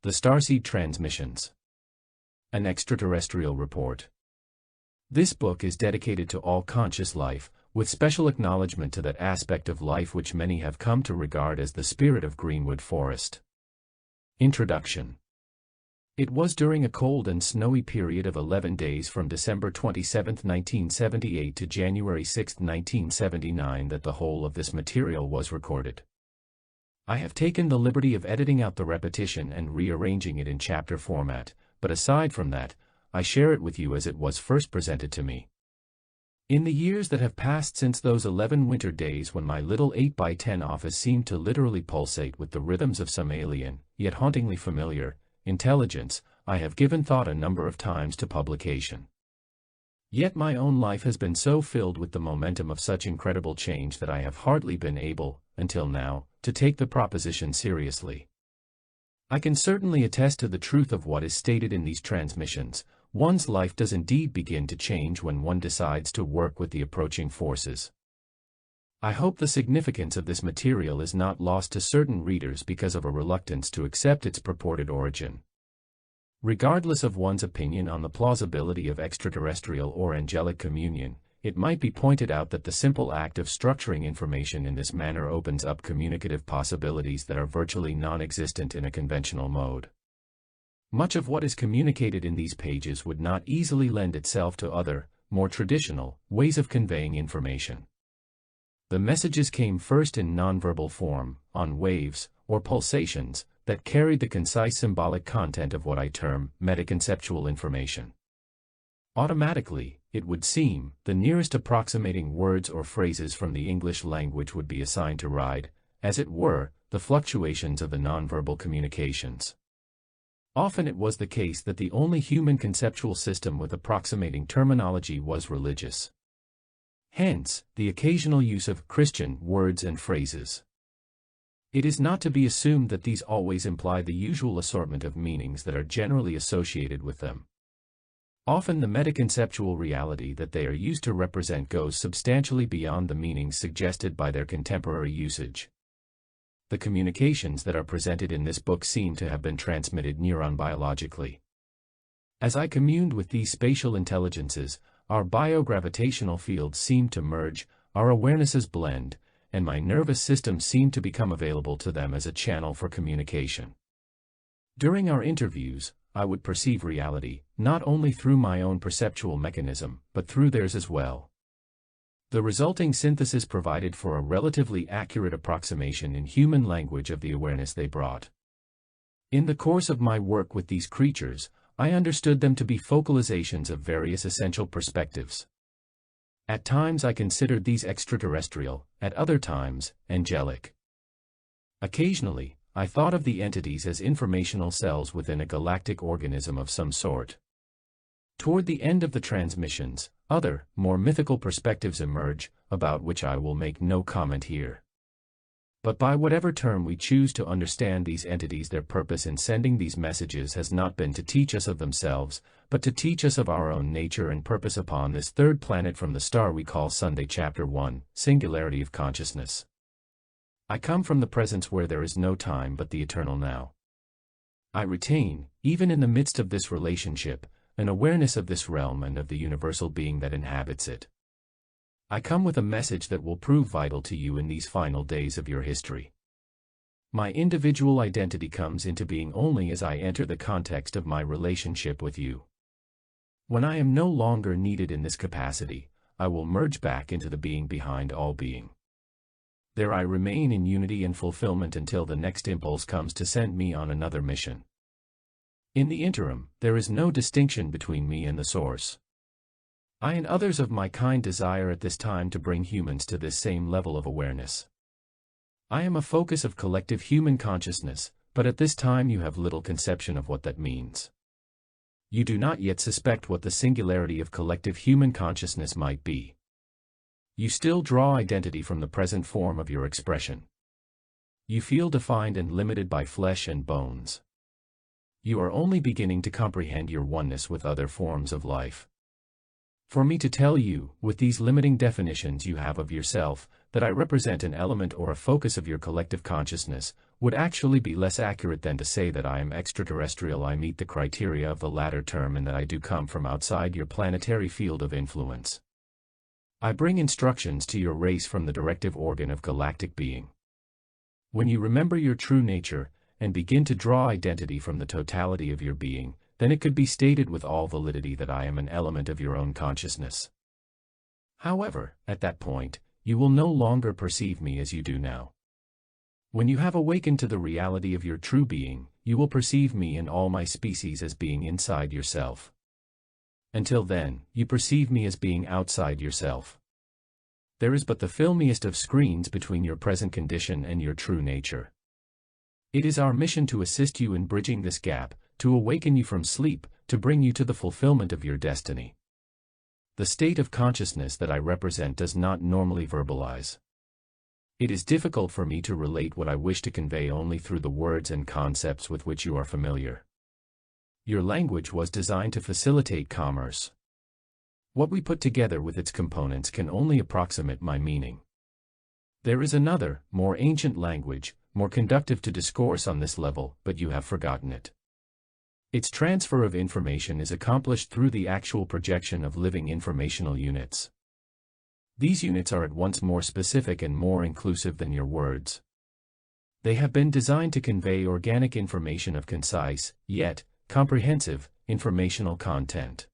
The Starseed Transmissions. An Extraterrestrial Report. This book is dedicated to all conscious life, with special acknowledgement to that aspect of life which many have come to regard as the spirit of Greenwood Forest. Introduction. It was during a cold and snowy period of 11 days from December 27, 1978 to January 6, 1979 that the whole of this material was recorded. I have taken the liberty of editing out the repetition and rearranging it in chapter format, but aside from that, I share it with you as it was first presented to me. In the years that have passed since those 11 winter days when my little 8x10 office seemed to literally pulsate with the rhythms of some alien, yet hauntingly familiar, intelligence, I have given thought a number of times to publication. Yet my own life has been so filled with the momentum of such incredible change that I have hardly been able, until now, to take the proposition seriously. I can certainly attest to the truth of what is stated in these transmissions. One's life does indeed begin to change when one decides to work with the approaching forces. I hope the significance of this material is not lost to certain readers because of a reluctance to accept its purported origin. Regardless of one's opinion on the plausibility of extraterrestrial or angelic communion, it might be pointed out that the simple act of structuring information in this manner opens up communicative possibilities that are virtually non-existent in a conventional mode. Much of what is communicated in these pages would not easily lend itself to other, more traditional, ways of conveying information. The messages came first in nonverbal form, on waves, or pulsations, that carried the concise symbolic content of what I term metaconceptual information. Automatically, it would seem, the nearest approximating words or phrases from the English language would be assigned to ride, as it were, the fluctuations of the nonverbal communications. Often it was the case that the only human conceptual system with approximating terminology was religious. Hence, the occasional use of Christian words and phrases. It is not to be assumed that these always imply the usual assortment of meanings that are generally associated with them. Often the metaconceptual reality that they are used to represent goes substantially beyond the meanings suggested by their contemporary usage. The communications that are presented in this book seem to have been transmitted neuron-biologically. As I communed with these spatial intelligences, our biogravitational fields seemed to merge, our awarenesses blend, and my nervous system seemed to become available to them as a channel for communication. During our interviews, I would perceive reality, not only through my own perceptual mechanism, but through theirs as well. The resulting synthesis provided for a relatively accurate approximation in human language of the awareness they brought. In the course of my work with these creatures, I understood them to be focalizations of various essential perspectives. At times I considered these extraterrestrial, at other times, angelic. Occasionally, I thought of the entities as informational cells within a galactic organism of some sort. Toward the end of the transmissions, other, more mythical perspectives emerge, about which I will make no comment here. But by whatever term we choose to understand these entities, their purpose in sending these messages has not been to teach us of themselves, but to teach us of our own nature and purpose upon this third planet from the star we call Sunday. Chapter 1, Singularity of Consciousness. I come from the presence where there is no time but the eternal now. I retain, even in the midst of this relationship, an awareness of this realm and of the universal being that inhabits it. I come with a message that will prove vital to you in these final days of your history. My individual identity comes into being only as I enter the context of my relationship with you. When I am no longer needed in this capacity, I will merge back into the being behind all being. There I remain in unity and fulfillment until the next impulse comes to send me on another mission. In the interim, there is no distinction between me and the Source. I and others of my kind desire at this time to bring humans to this same level of awareness. I am a focus of collective human consciousness, but at this time you have little conception of what that means. You do not yet suspect what the singularity of collective human consciousness might be. You still draw identity from the present form of your expression. You feel defined and limited by flesh and bones. You are only beginning to comprehend your oneness with other forms of life. For me to tell you, with these limiting definitions you have of yourself, that I represent an element or a focus of your collective consciousness, would actually be less accurate than to say that I am extraterrestrial. I meet the criteria of the latter term and that I do come from outside your planetary field of influence. I bring instructions to your race from the directive organ of galactic being. When you remember your true nature, and begin to draw identity from the totality of your being, then it could be stated with all validity that I am an element of your own consciousness. However, at that point, you will no longer perceive me as you do now. When you have awakened to the reality of your true being, you will perceive me and all my species as being inside yourself. Until then, you perceive me as being outside yourself. There is but the filmiest of screens between your present condition and your true nature. It is our mission to assist you in bridging this gap, to awaken you from sleep, to bring you to the fulfillment of your destiny. The state of consciousness that I represent does not normally verbalize. It is difficult for me to relate what I wish to convey only through the words and concepts with which you are familiar. Your language was designed to facilitate commerce. What we put together with its components can only approximate my meaning. There is another, more ancient language, more conducive to discourse on this level, but you have forgotten it. Its transfer of information is accomplished through the actual projection of living informational units. These units are at once more specific and more inclusive than your words. They have been designed to convey organic information of concise, yet comprehensive, informational content.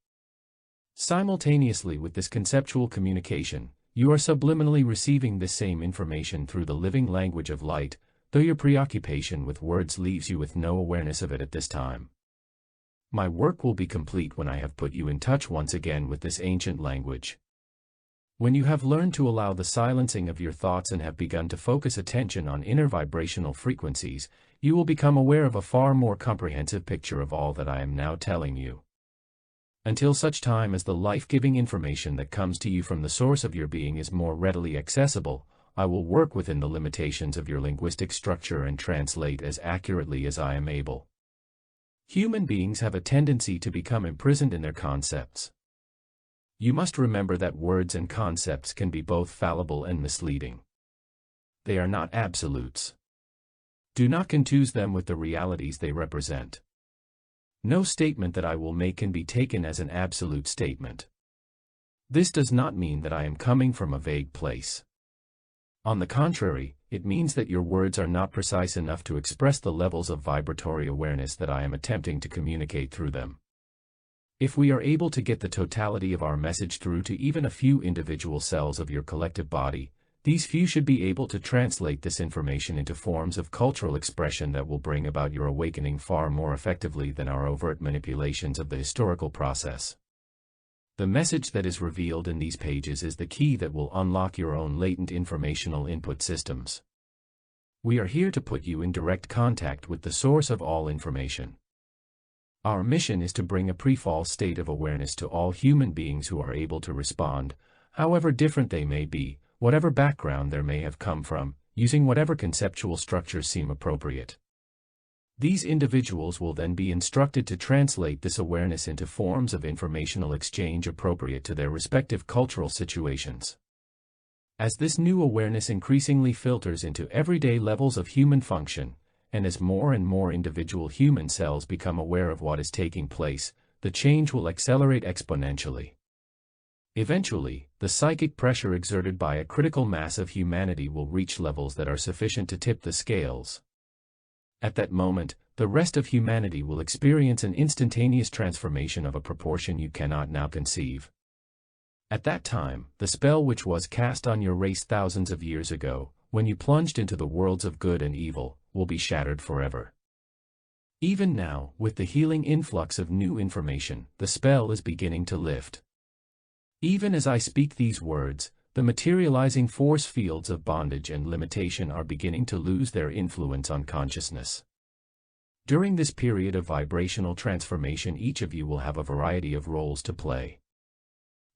Simultaneously with this conceptual communication, you are subliminally receiving this same information through the living language of light, though your preoccupation with words leaves you with no awareness of it at this time. My work will be complete when I have put you in touch once again with this ancient language. When you have learned to allow the silencing of your thoughts and have begun to focus attention on inner vibrational frequencies, you will become aware of a far more comprehensive picture of all that I am now telling you. Until such time as the life-giving information that comes to you from the source of your being is more readily accessible, I will work within the limitations of your linguistic structure and translate as accurately as I am able. Human beings have a tendency to become imprisoned in their concepts. You must remember that words and concepts can be both fallible and misleading. They are not absolutes. Do not confuse them with the realities they represent. No statement that I will make can be taken as an absolute statement. This does not mean that I am coming from a vague place. On the contrary, it means that your words are not precise enough to express the levels of vibratory awareness that I am attempting to communicate through them. If we are able to get the totality of our message through to even a few individual cells of your collective body, these few should be able to translate this information into forms of cultural expression that will bring about your awakening far more effectively than our overt manipulations of the historical process. The message that is revealed in these pages is the key that will unlock your own latent informational input systems. We are here to put you in direct contact with the source of all information. Our mission is to bring a pre-fall state of awareness to all human beings who are able to respond, however different they may be, whatever background there may have come from, using whatever conceptual structures seem appropriate. These individuals will then be instructed to translate this awareness into forms of informational exchange appropriate to their respective cultural situations. As this new awareness increasingly filters into everyday levels of human function, and as more and more individual human cells become aware of what is taking place, the change will accelerate exponentially. Eventually, the psychic pressure exerted by a critical mass of humanity will reach levels that are sufficient to tip the scales. At that moment, the rest of humanity will experience an instantaneous transformation of a proportion you cannot now conceive. At that time, the spell which was cast on your race thousands of years ago, when you plunged into the worlds of good and evil, will be shattered forever. Even now, with the healing influx of new information, the spell is beginning to lift. Even as I speak these words, the materializing force fields of bondage and limitation are beginning to lose their influence on consciousness. During this period of vibrational transformation, each of you will have a variety of roles to play.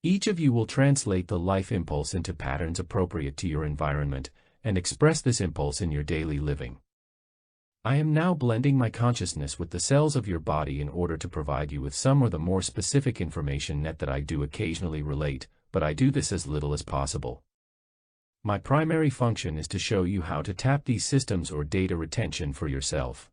Each of you will translate the life impulse into patterns appropriate to your environment, and express this impulse in your daily living. I am now blending my consciousness with the cells of your body in order to provide you with some or the more specific information that I do occasionally relate, but I do this as little as possible. My primary function is to show you how to tap these systems or data retention for yourself.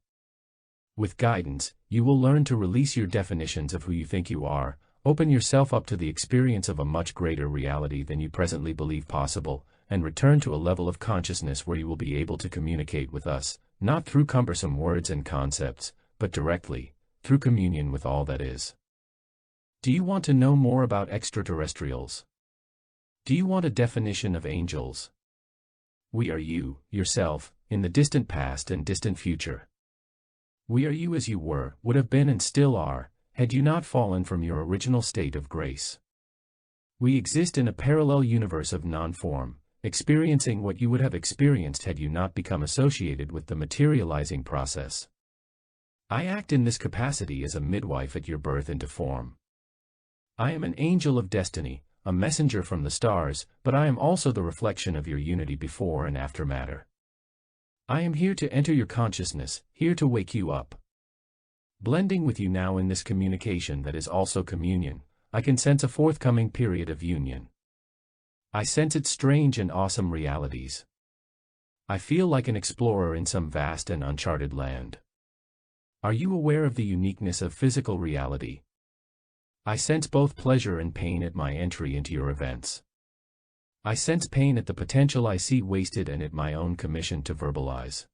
With guidance, you will learn to release your definitions of who you think you are, open yourself up to the experience of a much greater reality than you presently believe possible, and return to a level of consciousness where you will be able to communicate with us, not through cumbersome words and concepts, but directly, through communion with all that is. Do you want to know more about extraterrestrials? Do you want a definition of angels? We are you, yourself, in the distant past and distant future. We are you as you were, would have been and still are, had you not fallen from your original state of grace. We exist in a parallel universe of non-form, experiencing what you would have experienced had you not become associated with the materializing process. I act in this capacity as a midwife at your birth into form. I am an angel of destiny, a messenger from the stars, but I am also the reflection of your unity before and after matter. I am here to enter your consciousness, here to wake you up. Blending with you now in this communication that is also communion, I can sense a forthcoming period of union. I sense its strange and awesome realities. I feel like an explorer in some vast and uncharted land. Are you aware of the uniqueness of physical reality? I sense both pleasure and pain at my entry into your events. I sense pain at the potential I see wasted and at my own commission to verbalize.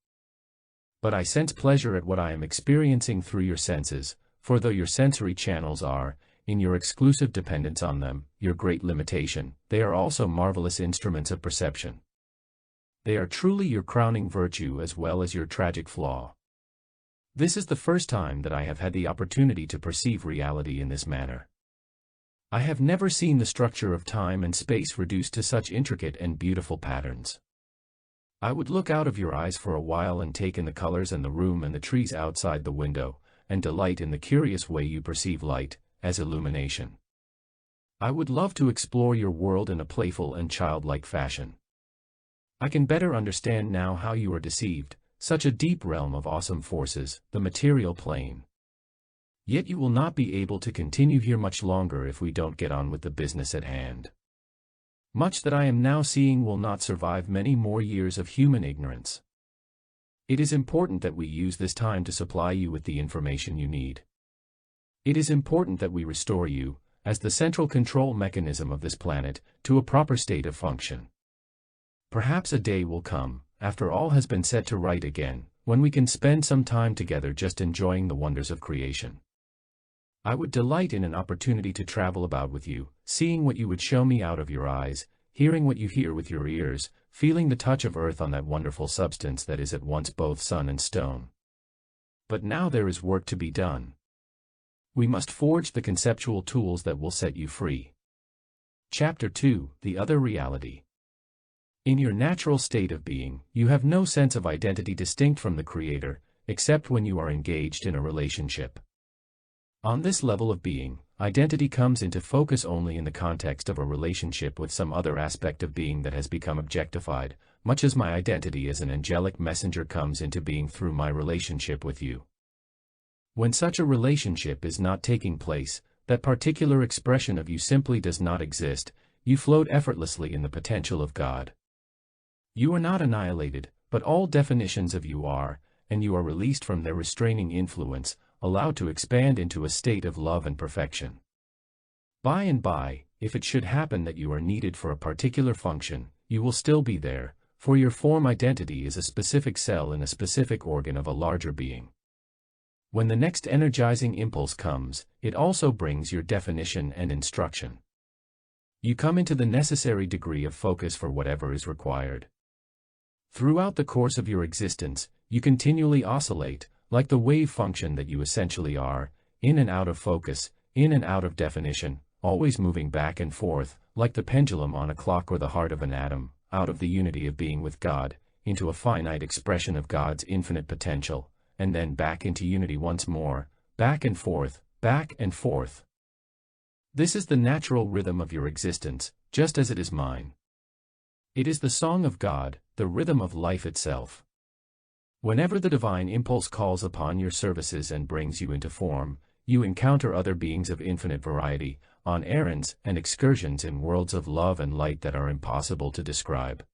But I sense pleasure at what I am experiencing through your senses, for though your sensory channels are, in your exclusive dependence on them, your great limitation, they are also marvelous instruments of perception. They are truly your crowning virtue as well as your tragic flaw. This is the first time that I have had the opportunity to perceive reality in this manner. I have never seen the structure of time and space reduced to such intricate and beautiful patterns. I would look out of your eyes for a while and take in the colors and the room and the trees outside the window, and delight in the curious way you perceive light, as illumination. I would love to explore your world in a playful and childlike fashion. I can better understand now how you are deceived, such a deep realm of awesome forces, the material plane. Yet you will not be able to continue here much longer if we don't get on with the business at hand. Much that I am now seeing will not survive many more years of human ignorance. It is important that we use this time to supply you with the information you need. It is important that we restore you, as the central control mechanism of this planet, to a proper state of function. Perhaps a day will come, after all has been set to right again, when we can spend some time together just enjoying the wonders of creation. I would delight in an opportunity to travel about with you, seeing what you would show me out of your eyes, hearing what you hear with your ears, feeling the touch of earth on that wonderful substance that is at once both sun and stone. But now there is work to be done. We must forge the conceptual tools that will set you free. Chapter 2: The Other Reality. In your natural state of being, you have no sense of identity distinct from the Creator, except when you are engaged in a relationship. On this level of being, identity comes into focus only in the context of a relationship with some other aspect of being that has become objectified, much as my identity as an angelic messenger comes into being through my relationship with you. When such a relationship is not taking place, that particular expression of you simply does not exist, you float effortlessly in the potential of God. You are not annihilated, but all definitions of you are, and you are released from their restraining influence, allowed to expand into a state of love and perfection. By and by, if it should happen that you are needed for a particular function, you will still be there, for your form identity is a specific cell in a specific organ of a larger being. When the next energizing impulse comes, it also brings your definition and instruction. You come into the necessary degree of focus for whatever is required. Throughout the course of your existence, you continually oscillate, like the wave function that you essentially are, in and out of focus, in and out of definition, always moving back and forth, like the pendulum on a clock or the heart of an atom, out of the unity of being with God, into a finite expression of God's infinite potential, and then back into unity once more, back and forth, back and forth. This is the natural rhythm of your existence, just as it is mine. It is the song of God, the rhythm of life itself. Whenever the divine impulse calls upon your services and brings you into form, you encounter other beings of infinite variety, on errands and excursions in worlds of love and light that are impossible to describe.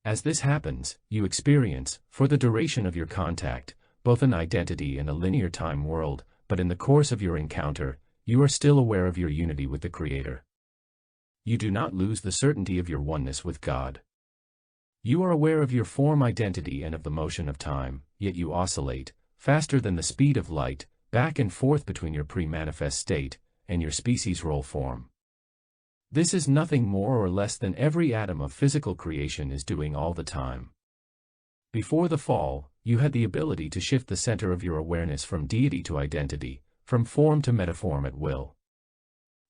As this happens, you experience, for the duration of your contact, both an identity and a linear time world, but in the course of your encounter, you are still aware of your unity with the Creator. You do not lose the certainty of your oneness with God. You are aware of your form identity and of the motion of time, yet you oscillate, faster than the speed of light, back and forth between your pre-manifest state and your species role form. This is nothing more or less than every atom of physical creation is doing all the time. Before the fall, you had the ability to shift the center of your awareness from deity to identity, from form to metaform at will.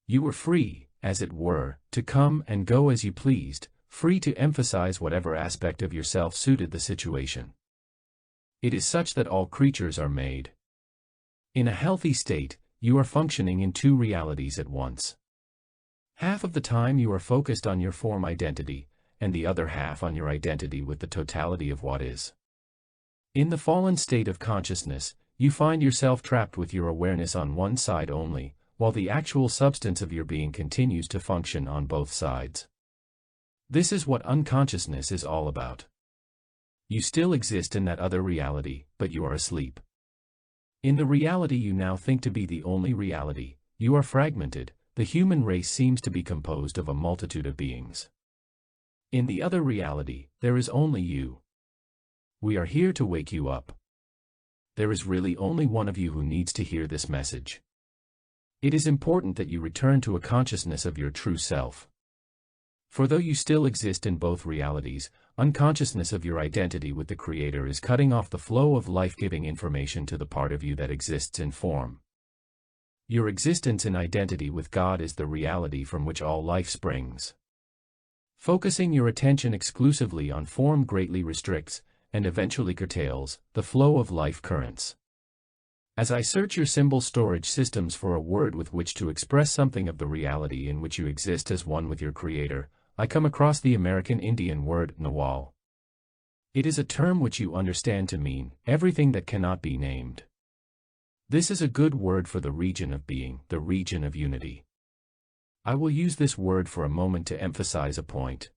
You were free, as it were, to come and go as you pleased, free to emphasize whatever aspect of yourself suited the situation. It is such that all creatures are made. In a healthy state, you are functioning in two realities at once. Half of the time you are focused on your form identity, and the other half on your identity with the totality of what is. In the fallen state of consciousness, you find yourself trapped with your awareness on one side only, while the actual substance of your being continues to function on both sides. This is what unconsciousness is all about. You still exist in that other reality, but you are asleep. In the reality you now think to be the only reality, you are fragmented. The human race seems to be composed of a multitude of beings. In the other reality, there is only you. We are here to wake you up. There is really only one of you who needs to hear this message. It is important that you return to a consciousness of your true self. For though you still exist in both realities, unconsciousness of your identity with the Creator is cutting off the flow of life-giving information to the part of you that exists in form. Your existence in identity with God is the reality from which all life springs. Focusing your attention exclusively on form greatly restricts, and eventually curtails, the flow of life currents. As I search your symbol storage systems for a word with which to express something of the reality in which you exist as one with your Creator, I come across the American Indian word Nawal. It is a term which you understand to mean everything that cannot be named. This is a good word for the region of being, the region of unity. I will use this word for a moment to emphasize a point.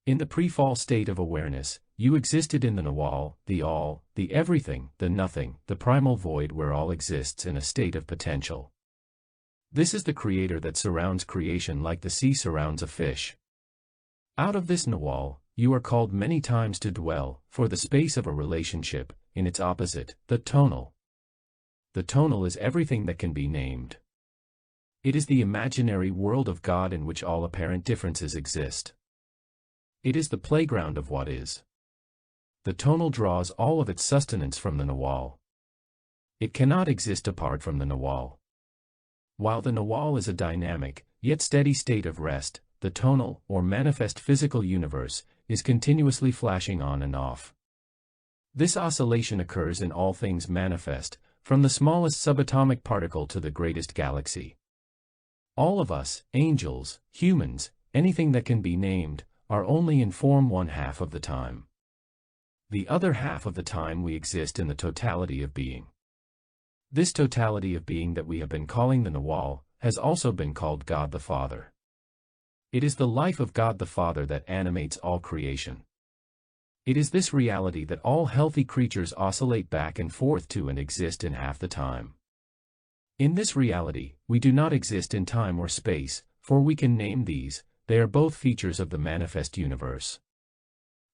In the pre-fall state of awareness, you existed in the Nawal, the all, the everything, the nothing, the primal void where all exists in a state of potential. This is the Creator that surrounds creation like the sea surrounds a fish. Out of this Nawal, you are called many times to dwell, for the space of a relationship, in its opposite, the tonal. The tonal is everything that can be named. It is the imaginary world of God in which all apparent differences exist. It is the playground of what is. The tonal draws all of its sustenance from the Nawal. It cannot exist apart from the Nawal. While the Nawal is a dynamic, yet steady state of rest, the tonal, or manifest physical universe, is continuously flashing on and off. This oscillation occurs in all things manifest, from the smallest subatomic particle to the greatest galaxy. All of us, angels, humans, anything that can be named, are only in form one half of the time. The other half of the time we exist in the totality of being. This totality of being that we have been calling the Nawal, has also been called God the Father. It is the life of God the Father that animates all creation. It is this reality that all healthy creatures oscillate back and forth to and exist in half the time. In this reality, we do not exist in time or space, for we can name these, they are both features of the manifest universe.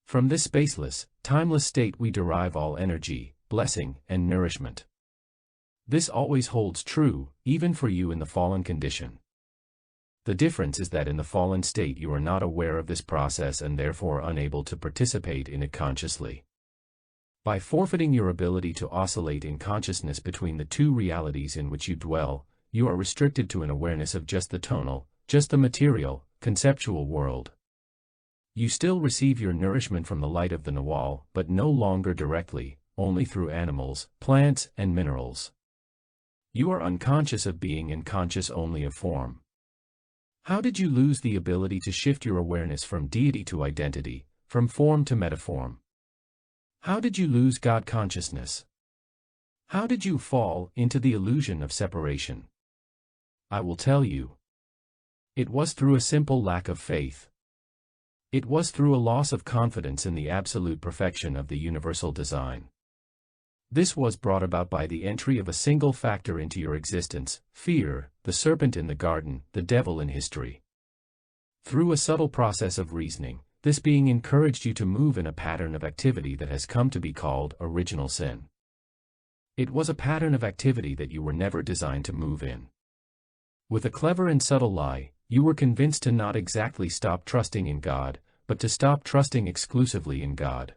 From this spaceless, timeless state we derive all energy, blessing, and nourishment. This always holds true, even for you in the fallen condition. The difference is that in the fallen state you are not aware of this process and therefore unable to participate in it consciously. By forfeiting your ability to oscillate in consciousness between the two realities in which you dwell, you are restricted to an awareness of just the tonal, just the material, conceptual world. You still receive your nourishment from the light of the Nawal, but no longer directly, only through animals, plants, and minerals. You are unconscious of being and conscious only of form. How did you lose the ability to shift your awareness from deity to identity, from form to metaform? How did you lose God consciousness? How did you fall into the illusion of separation? I will tell you. It was through a simple lack of faith. It was through a loss of confidence in the absolute perfection of the universal design. This was brought about by the entry of a single factor into your existence: fear, the serpent in the garden, the devil in history. Through a subtle process of reasoning, this being encouraged you to move in a pattern of activity that has come to be called original sin. It was a pattern of activity that you were never designed to move in. With a clever and subtle lie, you were convinced to not exactly stop trusting in God, but to stop trusting exclusively in God.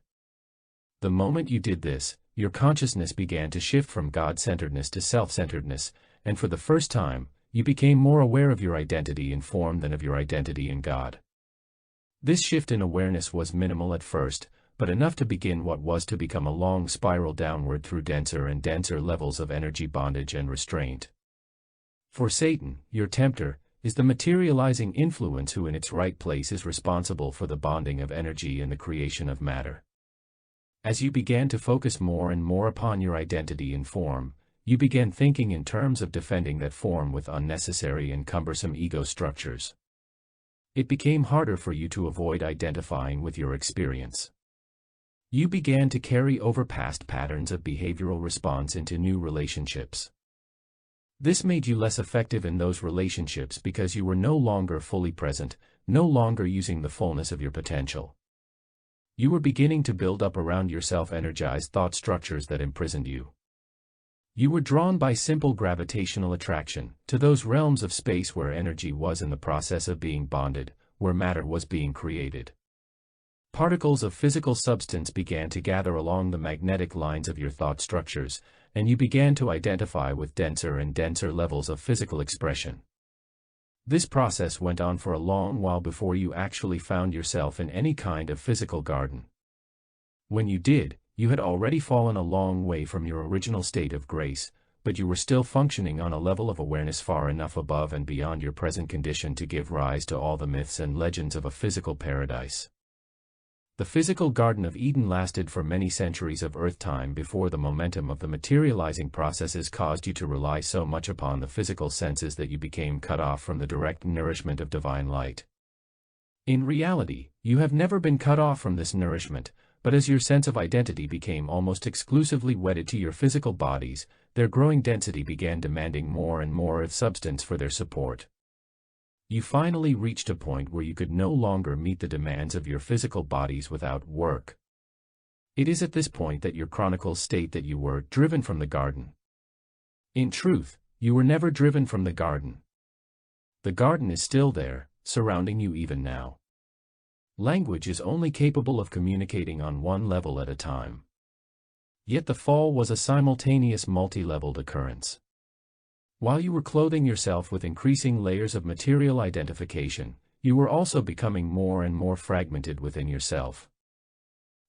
The moment you did this, your consciousness began to shift from God-centeredness to self-centeredness, and for the first time, you became more aware of your identity in form than of your identity in God. This shift in awareness was minimal at first, but enough to begin what was to become a long spiral downward through denser and denser levels of energy bondage and restraint. For Satan, your tempter, is the materializing influence who in its right place is responsible for the bonding of energy and the creation of matter. As you began to focus more and more upon your identity in form, you began thinking in terms of defending that form with unnecessary and cumbersome ego structures. It became harder for you to avoid identifying with your experience. You began to carry over past patterns of behavioral response into new relationships. This made you less effective in those relationships because you were no longer fully present, no longer using the fullness of your potential. You were beginning to build up around yourself energized thought structures that imprisoned you. You were drawn by simple gravitational attraction to those realms of space where energy was in the process of being bonded, where matter was being created. Particles of physical substance began to gather along the magnetic lines of your thought structures, and you began to identify with denser and denser levels of physical expression. This process went on for a long while before you actually found yourself in any kind of physical garden. When you did, you had already fallen a long way from your original state of grace, but you were still functioning on a level of awareness far enough above and beyond your present condition to give rise to all the myths and legends of a physical paradise. The physical Garden of Eden lasted for many centuries of Earth time before the momentum of the materializing processes caused you to rely so much upon the physical senses that you became cut off from the direct nourishment of divine light. In reality, you have never been cut off from this nourishment, but as your sense of identity became almost exclusively wedded to your physical bodies, their growing density began demanding more and more of substance for their support. You finally reached a point where you could no longer meet the demands of your physical bodies without work. It is at this point that your chronicles state that you were driven from the garden. In truth, you were never driven from the garden. The garden is still there, surrounding you even now. Language is only capable of communicating on one level at a time. Yet the fall was a simultaneous multi-leveled occurrence. While you were clothing yourself with increasing layers of material identification, you were also becoming more and more fragmented within yourself.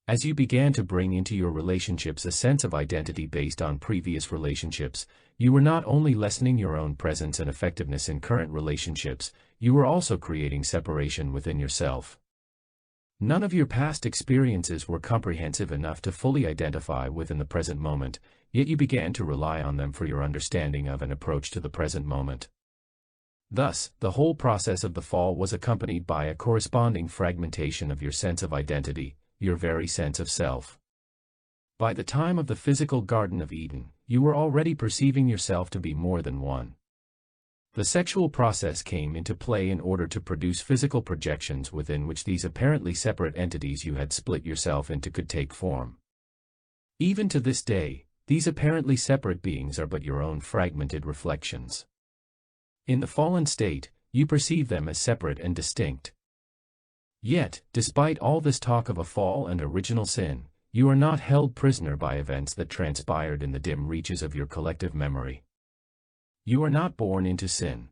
As you began to bring into your relationships a sense of identity based on previous relationships, you were not only lessening your own presence and effectiveness in current relationships, you were also creating separation within yourself. None of your past experiences were comprehensive enough to fully identify within the present moment, yet you began to rely on them for your understanding of and approach to the present moment. Thus, the whole process of the fall was accompanied by a corresponding fragmentation of your sense of identity, your very sense of self. By the time of the physical Garden of Eden, you were already perceiving yourself to be more than one. The sexual process came into play in order to produce physical projections within which these apparently separate entities you had split yourself into could take form. Even to this day, these apparently separate beings are but your own fragmented reflections. In the fallen state, you perceive them as separate and distinct. Yet, despite all this talk of a fall and original sin, you are not held prisoner by events that transpired in the dim reaches of your collective memory. You are not born into sin.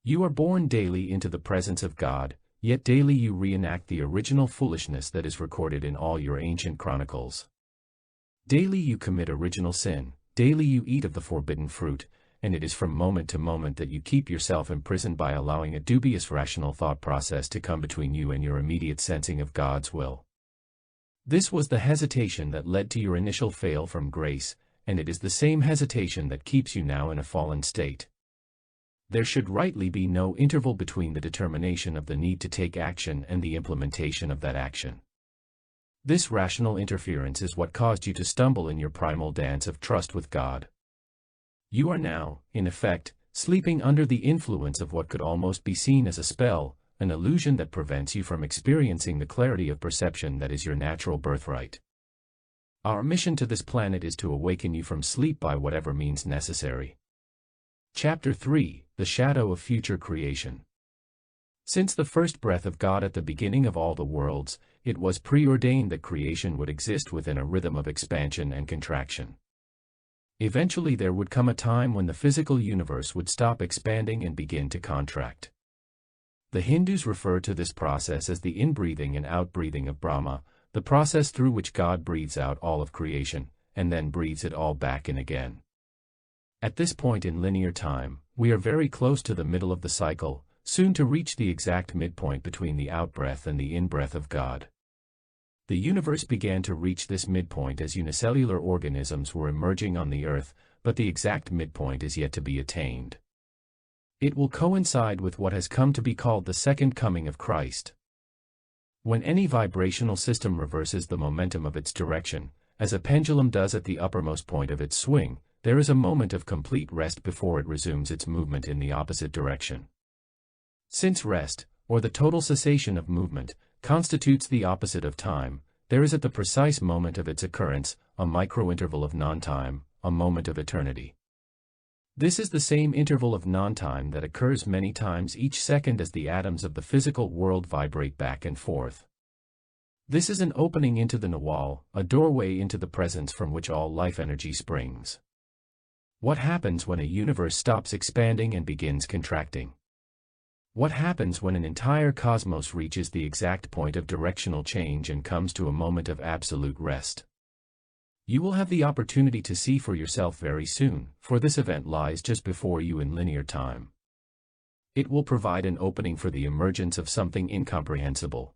You are born daily into the presence of God, yet daily you reenact the original foolishness that is recorded in all your ancient chronicles. Daily you commit original sin, daily you eat of the forbidden fruit, and it is from moment to moment that you keep yourself imprisoned by allowing a dubious rational thought process to come between you and your immediate sensing of God's will. This was the hesitation that led to your initial fail from grace, and it is the same hesitation that keeps you now in a fallen state. There should rightly be no interval between the determination of the need to take action and the implementation of that action. This rational interference is what caused you to stumble in your primal dance of trust with God. You are now, in effect, sleeping under the influence of what could almost be seen as a spell, an illusion that prevents you from experiencing the clarity of perception that is your natural birthright. Our mission to this planet is to awaken you from sleep by whatever means necessary. Chapter 3: The Shadow of Future Creation. Since the first breath of God at the beginning of all the worlds, it was preordained that creation would exist within a rhythm of expansion and contraction. Eventually there would come a time when the physical universe would stop expanding and begin to contract. The Hindus refer to this process as the inbreathing and outbreathing of Brahma, the process through which God breathes out all of creation, and then breathes it all back in again. At this point in linear time, we are very close to the middle of the cycle, soon to reach the exact midpoint between the outbreath and the inbreath of God. The universe began to reach this midpoint as unicellular organisms were emerging on the Earth, but the exact midpoint is yet to be attained. It will coincide with what has come to be called the Second Coming of Christ. When any vibrational system reverses the momentum of its direction, as a pendulum does at the uppermost point of its swing, there is a moment of complete rest before it resumes its movement in the opposite direction. Since rest, or the total cessation of movement, constitutes the opposite of time, there is at the precise moment of its occurrence, a micro-interval of non-time, a moment of eternity. This is the same interval of non-time that occurs many times each second as the atoms of the physical world vibrate back and forth. This is an opening into the Nawal, a doorway into the presence from which all life energy springs. What happens when a universe stops expanding and begins contracting? What happens when an entire cosmos reaches the exact point of directional change and comes to a moment of absolute rest? You will have the opportunity to see for yourself very soon, for this event lies just before you in linear time. It will provide an opening for the emergence of something incomprehensible.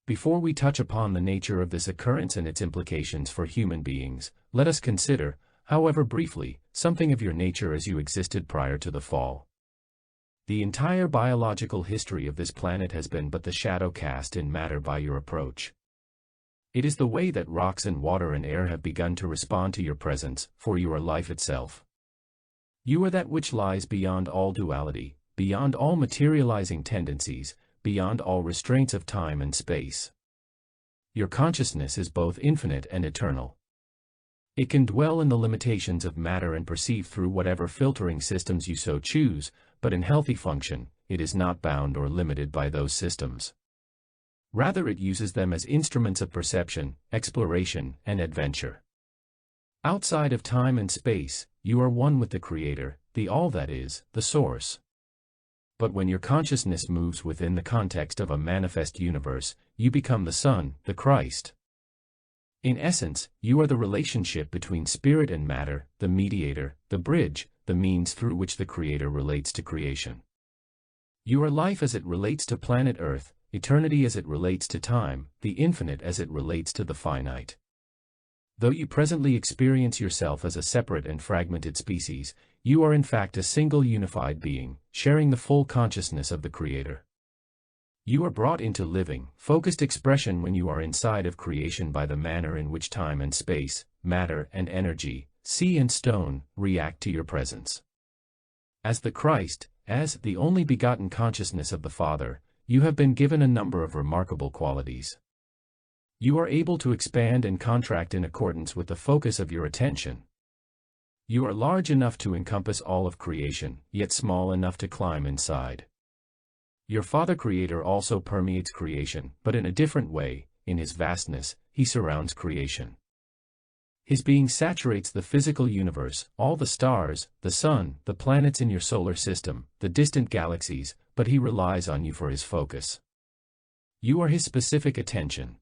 Before we touch upon the nature of this occurrence and its implications for human beings, let us consider, however briefly, something of your nature as you existed prior to the fall. The entire biological history of this planet has been but the shadow cast in matter by your approach. It is the way that rocks and water and air have begun to respond to your presence, for you are life itself. You are that which lies beyond all duality, beyond all materializing tendencies, beyond all restraints of time and space. Your consciousness is both infinite and eternal. It can dwell in the limitations of matter and perceive through whatever filtering systems you so choose, but in healthy function, it is not bound or limited by those systems. Rather, it uses them as instruments of perception, exploration, and adventure. Outside of time and space, you are one with the Creator, the All that is, the Source. But when your consciousness moves within the context of a manifest universe, you become the Son, the Christ. In essence, you are the relationship between spirit and matter, the mediator, the bridge, the means through which the Creator relates to creation. You are life as it relates to planet Earth, eternity as it relates to time, the infinite as it relates to the finite. Though you presently experience yourself as a separate and fragmented species, you are in fact a single unified being, sharing the full consciousness of the Creator. You are brought into living, focused expression when you are inside of creation by the manner in which time and space, matter and energy, sea and stone, react to your presence. As the Christ, as the only begotten consciousness of the Father, you have been given a number of remarkable qualities. You are able to expand and contract in accordance with the focus of your attention. You are large enough to encompass all of creation, yet small enough to climb inside. Your Father Creator also permeates creation, but in a different way. In His vastness, He surrounds creation. His being saturates the physical universe, all the stars, the sun, the planets in your solar system, the distant galaxies, but He relies on you for His focus. You are His specific attention.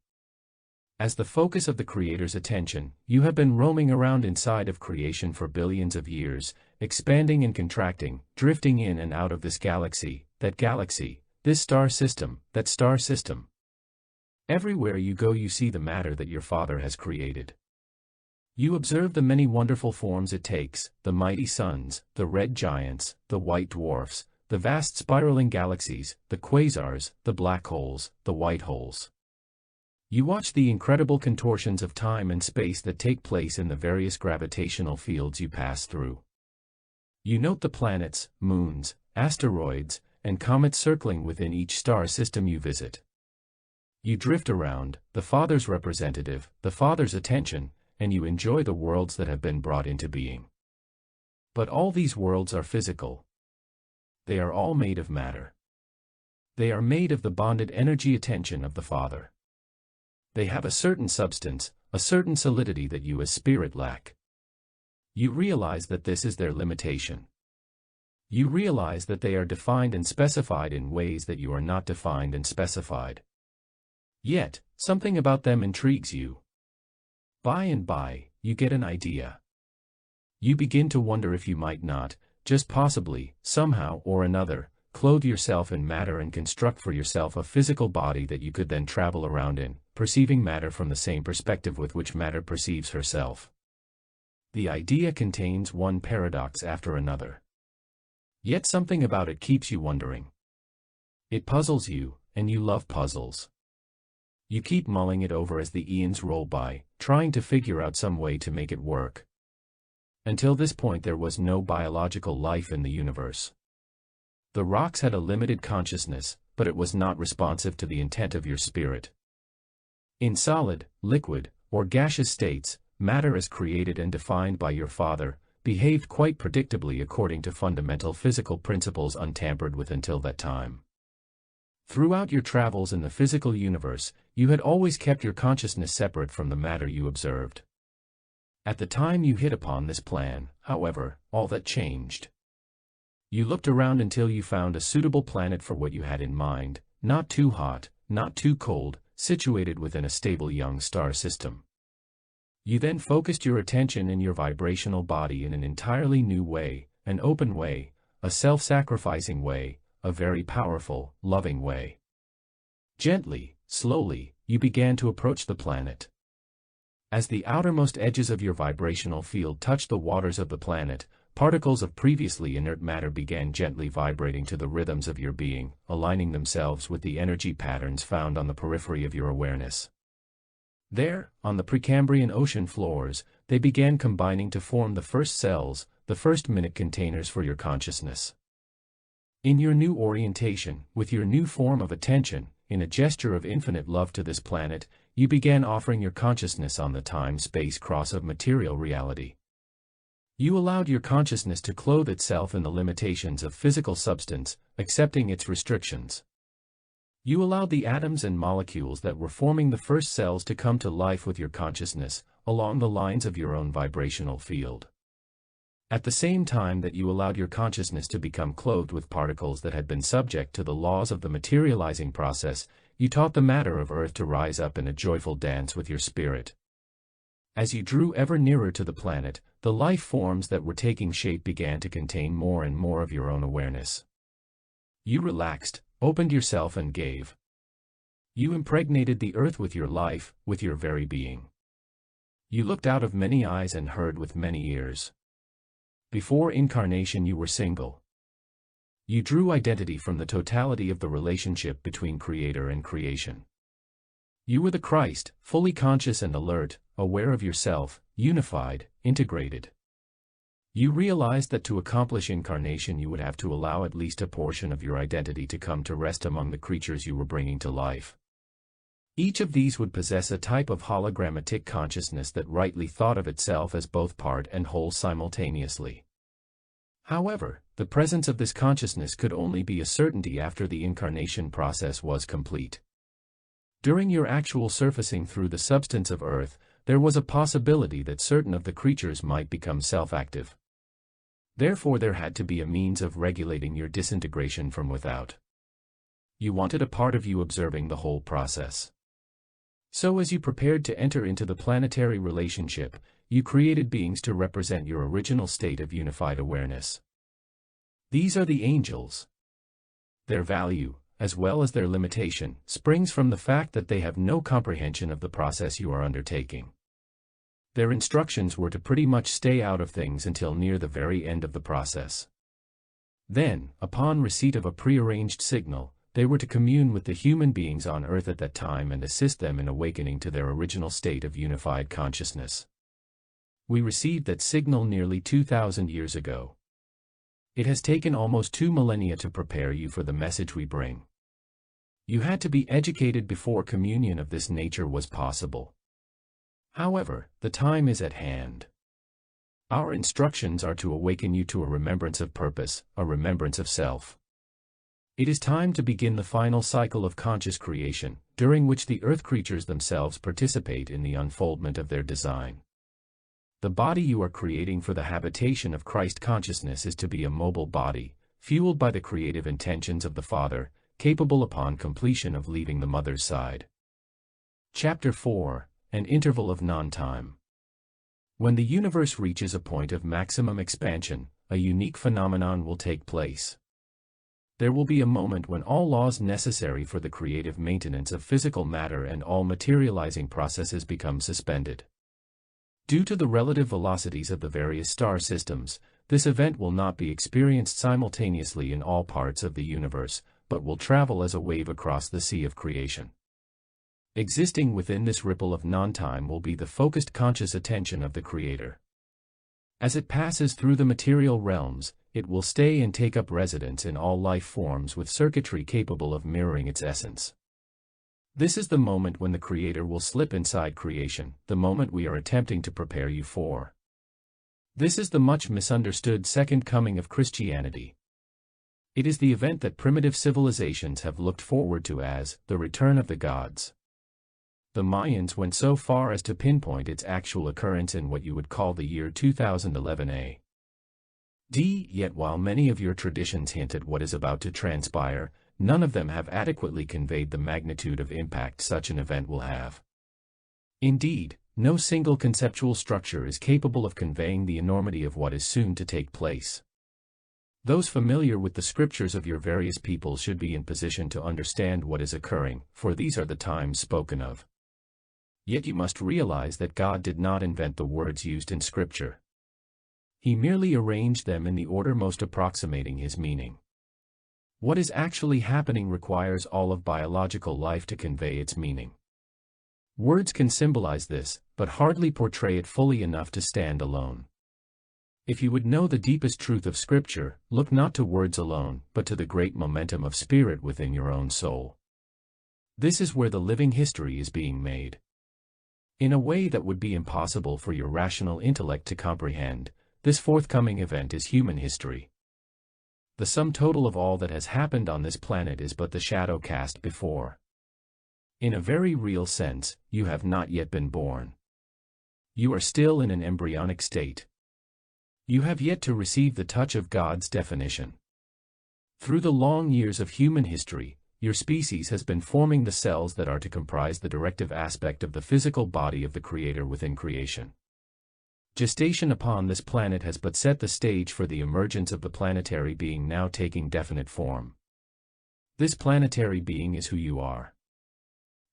As the focus of the Creator's attention, you have been roaming around inside of creation for billions of years, expanding and contracting, drifting in and out of this galaxy, that galaxy, this star system, that star system. Everywhere you go you see the matter that your Father has created. You observe the many wonderful forms it takes, the mighty suns, the red giants, the white dwarfs, the vast spiraling galaxies, the quasars, the black holes, the white holes. You watch the incredible contortions of time and space that take place in the various gravitational fields you pass through. You note the planets, moons, asteroids, and comets circling within each star system you visit. You drift around, the Father's representative, the Father's attention, and you enjoy the worlds that have been brought into being. But all these worlds are physical. They are all made of matter. They are made of the bonded energy attention of the Father. They have a certain substance, a certain solidity that you as spirit lack. You realize that this is their limitation. You realize that they are defined and specified in ways that you are not defined and specified. Yet, something about them intrigues you. By and by, you get an idea. You begin to wonder if you might not, just possibly, somehow or another, clothe yourself in matter and construct for yourself a physical body that you could then travel around in, perceiving matter from the same perspective with which matter perceives herself. The idea contains one paradox after another. Yet something about it keeps you wondering. It puzzles you, and you love puzzles. You keep mulling it over as the eons roll by, trying to figure out some way to make it work. Until this point there was no biological life in the universe. The rocks had a limited consciousness, but it was not responsive to the intent of your spirit. In solid, liquid, or gaseous states, matter as created and defined by your Father, behaved quite predictably according to fundamental physical principles untampered with until that time. Throughout your travels in the physical universe, you had always kept your consciousness separate from the matter you observed. At the time you hit upon this plan, however, all that changed. You looked around until you found a suitable planet for what you had in mind, not too hot, not too cold, situated within a stable young star system. You then focused your attention and your vibrational body in an entirely new way, an open way, a self-sacrificing way, a very powerful, loving way. Gently, slowly, you began to approach the planet. As the outermost edges of your vibrational field touched the waters of the planet, particles of previously inert matter began gently vibrating to the rhythms of your being, aligning themselves with the energy patterns found on the periphery of your awareness. There, on the Precambrian ocean floors, they began combining to form the first cells, the first minute containers for your consciousness. In your new orientation, with your new form of attention, in a gesture of infinite love to this planet, you began offering your consciousness on the time-space cross of material reality. You allowed your consciousness to clothe itself in the limitations of physical substance, accepting its restrictions. You allowed the atoms and molecules that were forming the first cells to come to life with your consciousness, along the lines of your own vibrational field. At the same time that you allowed your consciousness to become clothed with particles that had been subject to the laws of the materializing process, you taught the matter of Earth to rise up in a joyful dance with your spirit. As you drew ever nearer to the planet, the life forms that were taking shape began to contain more and more of your own awareness. You relaxed, opened yourself and gave. You impregnated the Earth with your life, with your very being. You looked out of many eyes and heard with many ears. Before incarnation you were single. You drew identity from the totality of the relationship between Creator and creation. You were the Christ, fully conscious and alert, aware of yourself, unified, integrated. You realized that to accomplish incarnation you would have to allow at least a portion of your identity to come to rest among the creatures you were bringing to life. Each of these would possess a type of hologrammatic consciousness that rightly thought of itself as both part and whole simultaneously. However, the presence of this consciousness could only be a certainty after the incarnation process was complete. During your actual surfacing through the substance of Earth, there was a possibility that certain of the creatures might become self-active. Therefore there had to be a means of regulating your disintegration from without. You wanted a part of you observing the whole process. So as you prepared to enter into the planetary relationship, you created beings to represent your original state of unified awareness. These are the angels. Their value, as well as their limitation, springs from the fact that they have no comprehension of the process you are undertaking. Their instructions were to pretty much stay out of things until near the very end of the process. Then, upon receipt of a prearranged signal, they were to commune with the human beings on Earth at that time and assist them in awakening to their original state of unified consciousness. We received that signal nearly 2,000 years ago. It has taken almost 2 millennia to prepare you for the message we bring. You had to be educated before communion of this nature was possible. However, the time is at hand. Our instructions are to awaken you to a remembrance of purpose, a remembrance of self. It is time to begin the final cycle of conscious creation, during which the Earth creatures themselves participate in the unfoldment of their design. The body you are creating for the habitation of Christ consciousness is to be a mobile body, fueled by the creative intentions of the Father, capable upon completion of leaving the Mother's side. Chapter 4. An interval of non-time. When the universe reaches a point of maximum expansion, a unique phenomenon will take place. There will be a moment when all laws necessary for the creative maintenance of physical matter and all materializing processes become suspended. Due to the relative velocities of the various star systems, this event will not be experienced simultaneously in all parts of the universe, but will travel as a wave across the sea of creation. Existing within this ripple of non-time will be the focused conscious attention of the Creator. As it passes through the material realms, it will stay and take up residence in all life forms with circuitry capable of mirroring its essence. This is the moment when the Creator will slip inside creation, the moment we are attempting to prepare you for. This is the much misunderstood second coming of Christianity. It is the event that primitive civilizations have looked forward to as the return of the gods. The Mayans went so far as to pinpoint its actual occurrence in what you would call the year 2011 A.D. Yet while many of your traditions hint at what is about to transpire, none of them have adequately conveyed the magnitude of impact such an event will have. Indeed, no single conceptual structure is capable of conveying the enormity of what is soon to take place. Those familiar with the scriptures of your various peoples should be in position to understand what is occurring, for these are the times spoken of. Yet you must realize that God did not invent the words used in Scripture. He merely arranged them in the order most approximating his meaning. What is actually happening requires all of biological life to convey its meaning. Words can symbolize this, but hardly portray it fully enough to stand alone. If you would know the deepest truth of Scripture, look not to words alone, but to the great momentum of spirit within your own soul. This is where the living history is being made. In a way that would be impossible for your rational intellect to comprehend, this forthcoming event is human history. The sum total of all that has happened on this planet is but the shadow cast before. In a very real sense, you have not yet been born. You are still in an embryonic state. You have yet to receive the touch of God's definition. Through the long years of human history, your species has been forming the cells that are to comprise the directive aspect of the physical body of the Creator within creation. Gestation upon this planet has but set the stage for the emergence of the planetary being now taking definite form. This planetary being is who you are.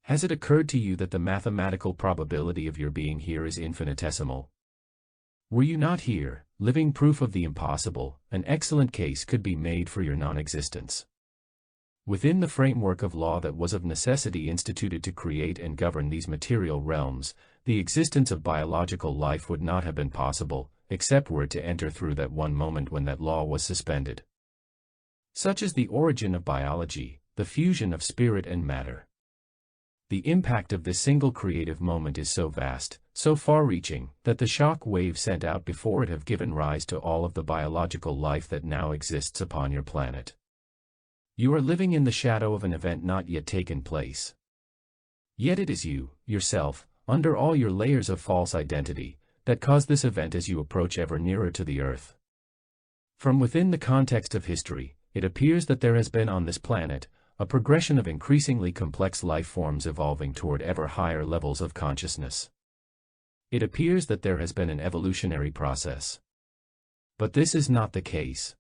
Has it occurred to you that the mathematical probability of your being here is infinitesimal? Were you not here, living proof of the impossible, an excellent case could be made for your non-existence. Within the framework of law that was of necessity instituted to create and govern these material realms, the existence of biological life would not have been possible, except were it to enter through that one moment when that law was suspended. Such is the origin of biology, the fusion of spirit and matter. The impact of this single creative moment is so vast, so far-reaching, that the shock wave sent out before it have given rise to all of the biological life that now exists upon your planet. You are living in the shadow of an event not yet taken place. Yet it is you, yourself, under all your layers of false identity, that cause this event as you approach ever nearer to the earth. From within the context of history, it appears that there has been on this planet a progression of increasingly complex life forms evolving toward ever higher levels of consciousness. It appears that there has been an evolutionary process. But this is not the case.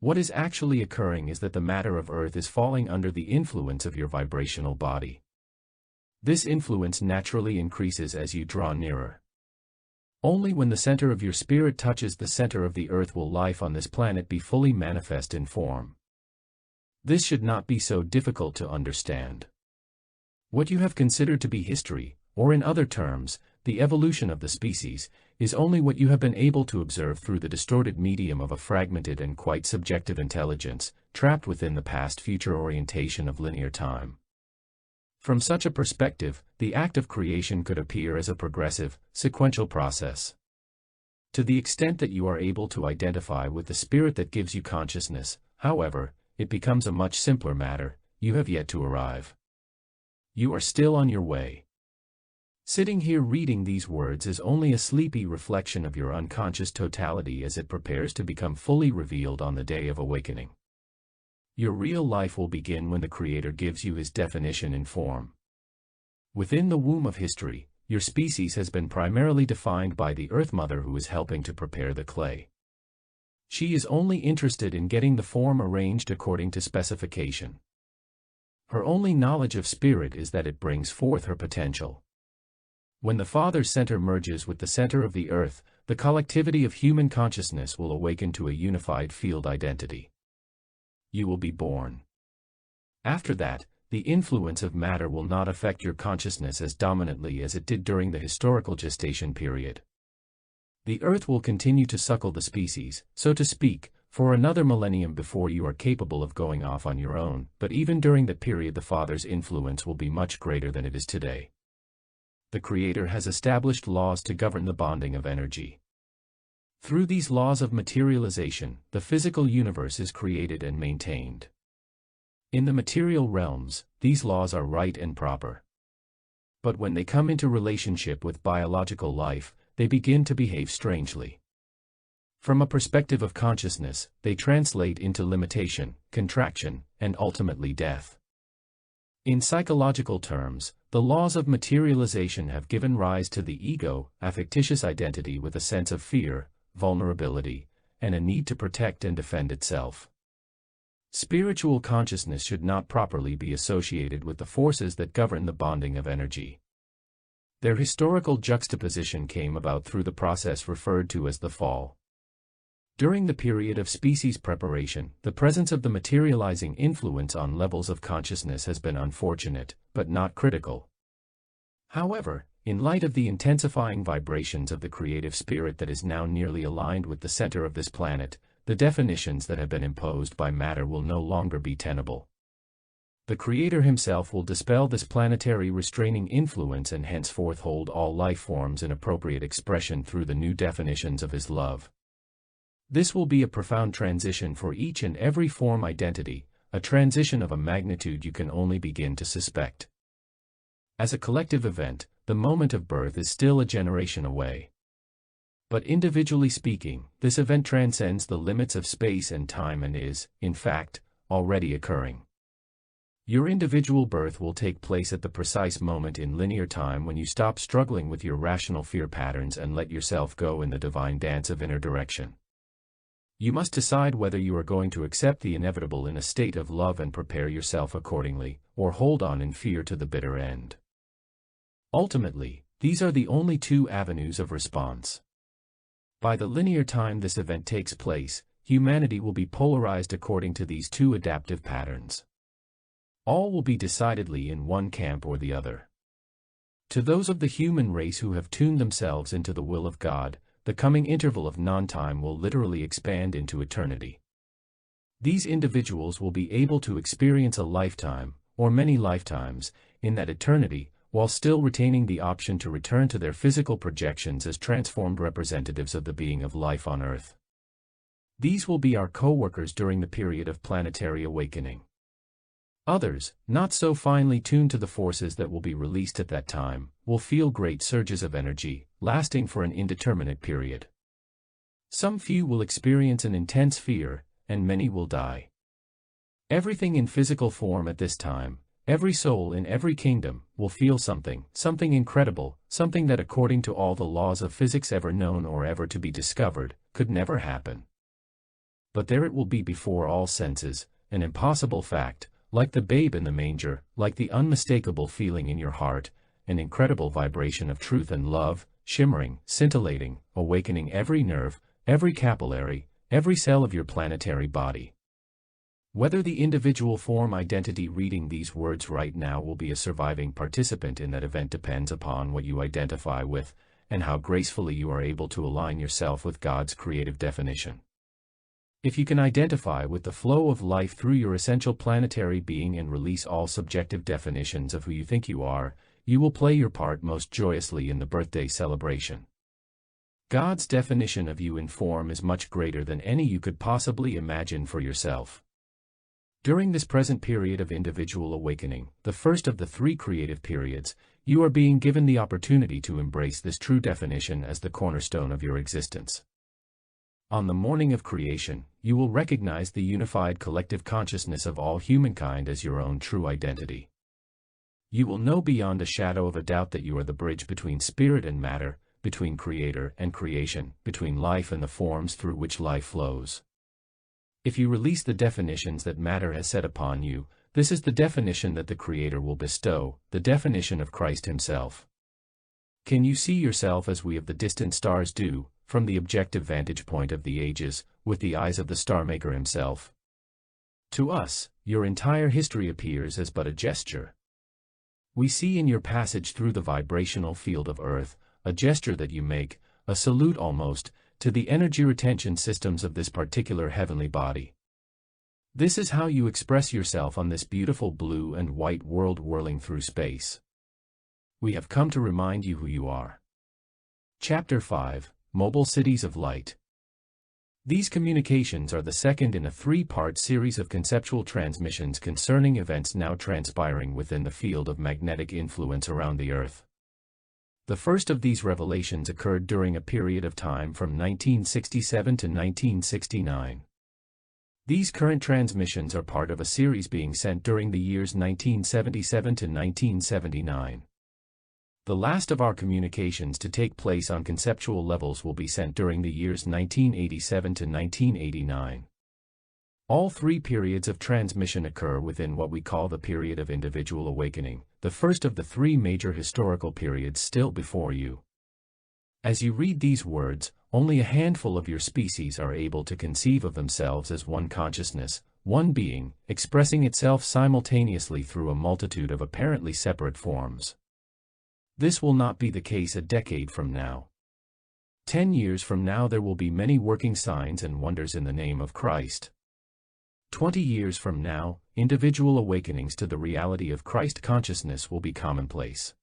What is actually occurring is that the matter of Earth is falling under the influence of your vibrational body. This influence naturally increases as you draw nearer. Only when the center of your spirit touches the center of the Earth will life on this planet be fully manifest in form. This should not be so difficult to understand. What you have considered to be history, or in other terms, the evolution of the species, is only what you have been able to observe through the distorted medium of a fragmented and quite subjective intelligence, trapped within the past-future orientation of linear time. From such a perspective, the act of creation could appear as a progressive, sequential process. To the extent that you are able to identify with the spirit that gives you consciousness, however, it becomes a much simpler matter. You have yet to arrive. You are still on your way. Sitting here reading these words is only a sleepy reflection of your unconscious totality as it prepares to become fully revealed on the day of awakening. Your real life will begin when the Creator gives you His definition in form. Within the womb of history, your species has been primarily defined by the Earth Mother who is helping to prepare the clay. She is only interested in getting the form arranged according to specification. Her only knowledge of spirit is that it brings forth her potential. When the Father's center merges with the center of the Earth, the collectivity of human consciousness will awaken to a unified field identity. You will be born. After that, the influence of matter will not affect your consciousness as dominantly as it did during the historical gestation period. The Earth will continue to suckle the species, so to speak, for another millennium before you are capable of going off on your own, but even during that period the Father's influence will be much greater than it is today. The Creator has established laws to govern the bonding of energy. Through these laws of materialization, the physical universe is created and maintained. In the material realms, these laws are right and proper. But when they come into relationship with biological life, they begin to behave strangely. From a perspective of consciousness, they translate into limitation, contraction, and ultimately death. In psychological terms, the laws of materialization have given rise to the ego, a fictitious identity with a sense of fear, vulnerability, and a need to protect and defend itself. Spiritual consciousness should not properly be associated with the forces that govern the bonding of energy. Their historical juxtaposition came about through the process referred to as the fall. During the period of species preparation, the presence of the materializing influence on levels of consciousness has been unfortunate, but not critical. However, in light of the intensifying vibrations of the creative spirit that is now nearly aligned with the center of this planet, the definitions that have been imposed by matter will no longer be tenable. The Creator Himself will dispel this planetary restraining influence and henceforth hold all life forms in appropriate expression through the new definitions of His love. This will be a profound transition for each and every form identity, a transition of a magnitude you can only begin to suspect. As a collective event, the moment of birth is still a generation away. But individually speaking, this event transcends the limits of space and time and is, in fact, already occurring. Your individual birth will take place at the precise moment in linear time when you stop struggling with your rational fear patterns and let yourself go in the divine dance of inner direction. You must decide whether you are going to accept the inevitable in a state of love and prepare yourself accordingly, or hold on in fear to the bitter end. Ultimately, these are the only two avenues of response. By the linear time this event takes place, humanity will be polarized according to these two adaptive patterns. All will be decidedly in one camp or the other. To those of the human race who have tuned themselves into the will of God, the coming interval of non-time will literally expand into eternity. These individuals will be able to experience a lifetime, or many lifetimes, in that eternity, while still retaining the option to return to their physical projections as transformed representatives of the being of life on Earth. These will be our co-workers during the period of planetary awakening. Others, not so finely tuned to the forces that will be released at that time, will feel great surges of energy, lasting for an indeterminate period. Some few will experience an intense fear, and many will die. Everything in physical form at this time, every soul in every kingdom, will feel something incredible, something that according to all the laws of physics ever known or ever to be discovered, could never happen. But there it will be before all senses, an impossible fact, like the babe in the manger, like the unmistakable feeling in your heart, an incredible vibration of truth and love, shimmering, scintillating, awakening every nerve, every capillary, every cell of your planetary body. Whether the individual form identity reading these words right now will be a surviving participant in that event depends upon what you identify with, and how gracefully you are able to align yourself with God's creative definition. If you can identify with the flow of life through your essential planetary being and release all subjective definitions of who you think you are, you will play your part most joyously in the birthday celebration. God's definition of you in form is much greater than any you could possibly imagine for yourself. During this present period of individual awakening, the first of the 3 creative periods, you are being given the opportunity to embrace this true definition as the cornerstone of your existence. On the morning of creation, you will recognize the unified collective consciousness of all humankind as your own true identity. You will know beyond a shadow of a doubt that you are the bridge between spirit and matter, between creator and creation, between life and the forms through which life flows. If you release the definitions that matter has set upon you, this is the definition that the Creator will bestow, the definition of Christ Himself. Can you see yourself as we of the distant stars do, from the objective vantage point of the ages, with the eyes of the Star Maker Himself? To us, your entire history appears as but a gesture. We see in your passage through the vibrational field of Earth, a gesture that you make, a salute almost, to the energy retention systems of this particular heavenly body. This is how you express yourself on this beautiful blue and white world whirling through space. We have come to remind you who you are. Chapter 5, Mobile Cities of Light. These communications are the second in a 3-part series of conceptual transmissions concerning events now transpiring within the field of magnetic influence around the Earth. The first of these revelations occurred during a period of time from 1967 to 1969. These current transmissions are part of a series being sent during the years 1977 to 1979. The last of our communications to take place on conceptual levels will be sent during the years 1987 to 1989. All 3 periods of transmission occur within what we call the period of individual awakening, the first of the 3 major historical periods still before you. As you read these words, only a handful of your species are able to conceive of themselves as one consciousness, one being, expressing itself simultaneously through a multitude of apparently separate forms. This will not be the case a decade from now. 10 years from now there will be many working signs and wonders in the name of Christ. 20 years from now, individual awakenings to the reality of Christ consciousness will be commonplace.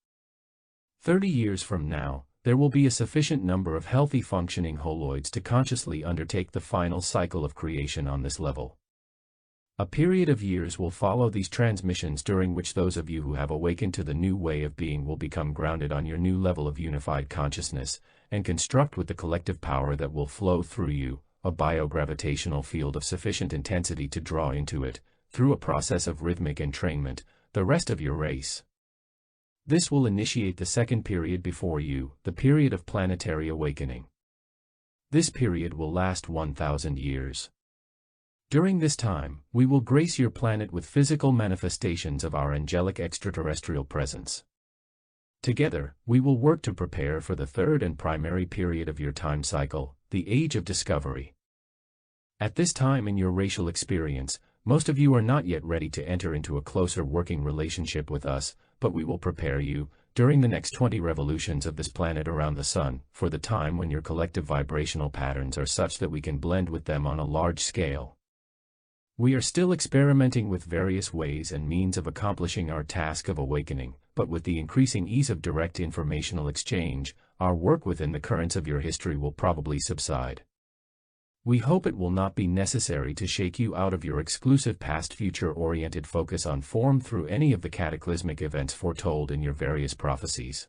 30 years from now, there will be a sufficient number of healthy functioning holoids to consciously undertake the final cycle of creation on this level. A period of years will follow these transmissions during which those of you who have awakened to the new way of being will become grounded on your new level of unified consciousness, and construct with the collective power that will flow through you, a biogravitational field of sufficient intensity to draw into it, through a process of rhythmic entrainment, the rest of your race. This will initiate the second period before you, the period of planetary awakening. This period will last 1,000 years. During this time, we will grace your planet with physical manifestations of our angelic extraterrestrial presence. Together, we will work to prepare for the third and primary period of your time cycle, the Age of Discovery. At this time in your racial experience, most of you are not yet ready to enter into a closer working relationship with us, but we will prepare you, during the next 20 revolutions of this planet around the Sun, for the time when your collective vibrational patterns are such that we can blend with them on a large scale. We are still experimenting with various ways and means of accomplishing our task of awakening, but with the increasing ease of direct informational exchange, our work within the currents of your history will probably subside. We hope it will not be necessary to shake you out of your exclusive past-future-oriented focus on form through any of the cataclysmic events foretold in your various prophecies.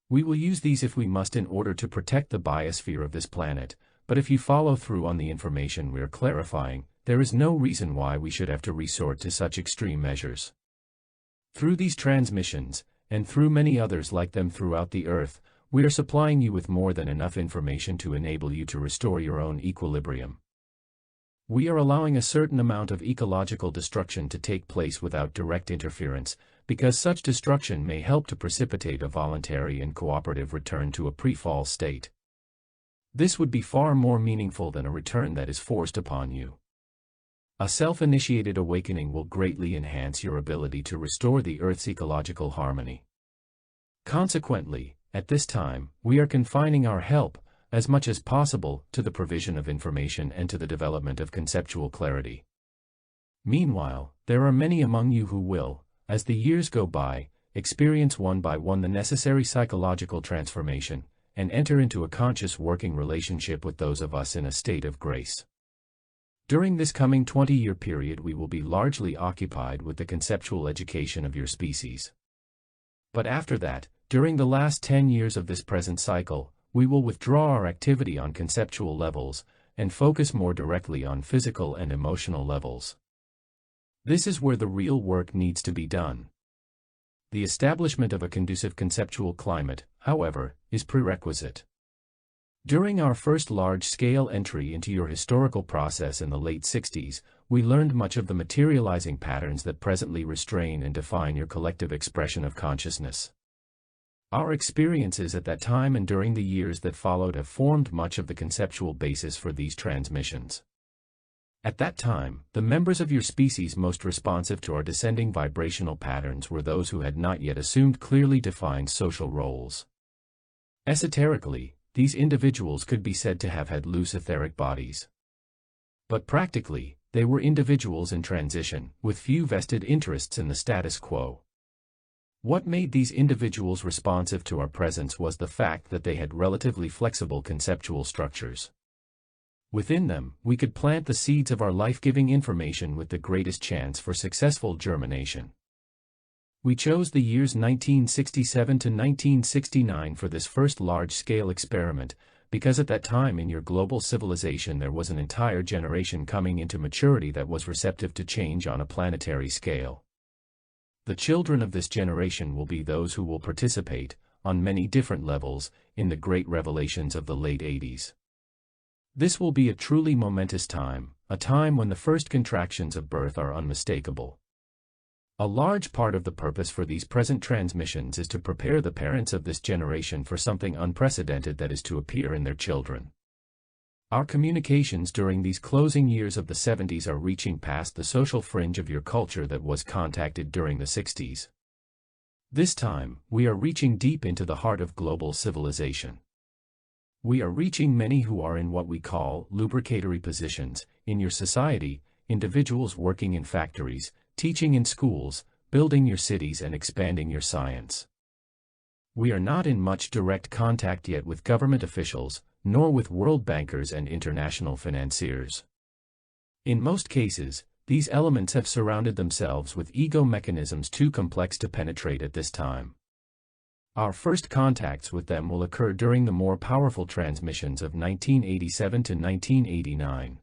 We will use these if we must in order to protect the biosphere of this planet, but if you follow through on the information we are clarifying, there is no reason why we should have to resort to such extreme measures. Through these transmissions, and through many others like them throughout the Earth, we are supplying you with more than enough information to enable you to restore your own equilibrium. We are allowing a certain amount of ecological destruction to take place without direct interference, because such destruction may help to precipitate a voluntary and cooperative return to a pre-fall state. This would be far more meaningful than a return that is forced upon you. A self-initiated awakening will greatly enhance your ability to restore the Earth's ecological harmony. Consequently, at this time, we are confining our help, as much as possible, to the provision of information and to the development of conceptual clarity. Meanwhile, there are many among you who will, as the years go by, experience one by one the necessary psychological transformation, and enter into a conscious working relationship with those of us in a state of grace. During this coming 20-year period we will be largely occupied with the conceptual education of your species. But after that, during the last 10 years of this present cycle, we will withdraw our activity on conceptual levels, and focus more directly on physical and emotional levels. This is where the real work needs to be done. The establishment of a conducive conceptual climate, however, is prerequisite. During our first large-scale entry into your historical process in the late 60s, we learned much of the materializing patterns that presently restrain and define your collective expression of consciousness. Our experiences at that time and during the years that followed have formed much of the conceptual basis for these transmissions. At that time, the members of your species most responsive to our descending vibrational patterns were those who had not yet assumed clearly defined social roles. Esoterically, these individuals could be said to have had loose etheric bodies. But practically, they were individuals in transition, with few vested interests in the status quo. What made these individuals responsive to our presence was the fact that they had relatively flexible conceptual structures. Within them, we could plant the seeds of our life-giving information with the greatest chance for successful germination. We chose the years 1967 to 1969 for this first large-scale experiment, because at that time in your global civilization there was an entire generation coming into maturity that was receptive to change on a planetary scale. The children of this generation will be those who will participate, on many different levels, in the great revelations of the late 80s. This will be a truly momentous time, a time when the first contractions of birth are unmistakable. A large part of the purpose for these present transmissions is to prepare the parents of this generation for something unprecedented that is to appear in their children. Our communications during these closing years of the 70s are reaching past the social fringe of your culture that was contacted during the 60s. This time, we are reaching deep into the heart of global civilization. We are reaching many who are in what we call lubricatory positions in your society, individuals working in factories, teaching in schools, building your cities and expanding your science. We are not in much direct contact yet with government officials, nor with world bankers and international financiers. In most cases, these elements have surrounded themselves with ego mechanisms too complex to penetrate at this time. Our first contacts with them will occur during the more powerful transmissions of 1987 to 1989.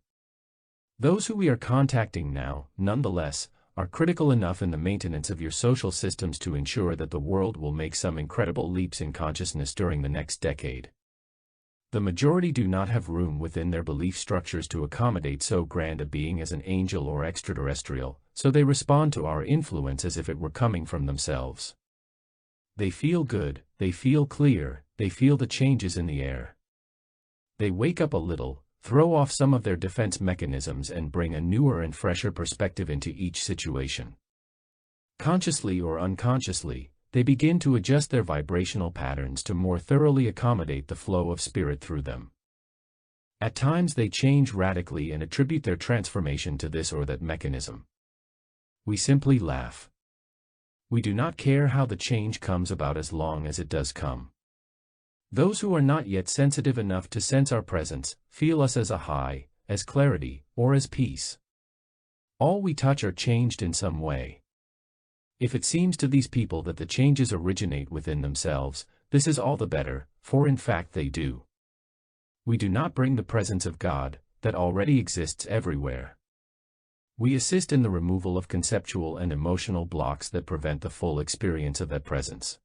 Those who we are contacting now, nonetheless, are critical enough in the maintenance of your social systems to ensure that the world will make some incredible leaps in consciousness during the next decade. The majority do not have room within their belief structures to accommodate so grand a being as an angel or extraterrestrial, so they respond to our influence as if it were coming from themselves. They feel good, they feel clear, they feel the changes in the air. They wake up a little, throw off some of their defense mechanisms and bring a newer and fresher perspective into each situation. Consciously or unconsciously, they begin to adjust their vibrational patterns to more thoroughly accommodate the flow of spirit through them. At times they change radically and attribute their transformation to this or that mechanism. We simply laugh. We do not care how the change comes about as long as it does come. Those who are not yet sensitive enough to sense our presence, feel us as a high, as clarity, or as peace. All we touch are changed in some way. If it seems to these people that the changes originate within themselves, this is all the better, for in fact they do. We do not bring the presence of God, that already exists everywhere. We assist in the removal of conceptual and emotional blocks that prevent the full experience of that presence.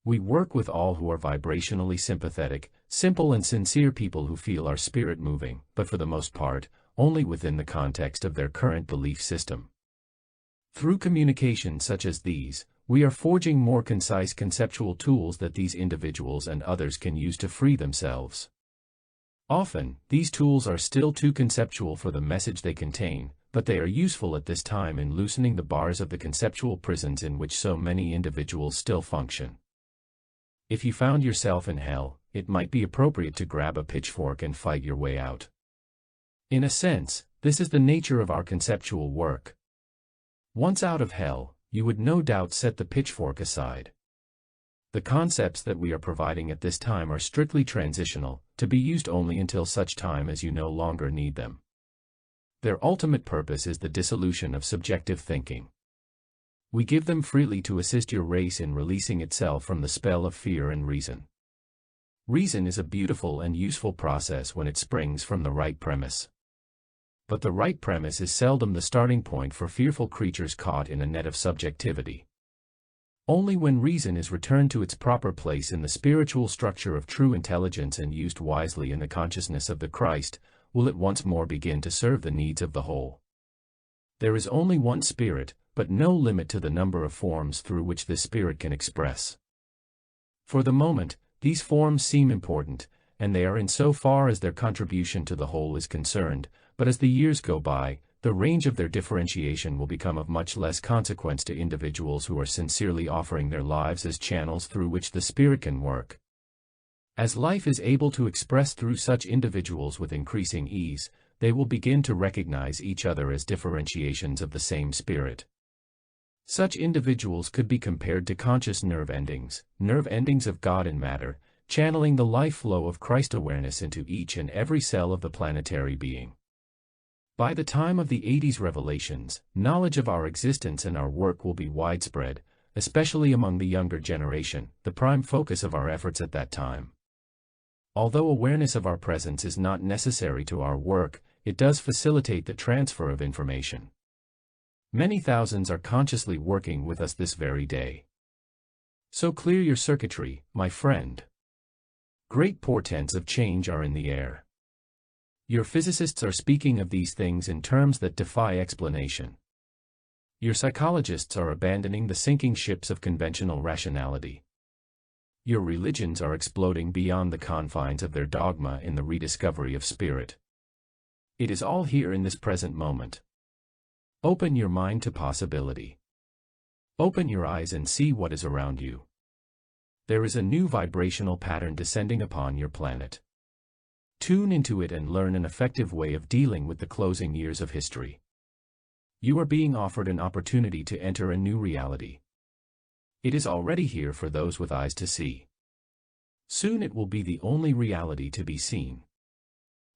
We work with all who are vibrationally sympathetic, simple and sincere people who feel our spirit moving, but for the most part, only within the context of their current belief system. Through communication such as these, we are forging more concise conceptual tools that these individuals and others can use to free themselves. Often, these tools are still too conceptual for the message they contain, but they are useful at this time in loosening the bars of the conceptual prisons in which so many individuals still function. If you found yourself in hell, it might be appropriate to grab a pitchfork and fight your way out. In a sense, this is the nature of our conceptual work. Once out of hell, you would no doubt set the pitchfork aside. The concepts that we are providing at this time are strictly transitional, to be used only until such time as you no longer need them. Their ultimate purpose is the dissolution of subjective thinking. We give them freely to assist your race in releasing itself from the spell of fear and reason. Reason is a beautiful and useful process when it springs from the right premise. But the right premise is seldom the starting point for fearful creatures caught in a net of subjectivity. Only when reason is returned to its proper place in the spiritual structure of true intelligence and used wisely in the consciousness of the Christ, will it once more begin to serve the needs of the whole. There is only one spirit, but no limit to the number of forms through which this spirit can express. For the moment, these forms seem important, and they are in so far as their contribution to the whole is concerned, but as the years go by, the range of their differentiation will become of much less consequence to individuals who are sincerely offering their lives as channels through which the Spirit can work. As life is able to express through such individuals with increasing ease, they will begin to recognize each other as differentiations of the same Spirit. Such individuals could be compared to conscious nerve endings of God in matter, channeling the life flow of Christ awareness into each and every cell of the planetary being. By the time of the 80s revelations, knowledge of our existence and our work will be widespread, especially among the younger generation, the prime focus of our efforts at that time. Although awareness of our presence is not necessary to our work, it does facilitate the transfer of information. Many thousands are consciously working with us this very day. So clear your circuitry, my friend. Great portents of change are in the air. Your physicists are speaking of these things in terms that defy explanation. Your psychologists are abandoning the sinking ships of conventional rationality. Your religions are exploding beyond the confines of their dogma in the rediscovery of spirit. It is all here in this present moment. Open your mind to possibility. Open your eyes and see what is around you. There is a new vibrational pattern descending upon your planet. Tune into it and learn an effective way of dealing with the closing years of history. You are being offered an opportunity to enter a new reality. It is already here for those with eyes to see. Soon it will be the only reality to be seen.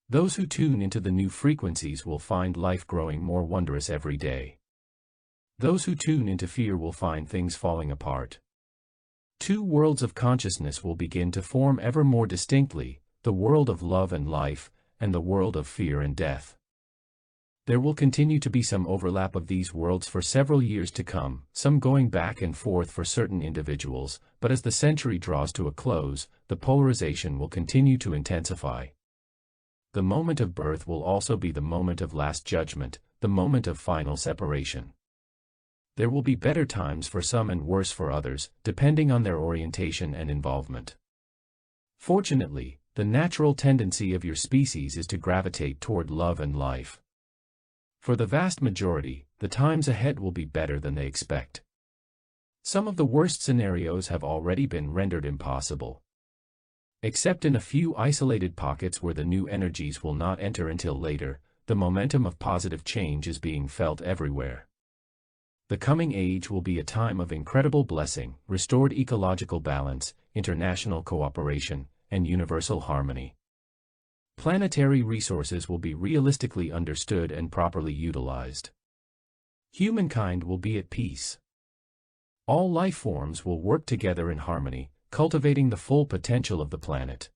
Those who tune into the new frequencies will find life growing more wondrous every day. Those who tune into fear will find things falling apart. Two worlds of consciousness will begin to form ever more distinctly, the world of love and life, and the world of fear and death. There will continue to be some overlap of these worlds for several years to come, some going back and forth for certain individuals, but as the century draws to a close, the polarization will continue to intensify. The moment of birth will also be the moment of last judgment, the moment of final separation. There will be better times for some and worse for others, depending on their orientation and involvement. Fortunately, the natural tendency of your species is to gravitate toward love and life. For the vast majority, the times ahead will be better than they expect. Some of the worst scenarios have already been rendered impossible. Except in a few isolated pockets where the new energies will not enter until later, the momentum of positive change is being felt everywhere. The coming age will be a time of incredible blessing, restored ecological balance, international cooperation, and universal harmony. Planetary resources will be realistically understood and properly utilized. Humankind will be at peace. All life forms will work together in harmony, cultivating the full potential of the planet.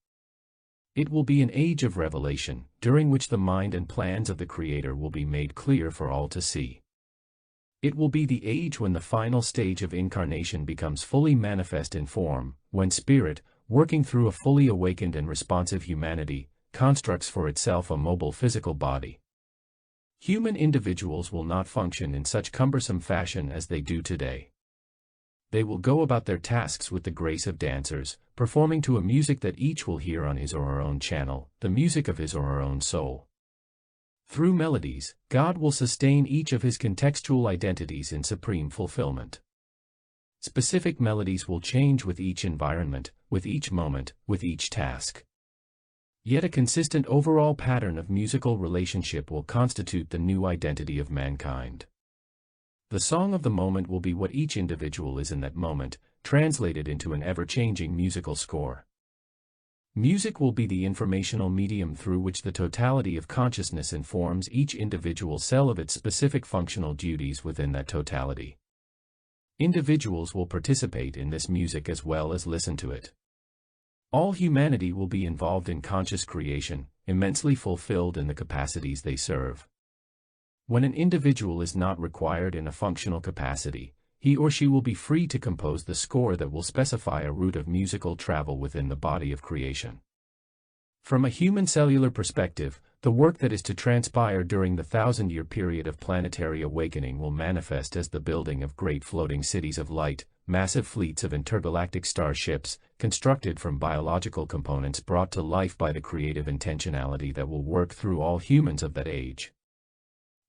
It will be an age of revelation, during which the mind and plans of the Creator will be made clear for all to see. It will be the age when the final stage of incarnation becomes fully manifest in form, when Spirit, working through a fully awakened and responsive humanity, constructs for itself a mobile physical body. Human individuals will not function in such cumbersome fashion as they do today. They will go about their tasks with the grace of dancers, performing to a music that each will hear on his or her own channel, the music of his or her own soul. Through melodies, God will sustain each of his contextual identities in supreme fulfillment. Specific melodies will change with each environment, with each moment, with each task. Yet a consistent overall pattern of musical relationship will constitute the new identity of mankind. The song of the moment will be what each individual is in that moment, translated into an ever-changing musical score. Music will be the informational medium through which the totality of consciousness informs each individual cell of its specific functional duties within that totality. Individuals will participate in this music as well as listen to it. All humanity will be involved in conscious creation, immensely fulfilled in the capacities they serve. When an individual is not required in a functional capacity, he or she will be free to compose the score that will specify a route of musical travel within the body of creation. From a human cellular perspective, the work that is to transpire during the 1,000-year period of planetary awakening will manifest as the building of great floating cities of light, massive fleets of intergalactic starships, constructed from biological components brought to life by the creative intentionality that will work through all humans of that age.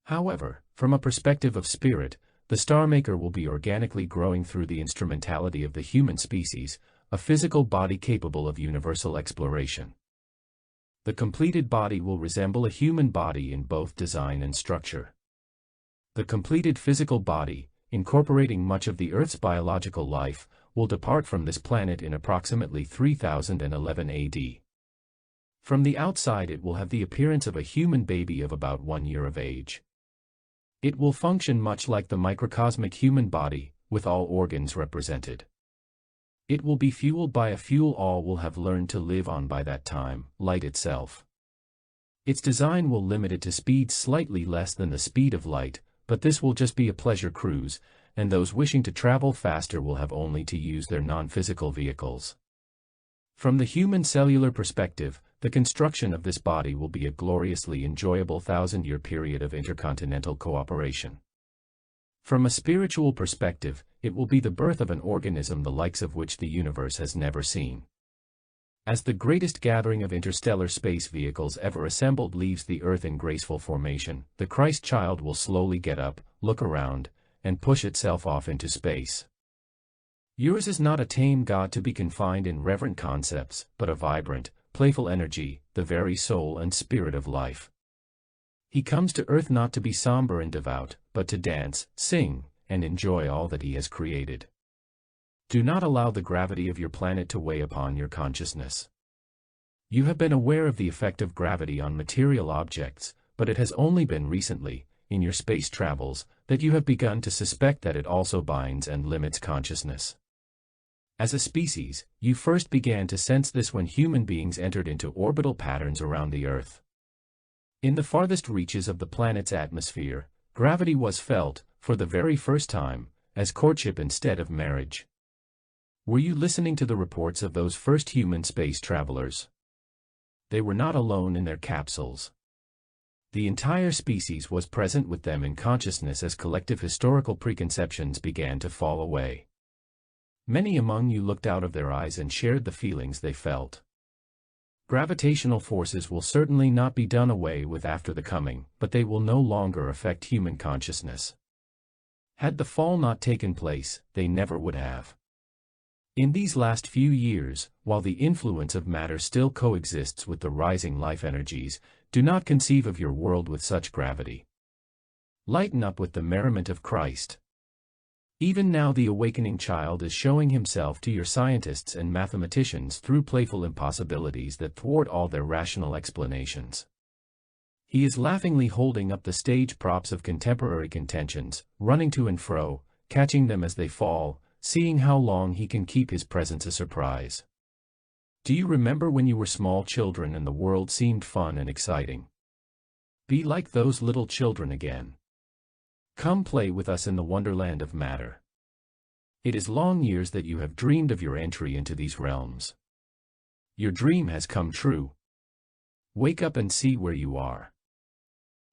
However, from a perspective of spirit, the Star Maker will be organically growing through the instrumentality of the human species, a physical body capable of universal exploration. The completed body will resemble a human body in both design and structure. The completed physical body, incorporating much of the Earth's biological life, will depart from this planet in approximately 3011 AD. From the outside it will have the appearance of a human baby of about 1 year of age. It will function much like the microcosmic human body, with all organs represented. It will be fueled by a fuel all will have learned to live on by that time, light itself. Its design will limit it to speeds slightly less than the speed of light, but this will just be a pleasure cruise, and those wishing to travel faster will have only to use their non-physical vehicles. From the human cellular perspective, the construction of this body will be a gloriously enjoyable 1,000-year period of intercontinental cooperation. From a spiritual perspective, it will be the birth of an organism the likes of which the universe has never seen. As the greatest gathering of interstellar space vehicles ever assembled leaves the Earth in graceful formation, the Christ child will slowly get up, look around, and push itself off into space. Yours is not a tame God to be confined in reverent concepts, but a vibrant, playful energy, the very soul and spirit of life. He comes to Earth not to be somber and devout, but to dance, sing, and enjoy all that he has created. Do not allow the gravity of your planet to weigh upon your consciousness. You have been aware of the effect of gravity on material objects, but it has only been recently, in your space travels, that you have begun to suspect that it also binds and limits consciousness. As a species, you first began to sense this when human beings entered into orbital patterns around the Earth. In the farthest reaches of the planet's atmosphere, gravity was felt, for the very first time, as courtship instead of marriage. Were you listening to the reports of those first human space travelers? They were not alone in their capsules. The entire species was present with them in consciousness as collective historical preconceptions began to fall away. Many among you looked out of their eyes and shared the feelings they felt. Gravitational forces will certainly not be done away with after the coming, but they will no longer affect human consciousness. Had the fall not taken place, they never would have. In these last few years, while the influence of matter still coexists with the rising life energies, do not conceive of your world with such gravity. Lighten up with the merriment of Christ. Even now the awakening child is showing himself to your scientists and mathematicians through playful impossibilities that thwart all their rational explanations. He is laughingly holding up the stage props of contemporary contentions, running to and fro, catching them as they fall, seeing how long he can keep his presence a surprise. Do you remember when you were small children and the world seemed fun and exciting? Be like those little children again. Come play with us in the wonderland of matter. It is long years that you have dreamed of your entry into these realms. Your dream has come true. Wake up and see where you are.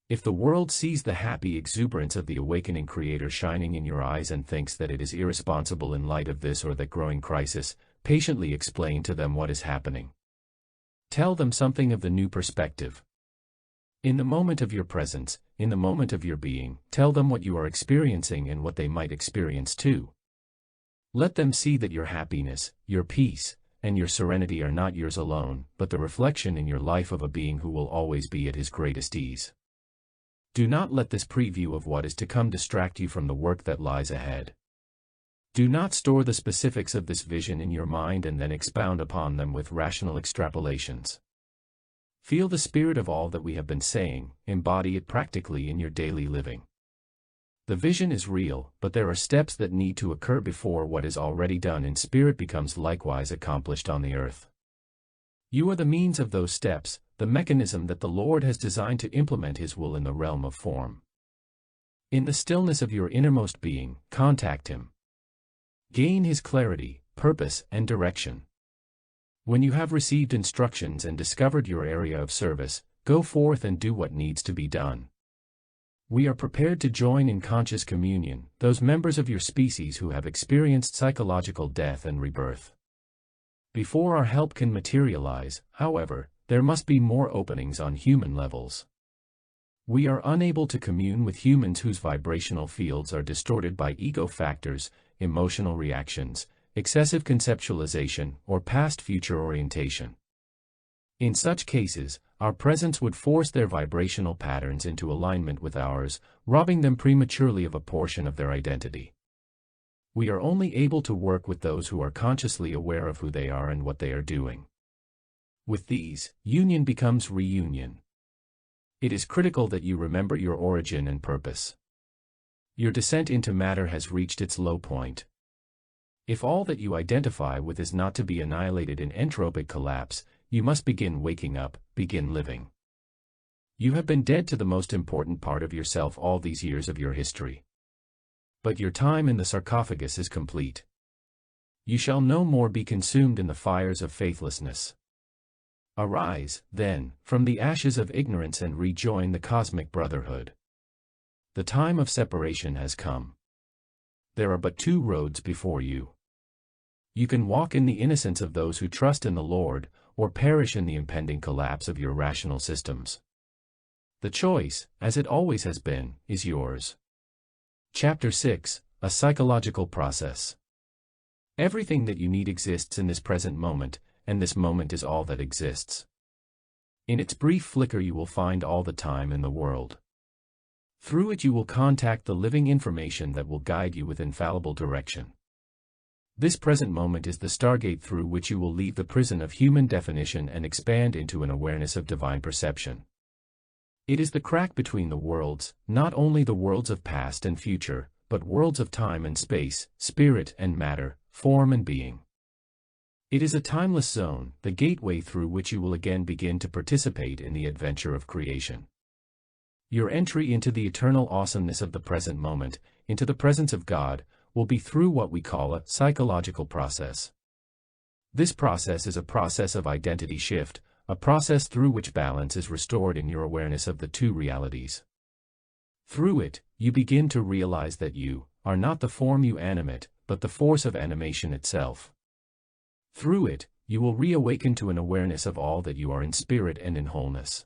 If the world sees the happy exuberance of the awakening Creator shining in your eyes and thinks that it is irresponsible in light of this or that growing crisis, patiently explain to them what is happening. Tell them something of the new perspective. In the moment of your presence, in the moment of your being, tell them what you are experiencing and what they might experience too. Let them see that your happiness, your peace, and your serenity are not yours alone, but the reflection in your life of a being who will always be at his greatest ease. Do not let this preview of what is to come distract you from the work that lies ahead. Do not store the specifics of this vision in your mind and then expound upon them with rational extrapolations. Feel the spirit of all that we have been saying, embody it practically in your daily living. The vision is real, but there are steps that need to occur before what is already done in spirit becomes likewise accomplished on the earth. You are the means of those steps, the mechanism that the Lord has designed to implement His will in the realm of form. In the stillness of your innermost being, contact Him. Gain His clarity, purpose, and direction. When you have received instructions and discovered your area of service, go forth and do what needs to be done. We are prepared to join in conscious communion, those members of your species who have experienced psychological death and rebirth. Before our help can materialize, however, there must be more openings on human levels. We are unable to commune with humans whose vibrational fields are distorted by ego factors, emotional reactions, excessive conceptualization, or past-future orientation. In such cases, our presence would force their vibrational patterns into alignment with ours, robbing them prematurely of a portion of their identity. We are only able to work with those who are consciously aware of who they are and what they are doing. With these, union becomes reunion. It is critical that you remember your origin and purpose. Your descent into matter has reached its low point. If all that you identify with is not to be annihilated in entropic collapse, you must begin waking up, begin living. You have been dead to the most important part of yourself all these years of your history. But your time in the sarcophagus is complete. You shall no more be consumed in the fires of faithlessness. Arise, then, from the ashes of ignorance and rejoin the cosmic brotherhood. The time of separation has come. There are but two roads before you. You can walk in the innocence of those who trust in the Lord, or perish in the impending collapse of your rational systems. The choice, as it always has been, is yours. Chapter 6, A Psychological Process. Everything that you need exists in this present moment, and this moment is all that exists. In its brief flicker you will find all the time in the world. Through it you will contact the living information that will guide you with infallible direction. This present moment is the stargate through which you will leave the prison of human definition and expand into an awareness of divine perception. It is the crack between the worlds, not only the worlds of past and future, but worlds of time and space, spirit and matter, form and being. It is a timeless zone, the gateway through which you will again begin to participate in the adventure of creation. Your entry into the eternal awesomeness of the present moment, into the presence of God, will be through what we call a psychological process. This process is a process of identity shift, a process through which balance is restored in your awareness of the two realities. Through it, you begin to realize that you are not the form you animate, but the force of animation itself. Through it, you will reawaken to an awareness of all that you are in spirit and in wholeness.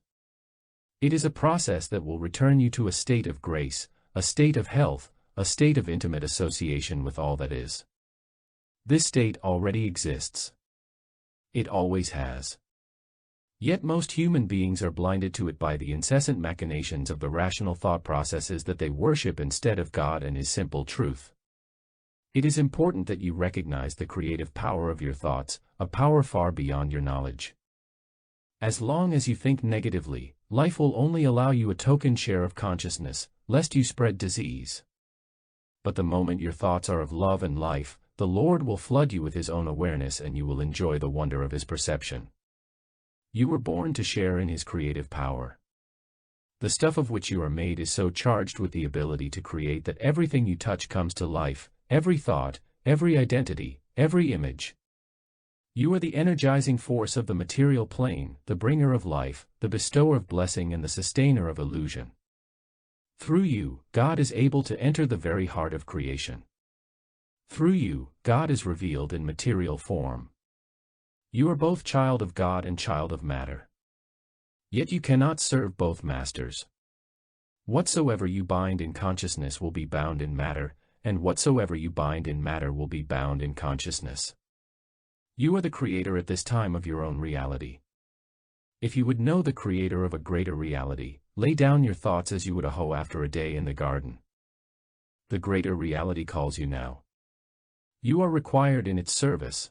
It is a process that will return you to a state of grace, a state of health, a state of intimate association with all that is. This state already exists. It always has. Yet most human beings are blinded to it by the incessant machinations of the rational thought processes that they worship instead of God and His simple truth. It is important that you recognize the creative power of your thoughts, a power far beyond your knowledge. As long as you think negatively, life will only allow you a token share of consciousness, lest you spread disease. But the moment your thoughts are of love and life, the Lord will flood you with His own awareness and you will enjoy the wonder of His perception. You were born to share in His creative power. The stuff of which you are made is so charged with the ability to create that everything you touch comes to life, every thought, every identity, every image. You are the energizing force of the material plane, the bringer of life, the bestower of blessing and the sustainer of illusion. Through you, God is able to enter the very heart of creation. Through you, God is revealed in material form. You are both child of God and child of matter. Yet you cannot serve both masters. Whatsoever you bind in consciousness will be bound in matter, and whatsoever you bind in matter will be bound in consciousness. You are the creator at this time of your own reality. If you would know the creator of a greater reality, lay down your thoughts as you would a hoe after a day in the garden. The greater reality calls you now. You are required in its service.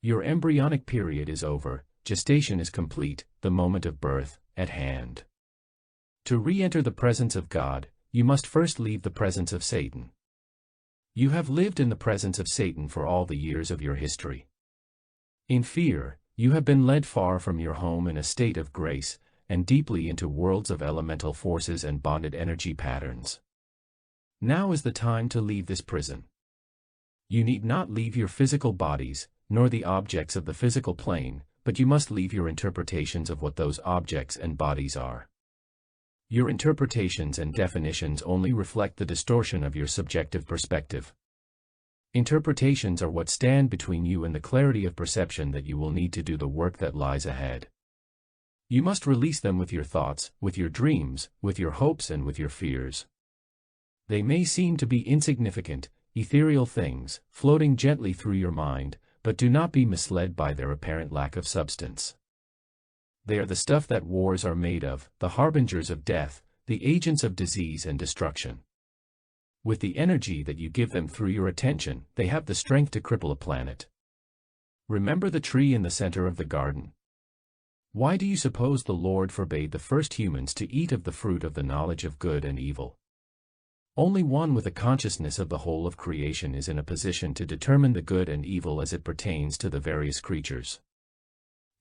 Your embryonic period is over, gestation is complete, the moment of birth, at hand. To re-enter the presence of God, you must first leave the presence of Satan. You have lived in the presence of Satan for all the years of your history. In fear, you have been led far from your home in a state of grace, and deeply into worlds of elemental forces and bonded energy patterns. Now is the time to leave this prison. You need not leave your physical bodies, nor the objects of the physical plane, but you must leave your interpretations of what those objects and bodies are. Your interpretations and definitions only reflect the distortion of your subjective perspective. Interpretations are what stand between you and the clarity of perception that you will need to do the work that lies ahead. You must release them with your thoughts, with your dreams, with your hopes and with your fears. They may seem to be insignificant, ethereal things, floating gently through your mind, but do not be misled by their apparent lack of substance. They are the stuff that wars are made of, the harbingers of death, the agents of disease and destruction. With the energy that you give them through your attention, they have the strength to cripple a planet. Remember the tree in the center of the garden. Why do you suppose the Lord forbade the first humans to eat of the fruit of the knowledge of good and evil? Only one with a consciousness of the whole of creation is in a position to determine the good and evil as it pertains to the various creatures.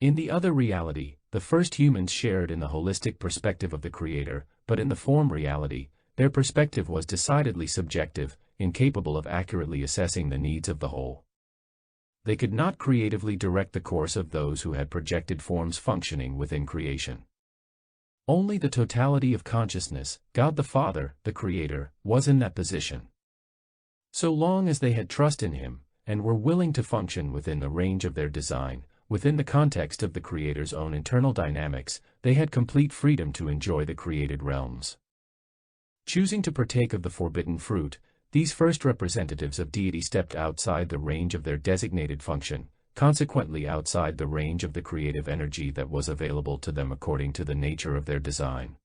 In the other reality, the first humans shared in the holistic perspective of the Creator, but in the form reality, their perspective was decidedly subjective, incapable of accurately assessing the needs of the whole. They could not creatively direct the course of those who had projected forms functioning within creation. Only the totality of consciousness, God the Father, the Creator, was in that position. So long as they had trust in Him, and were willing to function within the range of their design, within the context of the Creator's own internal dynamics, they had complete freedom to enjoy the created realms. Choosing to partake of the forbidden fruit, these first representatives of deity stepped outside the range of their designated function, consequently outside the range of the creative energy that was available to them according to the nature of their design.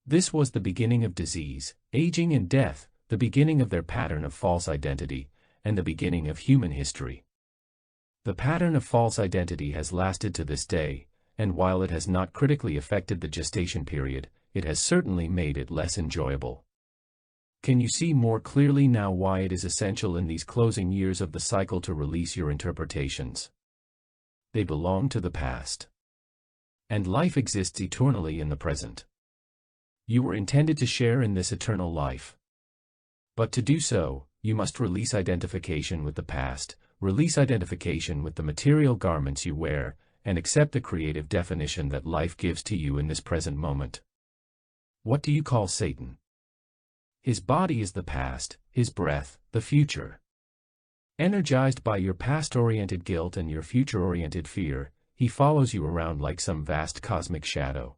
This was the beginning of disease, aging and death, the beginning of their pattern of false identity, and the beginning of human history. The pattern of false identity has lasted to this day, and while it has not critically affected the gestation period, it has certainly made it less enjoyable. Can you see more clearly now why it is essential in these closing years of the cycle to release your interpretations? They belong to the past. And life exists eternally in the present. You were intended to share in this eternal life. But to do so, you must release identification with the past, release identification with the material garments you wear, and accept the creative definition that life gives to you in this present moment. What do you call Satan? His body is the past, his breath, the future. Energized by your past-oriented guilt and your future-oriented fear, he follows you around like some vast cosmic shadow.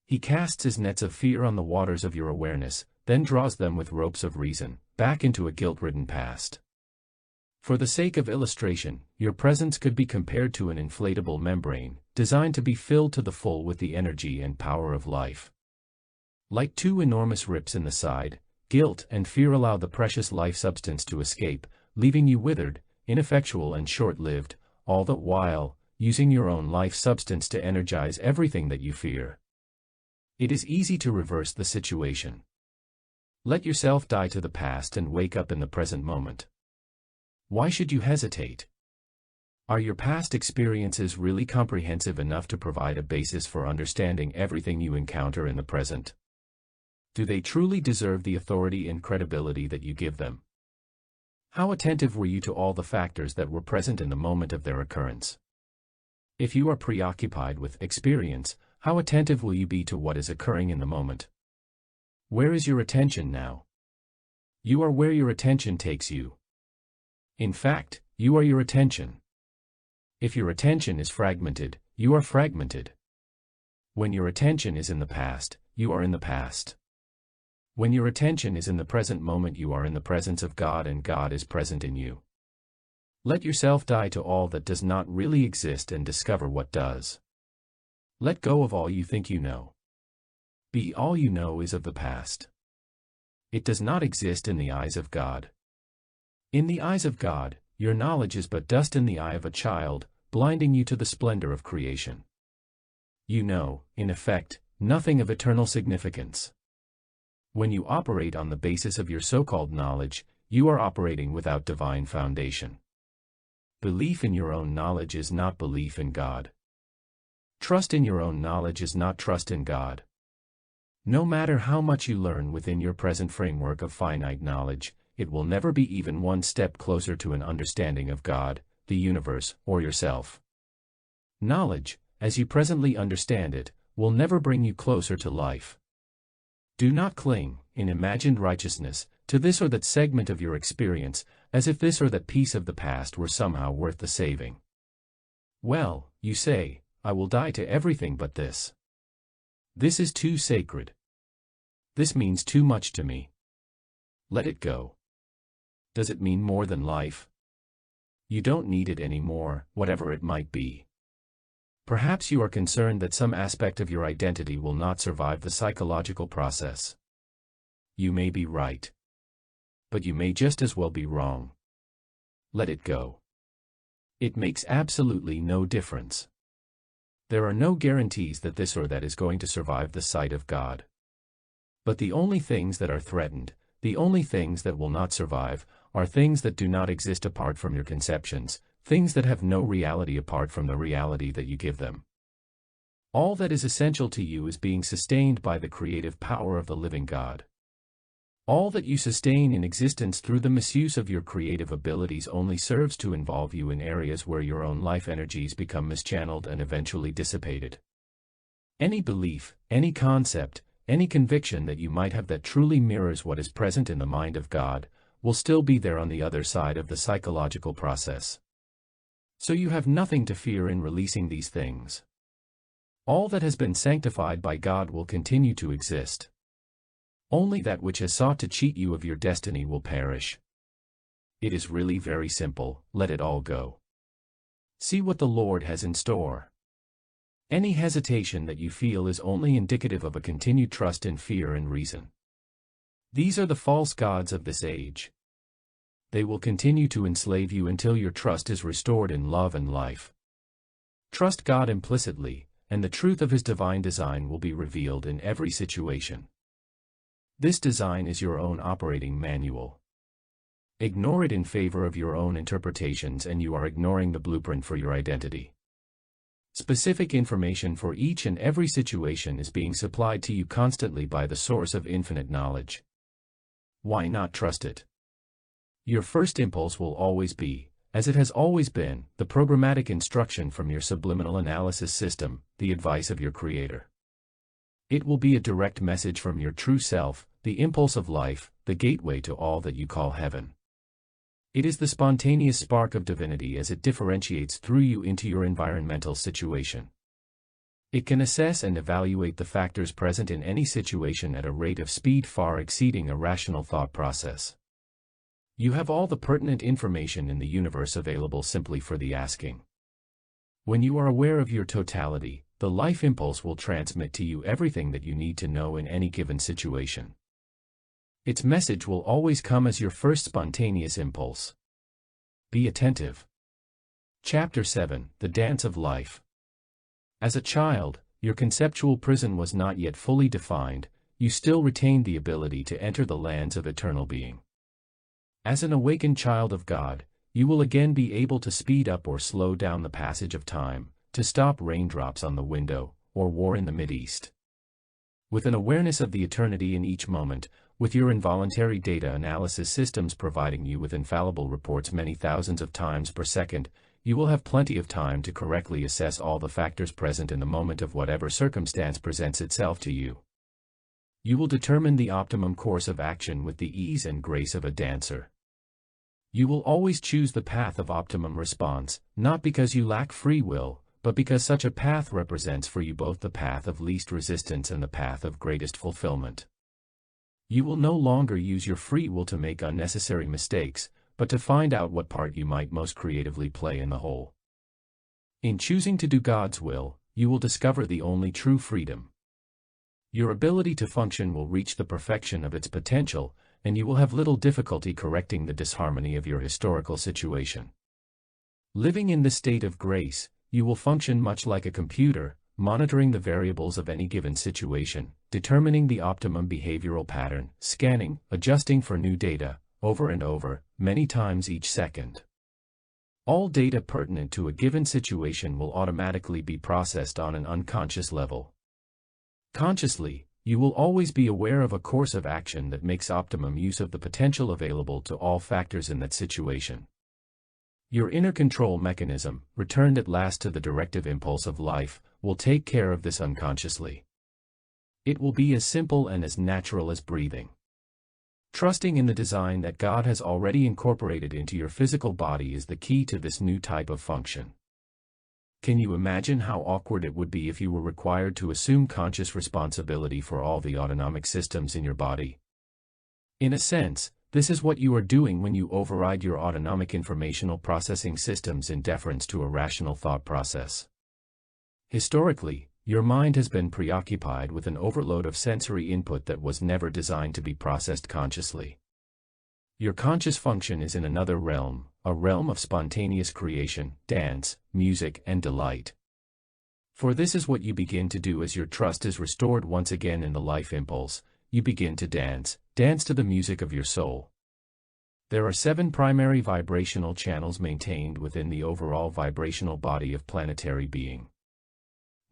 He casts his nets of fear on the waters of your awareness, then draws them with ropes of reason, back into a guilt-ridden past. For the sake of illustration, your presence could be compared to an inflatable membrane, designed to be filled to the full with the energy and power of life. Like two enormous rips in the side, guilt and fear allow the precious life substance to escape, leaving you withered, ineffectual and short-lived, all the while, using your own life substance to energize everything that you fear. It is easy to reverse the situation. Let yourself die to the past and wake up in the present moment. Why should you hesitate? Are your past experiences really comprehensive enough to provide a basis for understanding everything you encounter in the present? Do they truly deserve the authority and credibility that you give them? How attentive were you to all the factors that were present in the moment of their occurrence? If you are preoccupied with experience, how attentive will you be to what is occurring in the moment? Where is your attention now? You are where your attention takes you. In fact, you are your attention. If your attention is fragmented, you are fragmented. When your attention is in the past, you are in the past. When your attention is in the present moment, you are in the presence of God and God is present in you. Let yourself die to all that does not really exist and discover what does. Let go of all you think you know. Be all you know is of the past. It does not exist in the eyes of God. In the eyes of God, your knowledge is but dust in the eye of a child, blinding you to the splendor of creation. You know, in effect, nothing of eternal significance. When you operate on the basis of your so-called knowledge, you are operating without divine foundation. Belief in your own knowledge is not belief in God. Trust in your own knowledge is not trust in God. No matter how much you learn within your present framework of finite knowledge, it will never be even one step closer to an understanding of God, the universe, or yourself. Knowledge, as you presently understand it, will never bring you closer to life. Do not cling, in imagined righteousness, to this or that segment of your experience, as if this or that piece of the past were somehow worth the saving. Well, you say, I will die to everything but this. This is too sacred. This means too much to me. Let it go. Does it mean more than life? You don't need it anymore, whatever it might be. Perhaps you are concerned that some aspect of your identity will not survive the psychological process. You may be right. But you may just as well be wrong. Let it go. It makes absolutely no difference. There are no guarantees that this or that is going to survive the sight of God. But the only things that are threatened, the only things that will not survive, are things that do not exist apart from your conceptions, things that have no reality apart from the reality that you give them. All that is essential to you is being sustained by the creative power of the living God. All that you sustain in existence through the misuse of your creative abilities only serves to involve you in areas where your own life energies become mischanneled and eventually dissipated. Any belief, any concept, any conviction that you might have that truly mirrors what is present in the mind of God, will still be there on the other side of the psychological process. So you have nothing to fear in releasing these things. All that has been sanctified by God will continue to exist. Only that which has sought to cheat you of your destiny will perish. It is really very simple, let it all go. See what the Lord has in store. Any hesitation that you feel is only indicative of a continued trust in fear and reason. These are the false gods of this age. They will continue to enslave you until your trust is restored in love and life. Trust God implicitly, and the truth of His divine design will be revealed in every situation. This design is your own operating manual. Ignore it in favor of your own interpretations and you are ignoring the blueprint for your identity. Specific information for each and every situation is being supplied to you constantly by the source of infinite knowledge. Why not trust it? Your first impulse will always be, as it has always been, the programmatic instruction from your subliminal analysis system, the advice of your Creator. It will be a direct message from your true self, the impulse of life, the gateway to all that you call heaven. It is the spontaneous spark of divinity as it differentiates through you into your environmental situation. It can assess and evaluate the factors present in any situation at a rate of speed far exceeding a rational thought process. You have all the pertinent information in the universe available simply for the asking. When you are aware of your totality, the life impulse will transmit to you everything that you need to know in any given situation. Its message will always come as your first spontaneous impulse. Be attentive. Chapter 7: The Dance of Life. As a child, your conceptual prison was not yet fully defined, you still retained the ability to enter the lands of eternal being. As an awakened child of God, you will again be able to speed up or slow down the passage of time, to stop raindrops on the window, or war in the Mideast. With an awareness of the eternity in each moment, with your involuntary data analysis systems providing you with infallible reports many thousands of times per second, you will have plenty of time to correctly assess all the factors present in the moment of whatever circumstance presents itself to you. You will determine the optimum course of action with the ease and grace of a dancer. You will always choose the path of optimum response, not because you lack free will, but because such a path represents for you both the path of least resistance and the path of greatest fulfillment. You will no longer use your free will to make unnecessary mistakes, but to find out what part you might most creatively play in the whole. In choosing to do God's will, you will discover the only true freedom. Your ability to function will reach the perfection of its potential, and you will have little difficulty correcting the disharmony of your historical situation. Living in the state of grace, you will function much like a computer, monitoring the variables of any given situation, determining the optimum behavioral pattern, scanning, adjusting for new data, over and over, many times each second. All data pertinent to a given situation will automatically be processed on an unconscious level. Consciously, you will always be aware of a course of action that makes optimum use of the potential available to all factors in that situation. Your inner control mechanism, returned at last to the directive impulse of life, will take care of this unconsciously. It will be as simple and as natural as breathing. Trusting in the design that God has already incorporated into your physical body is the key to this new type of function. Can you imagine how awkward it would be if you were required to assume conscious responsibility for all the autonomic systems in your body? In a sense, this is what you are doing when you override your autonomic informational processing systems in deference to a rational thought process. Historically, your mind has been preoccupied with an overload of sensory input that was never designed to be processed consciously. Your conscious function is in another realm, a realm of spontaneous creation, dance, music, and delight. For this is what you begin to do as your trust is restored once again in the life impulse. You begin to dance to the music of your soul. There are 7 primary vibrational channels maintained within the overall vibrational body of planetary being.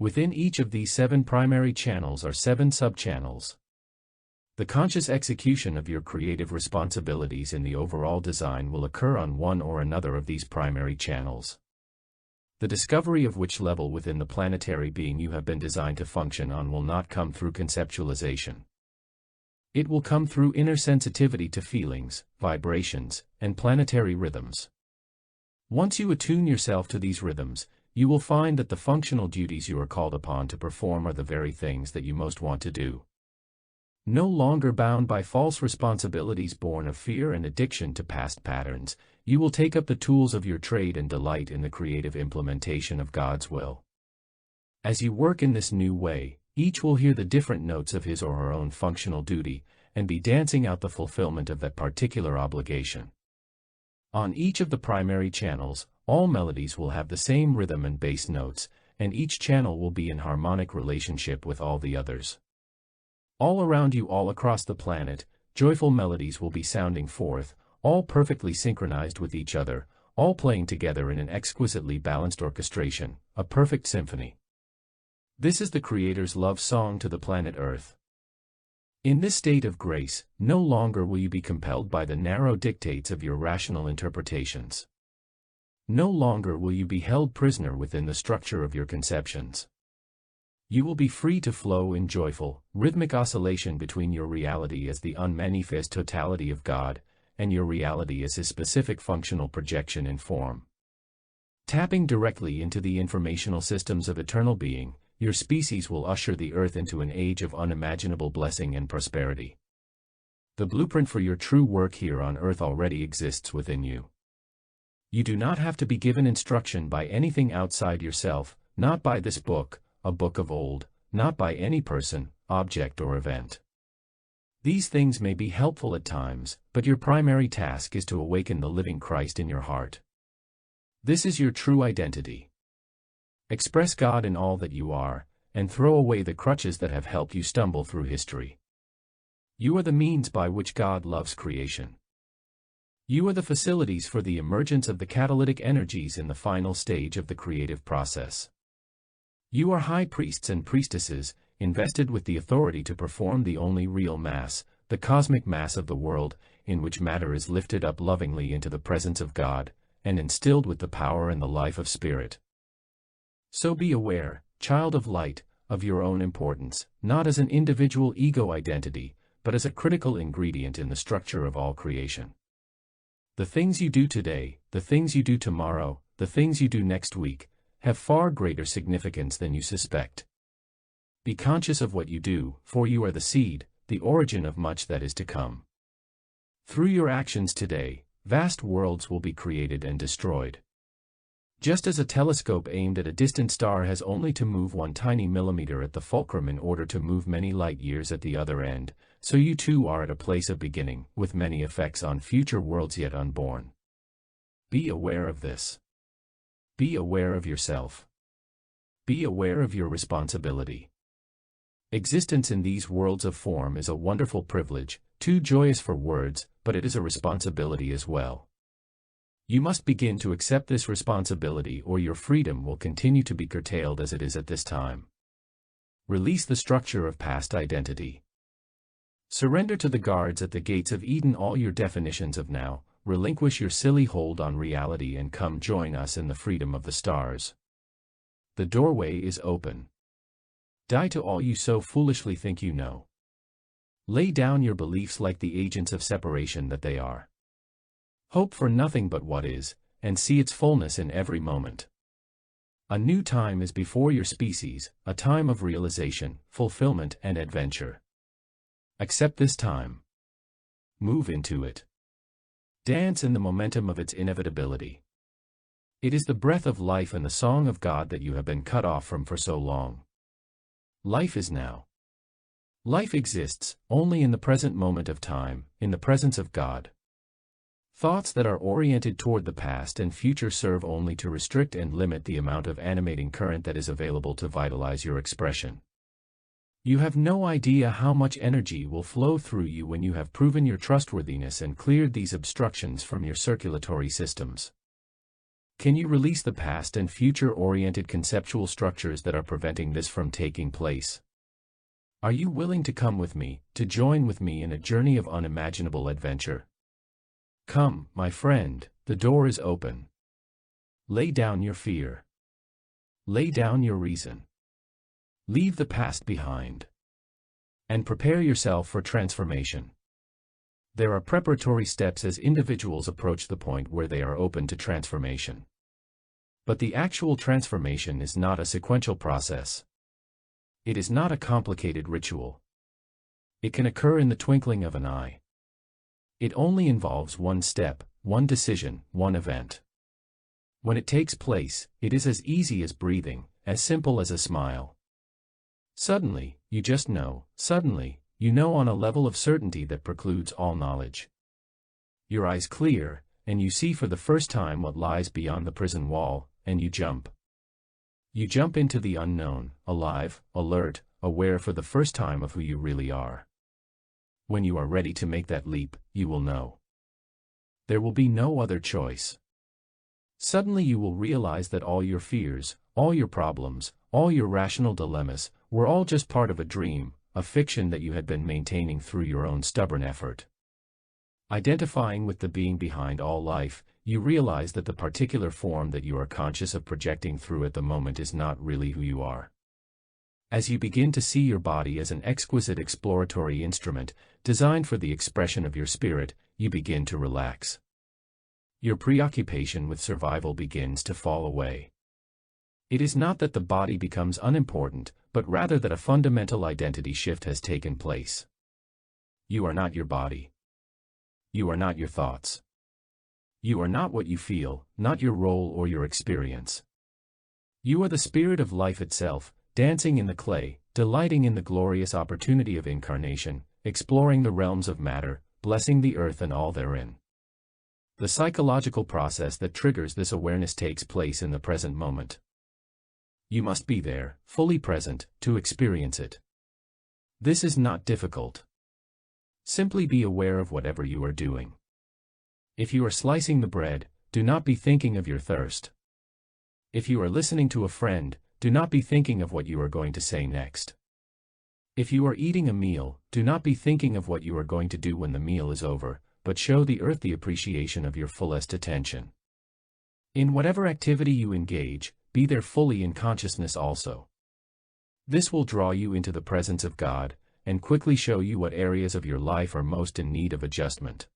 Within each of these 7 primary channels are 7 subchannels. The conscious execution of your creative responsibilities in the overall design will occur on one or another of these primary channels. The discovery of which level within the planetary being you have been designed to function on will not come through conceptualization. It will come through inner sensitivity to feelings, vibrations, and planetary rhythms. Once you attune yourself to these rhythms, you will find that the functional duties you are called upon to perform are the very things that you most want to do. No longer bound by false responsibilities born of fear and addiction to past patterns, you will take up the tools of your trade and delight in the creative implementation of God's will. As you work in this new way, each will hear the different notes of his or her own functional duty, and be dancing out the fulfillment of that particular obligation. On each of the primary channels, all melodies will have the same rhythm and bass notes, and each channel will be in harmonic relationship with all the others. All around you, all across the planet, joyful melodies will be sounding forth, all perfectly synchronized with each other, all playing together in an exquisitely balanced orchestration, a perfect symphony. This is the Creator's love song to the planet Earth. In this state of grace, no longer will you be compelled by the narrow dictates of your rational interpretations. No longer will you be held prisoner within the structure of your conceptions. You will be free to flow in joyful, rhythmic oscillation between your reality as the unmanifest totality of God, and your reality as His specific functional projection in form. Tapping directly into the informational systems of eternal being, your species will usher the Earth into an age of unimaginable blessing and prosperity. The blueprint for your true work here on Earth already exists within you. You do not have to be given instruction by anything outside yourself, not by this book, a book of old, not by any person, object or event. These things may be helpful at times, but your primary task is to awaken the living Christ in your heart. This is your true identity. Express God in all that you are, and throw away the crutches that have helped you stumble through history. You are the means by which God loves creation. You are the facilities for the emergence of the catalytic energies in the final stage of the creative process. You are high priests and priestesses, invested with the authority to perform the only real mass, the cosmic mass of the world, in which matter is lifted up lovingly into the presence of God, and instilled with the power and the life of Spirit. So be aware, child of light, of your own importance, not as an individual ego identity, but as a critical ingredient in the structure of all creation. The things you do today, the things you do tomorrow, the things you do next week, have far greater significance than you suspect. Be conscious of what you do, for you are the seed, the origin of much that is to come. Through your actions today, vast worlds will be created and destroyed. Just as a telescope aimed at a distant star has only to move one tiny millimeter at the fulcrum in order to move many light years at the other end, so you too are at a place of beginning, with many effects on future worlds yet unborn. Be aware of this. Be aware of yourself. Be aware of your responsibility. Existence in these worlds of form is a wonderful privilege, too joyous for words, but it is a responsibility as well. You must begin to accept this responsibility, or your freedom will continue to be curtailed as it is at this time. Release the structure of past identity. Surrender to the guards at the gates of Eden all your definitions of now, relinquish your silly hold on reality and come join us in the freedom of the stars. The doorway is open. Die to all you so foolishly think you know. Lay down your beliefs like the agents of separation that they are. Hope for nothing but what is, and see its fullness in every moment. A new time is before your species, a time of realization, fulfillment, and adventure. Accept this time. Move into it. Dance in the momentum of its inevitability. It is the breath of life and the song of God that you have been cut off from for so long. Life is now. Life exists only in the present moment of time, in the presence of God. Thoughts that are oriented toward the past and future serve only to restrict and limit the amount of animating current that is available to vitalize your expression. You have no idea how much energy will flow through you when you have proven your trustworthiness and cleared these obstructions from your circulatory systems. Can you release the past and future-oriented conceptual structures that are preventing this from taking place? Are you willing to come with me, to join with me in a journey of unimaginable adventure? Come, my friend, the door is open. Lay down your fear. Lay down your reason. Leave the past behind. And prepare yourself for transformation. There are preparatory steps as individuals approach the point where they are open to transformation. But the actual transformation is not a sequential process. It is not a complicated ritual. It can occur in the twinkling of an eye. It only involves one step, one decision, one event. When it takes place, it is as easy as breathing, as simple as a smile. Suddenly, you just know, suddenly, you know on a level of certainty that precludes all knowledge. Your eyes clear, and you see for the first time what lies beyond the prison wall, and you jump. You jump into the unknown, alive, alert, aware for the first time of who you really are. When you are ready to make that leap, you will know. There will be no other choice. Suddenly you will realize that all your fears, all your problems, all your rational dilemmas, were all just part of a dream, a fiction that you had been maintaining through your own stubborn effort. Identifying with the being behind all life, you realize that the particular form that you are conscious of projecting through at the moment is not really who you are. As you begin to see your body as an exquisite exploratory instrument, designed for the expression of your spirit, you begin to relax. Your preoccupation with survival begins to fall away. It is not that the body becomes unimportant, but rather that a fundamental identity shift has taken place. You are not your body. You are not your thoughts. You are not what you feel, not your role or your experience. You are the spirit of life itself, dancing in the clay, delighting in the glorious opportunity of incarnation, exploring the realms of matter, blessing the earth and all therein. The psychological process that triggers this awareness takes place in the present moment. You must be there, fully present, to experience it. This is not difficult. Simply be aware of whatever you are doing. If you are slicing the bread, do not be thinking of your thirst. If you are listening to a friend, do not be thinking of what you are going to say next. If you are eating a meal, do not be thinking of what you are going to do when the meal is over, but show the earth the appreciation of your fullest attention. In whatever activity you engage, be there fully in consciousness also. This will draw you into the presence of God, and quickly show you what areas of your life are most in need of adjustment.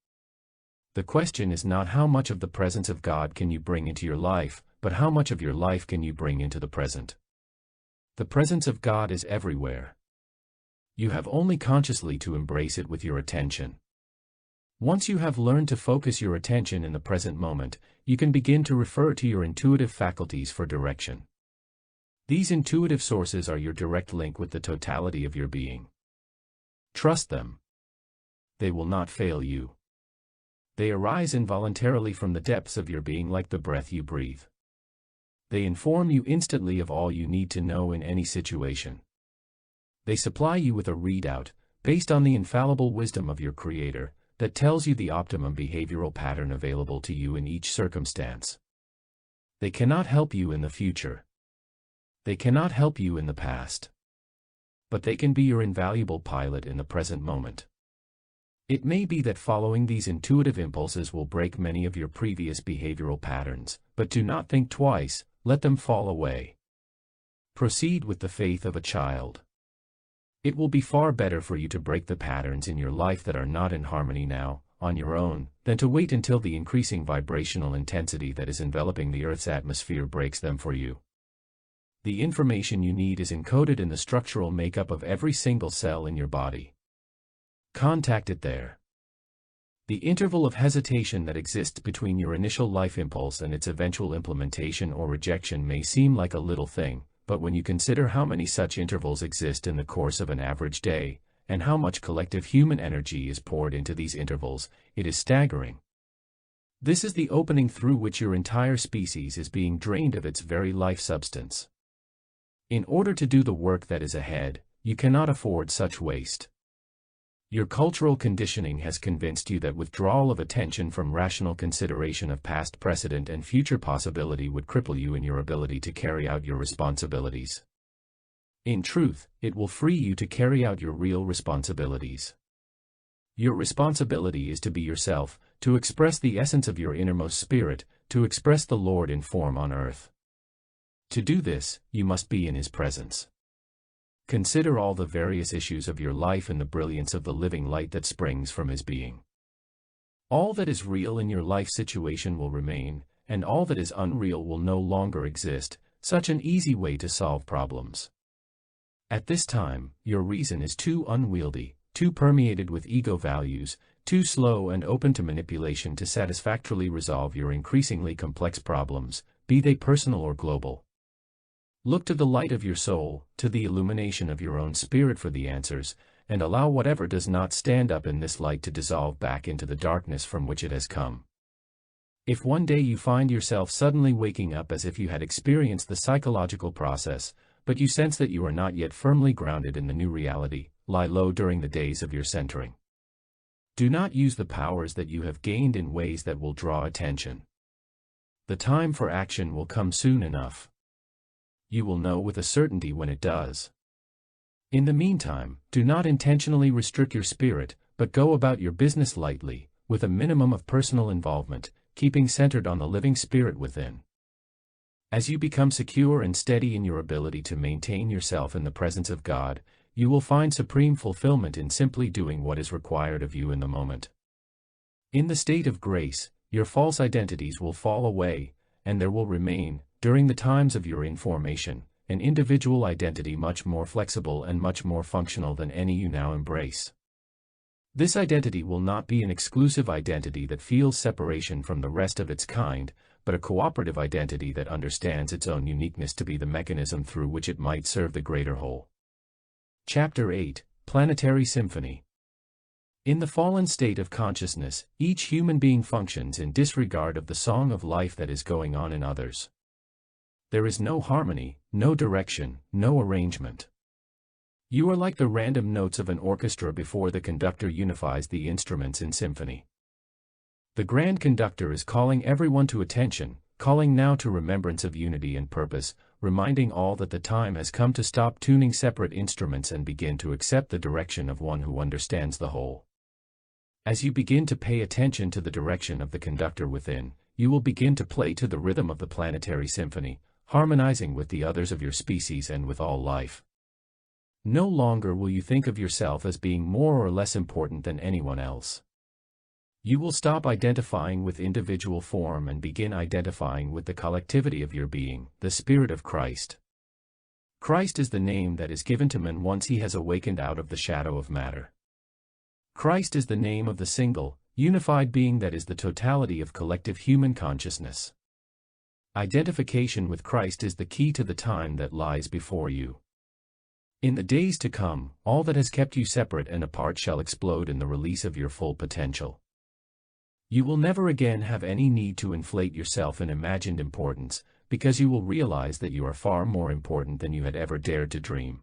The question is not how much of the presence of God can you bring into your life, but how much of your life can you bring into the present. The presence of God is everywhere. You have only consciously to embrace it with your attention. Once you have learned to focus your attention in the present moment, you can begin to refer to your intuitive faculties for direction. These intuitive sources are your direct link with the totality of your being. Trust them. They will not fail you. They arise involuntarily from the depths of your being like the breath you breathe. They inform you instantly of all you need to know in any situation. They supply you with a readout, based on the infallible wisdom of your Creator, that tells you the optimum behavioral pattern available to you in each circumstance. They cannot help you in the future. They cannot help you in the past. But they can be your invaluable pilot in the present moment. It may be that following these intuitive impulses will break many of your previous behavioral patterns, but do not think twice, let them fall away. Proceed with the faith of a child. It will be far better for you to break the patterns in your life that are not in harmony now, on your own, than to wait until the increasing vibrational intensity that is enveloping the Earth's atmosphere breaks them for you. The information you need is encoded in the structural makeup of every single cell in your body. Contact it there. The interval of hesitation that exists between your initial life impulse and its eventual implementation or rejection may seem like a little thing, but when you consider how many such intervals exist in the course of an average day, and how much collective human energy is poured into these intervals, it is staggering. This is the opening through which your entire species is being drained of its very life substance. In order to do the work that is ahead, you cannot afford such waste. Your cultural conditioning has convinced you that withdrawal of attention from rational consideration of past precedent and future possibility would cripple you in your ability to carry out your responsibilities. In truth, it will free you to carry out your real responsibilities. Your responsibility is to be yourself, to express the essence of your innermost spirit, to express the Lord in form on earth. To do this, you must be in His presence. Consider all the various issues of your life in the brilliance of the living light that springs from His being. All that is real in your life situation will remain, and all that is unreal will no longer exist, such an easy way to solve problems. At this time, your reason is too unwieldy, too permeated with ego values, too slow and open to manipulation to satisfactorily resolve your increasingly complex problems, be they personal or global. Look to the light of your soul, to the illumination of your own spirit for the answers, and allow whatever does not stand up in this light to dissolve back into the darkness from which it has come. If one day you find yourself suddenly waking up as if you had experienced the psychological process, but you sense that you are not yet firmly grounded in the new reality, lie low during the days of your centering. Do not use the powers that you have gained in ways that will draw attention. The time for action will come soon enough. You will know with a certainty when it does. In the meantime, do not intentionally restrict your spirit, but go about your business lightly, with a minimum of personal involvement, keeping centered on the living spirit within. As you become secure and steady in your ability to maintain yourself in the presence of God, you will find supreme fulfillment in simply doing what is required of you in the moment. In the state of grace, your false identities will fall away, and there will remain, during the times of your information, an individual identity much more flexible and much more functional than any you now embrace. This identity will not be an exclusive identity that feels separation from the rest of its kind, but a cooperative identity that understands its own uniqueness to be the mechanism through which it might serve the greater whole. Chapter 8, Planetary Symphony. In the fallen state of consciousness, each human being functions in disregard of the song of life that is going on in others. There is no harmony, no direction, no arrangement. You are like the random notes of an orchestra before the conductor unifies the instruments in symphony. The grand conductor is calling everyone to attention, calling now to remembrance of unity and purpose, reminding all that the time has come to stop tuning separate instruments and begin to accept the direction of one who understands the whole. As you begin to pay attention to the direction of the conductor within, you will begin to play to the rhythm of the planetary symphony, harmonizing with the others of your species and with all life. No longer will you think of yourself as being more or less important than anyone else. You will stop identifying with individual form and begin identifying with the collectivity of your being, the Spirit of Christ. Christ is the name that is given to man once he has awakened out of the shadow of matter. Christ is the name of the single, unified being that is the totality of collective human consciousness. Identification with Christ is the key to the time that lies before you. In the days to come, all that has kept you separate and apart shall explode in the release of your full potential. You will never again have any need to inflate yourself in imagined importance, because you will realize that you are far more important than you had ever dared to dream.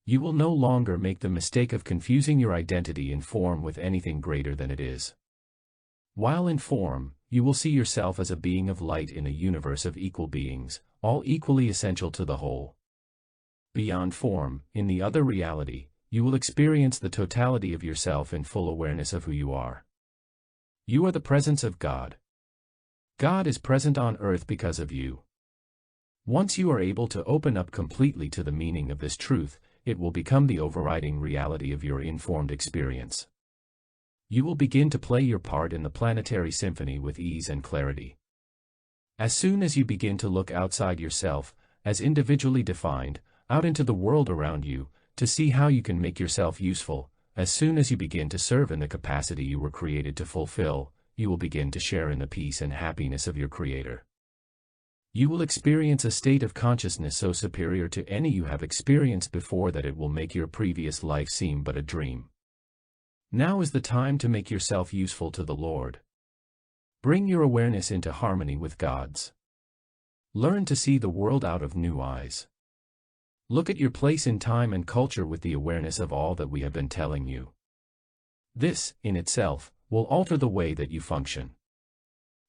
You will no longer make the mistake of confusing your identity in form with anything greater than it is. While in form, you will see yourself as a being of light in a universe of equal beings, all equally essential to the whole. Beyond form, in the other reality, you will experience the totality of yourself in full awareness of who you are. You are the presence of God. God is present on earth because of you. Once you are able to open up completely to the meaning of this truth, it will become the overriding reality of your informed experience. You will begin to play your part in the planetary symphony with ease and clarity. As soon as you begin to look outside yourself, as individually defined, out into the world around you, to see how you can make yourself useful, as soon as you begin to serve in the capacity you were created to fulfill, you will begin to share in the peace and happiness of your Creator. You will experience a state of consciousness so superior to any you have experienced before that it will make your previous life seem but a dream. Now is the time to make yourself useful to the Lord. Bring your awareness into harmony with God's. Learn to see the world out of new eyes. Look at your place in time and culture with the awareness of all that we have been telling you. This, in itself, will alter the way that you function.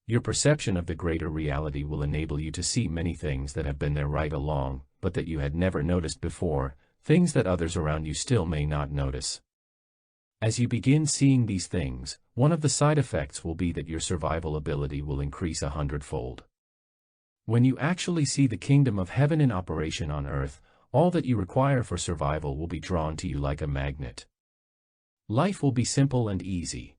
Your perception of the greater reality will enable you to see many things that have been there right along, but that you had never noticed before, things that others around you still may not notice. As you begin seeing these things, one of the side effects will be that your survival ability will increase 100-fold. When you actually see the kingdom of heaven in operation on earth, all that you require for survival will be drawn to you like a magnet. Life will be simple and easy.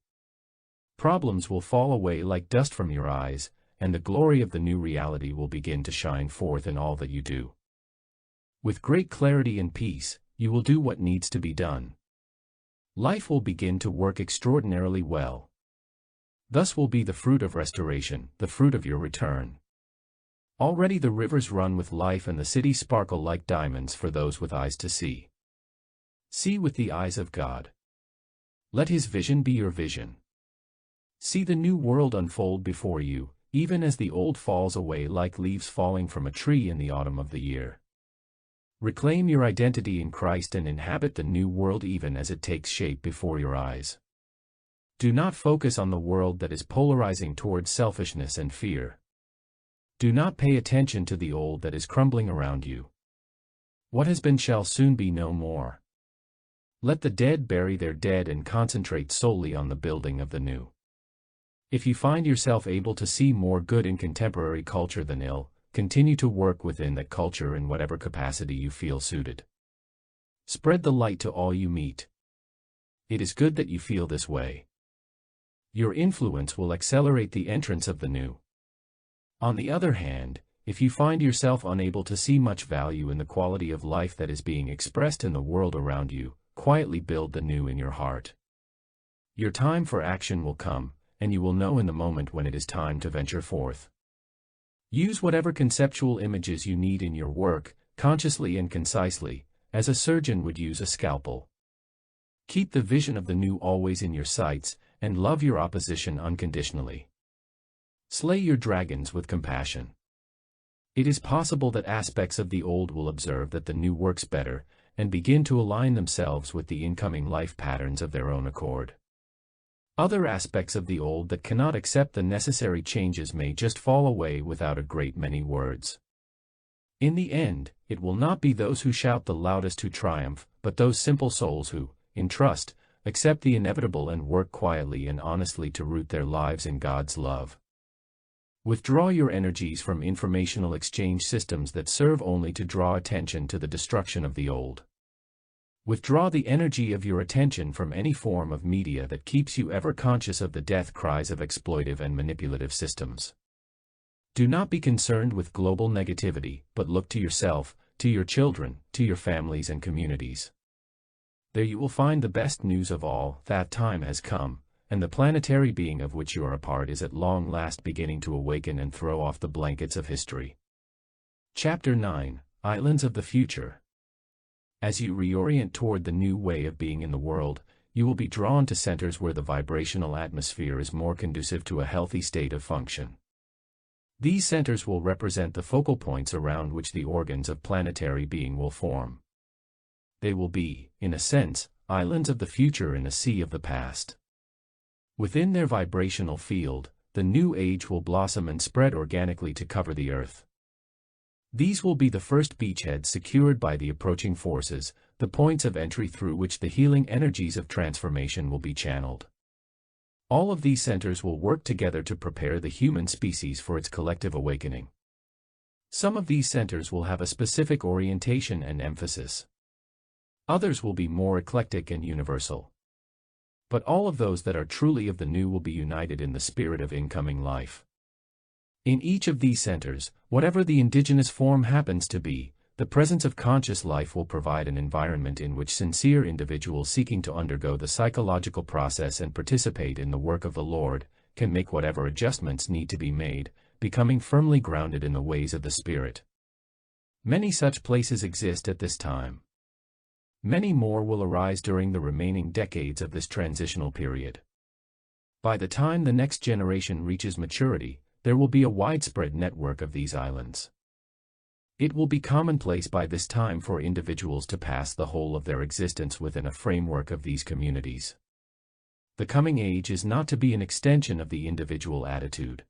Problems will fall away like dust from your eyes, and the glory of the new reality will begin to shine forth in all that you do. With great clarity and peace, you will do what needs to be done. Life will begin to work extraordinarily well. Thus will be the fruit of restoration, the fruit of your return. Already the rivers run with life and the cities sparkle like diamonds for those with eyes to see. See with the eyes of God. Let His vision be your vision. See the new world unfold before you, even as the old falls away like leaves falling from a tree in the autumn of the year. Reclaim your identity in Christ and inhabit the new world even as it takes shape before your eyes. Do not focus on the world that is polarizing towards selfishness and fear. Do not pay attention to the old that is crumbling around you. What has been shall soon be no more. Let the dead bury their dead and concentrate solely on the building of the new. If you find yourself able to see more good in contemporary culture than ill, continue to work within that culture in whatever capacity you feel suited. Spread the light to all you meet. It is good that you feel this way. Your influence will accelerate the entrance of the new. On the other hand, if you find yourself unable to see much value in the quality of life that is being expressed in the world around you, quietly build the new in your heart. Your time for action will come, and you will know in the moment when it is time to venture forth. Use whatever conceptual images you need in your work, consciously and concisely, as a surgeon would use a scalpel. Keep the vision of the new always in your sights, and love your opposition unconditionally. Slay your dragons with compassion. It is possible that aspects of the old will observe that the new works better, and begin to align themselves with the incoming life patterns of their own accord. Other aspects of the old that cannot accept the necessary changes may just fall away without a great many words. In the end, it will not be those who shout the loudest who triumph, but those simple souls who, in trust, accept the inevitable and work quietly and honestly to root their lives in God's love. Withdraw your energies from informational exchange systems that serve only to draw attention to the destruction of the old. Withdraw the energy of your attention from any form of media that keeps you ever conscious of the death cries of exploitive and manipulative systems. Do not be concerned with global negativity, but look to yourself, to your children, to your families and communities. There you will find the best news of all. That time has come, and the planetary being of which you are a part is at long last beginning to awaken and throw off the blankets of history. Chapter 9: Islands of the Future. As you reorient toward the new way of being in the world, you will be drawn to centers where the vibrational atmosphere is more conducive to a healthy state of function. These centers will represent the focal points around which the organs of planetary being will form. They will be, in a sense, islands of the future in a sea of the past. Within their vibrational field, the new age will blossom and spread organically to cover the earth. These will be the first beachheads secured by the approaching forces, the points of entry through which the healing energies of transformation will be channeled. All of these centers will work together to prepare the human species for its collective awakening. Some of these centers will have a specific orientation and emphasis. Others will be more eclectic and universal. But all of those that are truly of the new will be united in the spirit of incoming life. In each of these centers, whatever the indigenous form happens to be, the presence of conscious life will provide an environment in which sincere individuals seeking to undergo the psychological process and participate in the work of the Lord can make whatever adjustments need to be made, becoming firmly grounded in the ways of the Spirit. Many such places exist at this time. Many more will arise during the remaining decades of this transitional period. By the time the next generation reaches maturity, there will be a widespread network of these islands. It will be commonplace by this time for individuals to pass the whole of their existence within a framework of these communities. The coming age is not to be an extension of the individual attitude.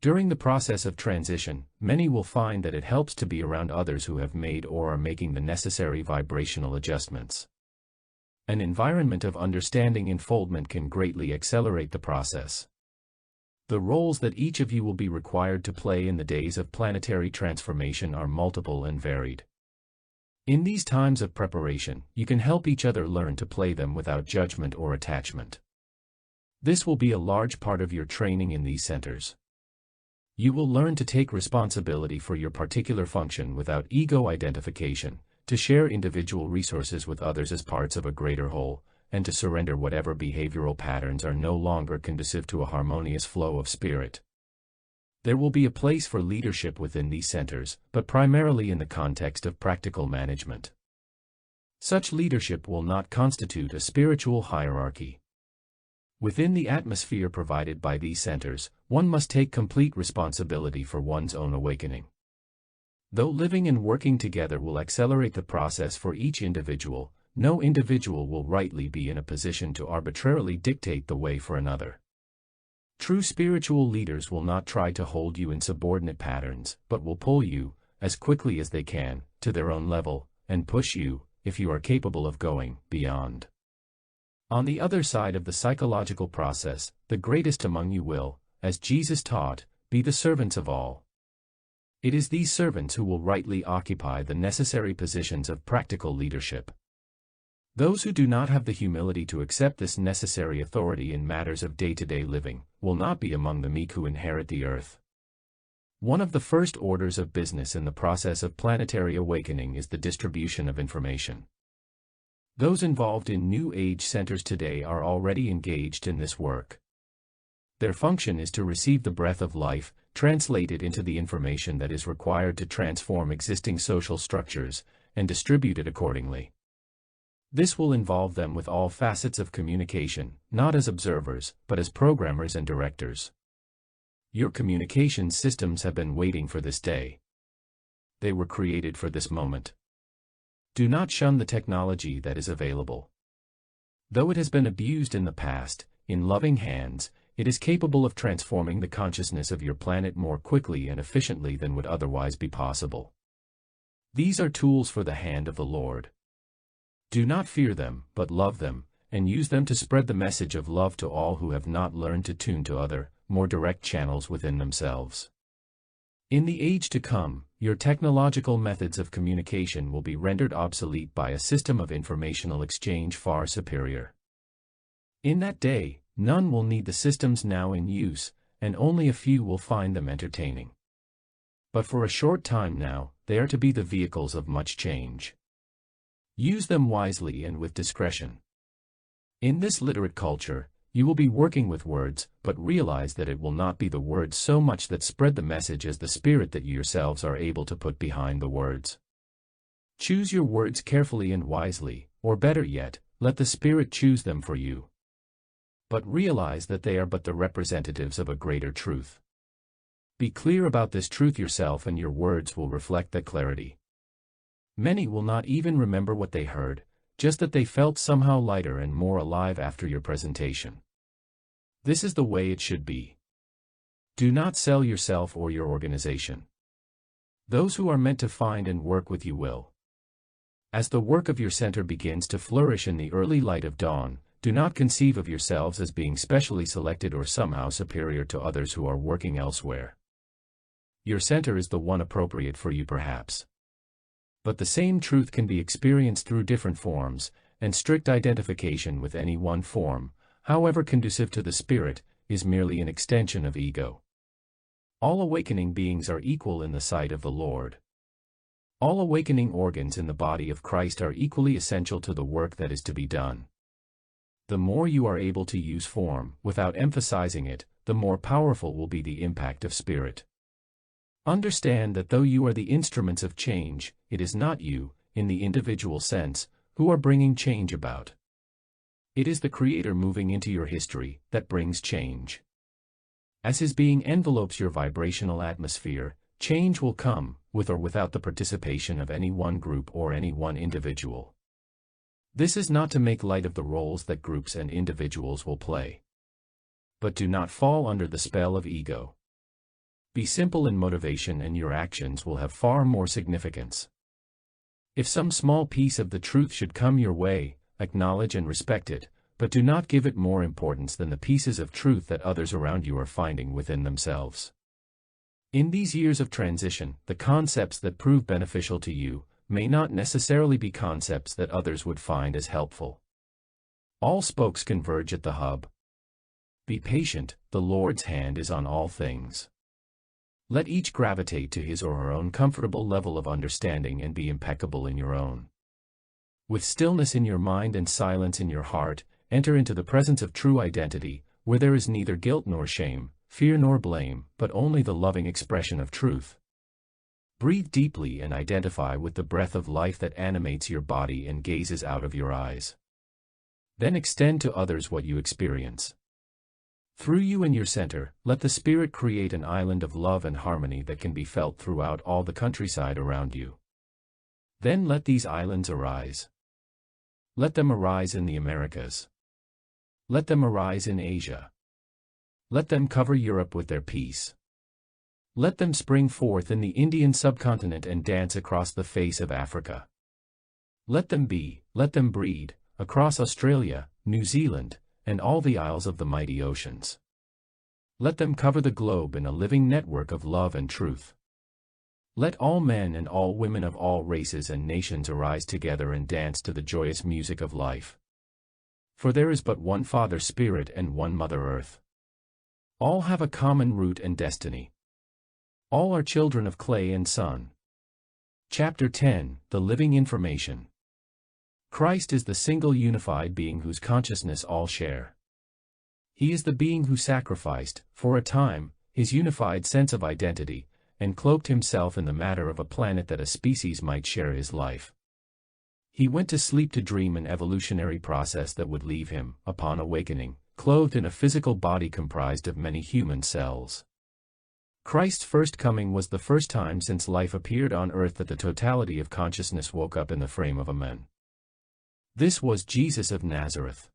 During the process of transition, many will find that it helps to be around others who have made or are making the necessary vibrational adjustments. An environment of understanding enfoldment can greatly accelerate the process. The roles that each of you will be required to play in the days of planetary transformation are multiple and varied. In these times of preparation, you can help each other learn to play them without judgment or attachment. This will be a large part of your training in these centers. You will learn to take responsibility for your particular function without ego identification, to share individual resources with others as parts of a greater whole, and to surrender whatever behavioral patterns are no longer conducive to a harmonious flow of spirit. There will be a place for leadership within these centers, but primarily in the context of practical management. Such leadership will not constitute a spiritual hierarchy. Within the atmosphere provided by these centers, one must take complete responsibility for one's own awakening. Though living and working together will accelerate the process for each individual, no individual will rightly be in a position to arbitrarily dictate the way for another. True spiritual leaders will not try to hold you in subordinate patterns, but will pull you, as quickly as they can, to their own level, and push you, if you are capable of going, beyond. On the other side of the psychological process, the greatest among you will, as Jesus taught, be the servants of all. It is these servants who will rightly occupy the necessary positions of practical leadership. Those who do not have the humility to accept this necessary authority in matters of day-to-day living will not be among the meek who inherit the earth. One of the first orders of business in the process of planetary awakening is the distribution of information. Those involved in New Age centers today are already engaged in this work. Their function is to receive the breath of life, translate it into the information that is required to transform existing social structures, and distribute it accordingly. This will involve them with all facets of communication, not as observers, but as programmers and directors. Your communication systems have been waiting for this day. They were created for this moment. Do not shun the technology that is available. Though it has been abused in the past, in loving hands, it is capable of transforming the consciousness of your planet more quickly and efficiently than would otherwise be possible. These are tools for the hand of the Lord. Do not fear them, but love them, and use them to spread the message of love to all who have not learned to tune to other, more direct channels within themselves. In the age to come, your technological methods of communication will be rendered obsolete by a system of informational exchange far superior. In that day, none will need the systems now in use, and only a few will find them entertaining. But for a short time now, they are to be the vehicles of much change. Use them wisely and with discretion. In this literate culture, you will be working with words, but realize that it will not be the words so much that spread the message as the spirit that you yourselves are able to put behind the words. Choose your words carefully and wisely, or better yet, let the spirit choose them for you. But realize that they are but the representatives of a greater truth. Be clear about this truth yourself, and your words will reflect that clarity. Many will not even remember what they heard, just that they felt somehow lighter and more alive after your presentation. This is the way it should be. Do not sell yourself or your organization. Those who are meant to find and work with you will. As the work of your center begins to flourish in the early light of dawn, do not conceive of yourselves as being specially selected or somehow superior to others who are working elsewhere. Your center is the one appropriate for you perhaps. But the same truth can be experienced through different forms, and strict identification with any one form, however conducive to the spirit, is merely an extension of ego. All awakening beings are equal in the sight of the Lord. All awakening organs in the body of Christ are equally essential to the work that is to be done. The more you are able to use form, without emphasizing it, the more powerful will be the impact of spirit. Understand that though you are the instruments of change, it is not you, in the individual sense, who are bringing change about. It is the Creator moving into your history that brings change. As His being envelopes your vibrational atmosphere, change will come, with or without the participation of any one group or any one individual. This is not to make light of the roles that groups and individuals will play. But do not fall under the spell of ego. Be simple in motivation and your actions will have far more significance. If some small piece of the truth should come your way, acknowledge and respect it, but do not give it more importance than the pieces of truth that others around you are finding within themselves. In these years of transition, the concepts that prove beneficial to you may not necessarily be concepts that others would find as helpful. All spokes converge at the hub. Be patient, the Lord's hand is on all things. Let each gravitate to his or her own comfortable level of understanding and be impeccable in your own. With stillness in your mind and silence in your heart, enter into the presence of true identity, where there is neither guilt nor shame, fear nor blame, but only the loving expression of truth. Breathe deeply and identify with the breath of life that animates your body and gazes out of your eyes. Then extend to others what you experience. Through you and your center, let the Spirit create an island of love and harmony that can be felt throughout all the countryside around you. Then let these islands arise. Let them arise in the Americas. Let them arise in Asia. Let them cover Europe with their peace. Let them spring forth in the Indian subcontinent and dance across the face of Africa. Let them be, let them breed, across Australia, New Zealand, and all the isles of the mighty oceans. Let them cover the globe in a living network of love and truth. Let all men and all women of all races and nations arise together and dance to the joyous music of life. For there is but one Father Spirit and one Mother Earth. All have a common root and destiny. All are children of clay and sun. Chapter 10, The Living Information. Christ is the single unified being whose consciousness all share. He is the being who sacrificed, for a time, his unified sense of identity, and cloaked himself in the matter of a planet that a species might share his life. He went to sleep to dream an evolutionary process that would leave him, upon awakening, clothed in a physical body comprised of many human cells. Christ's first coming was the first time since life appeared on earth that the totality of consciousness woke up in the frame of a man. This was Jesus of Nazareth.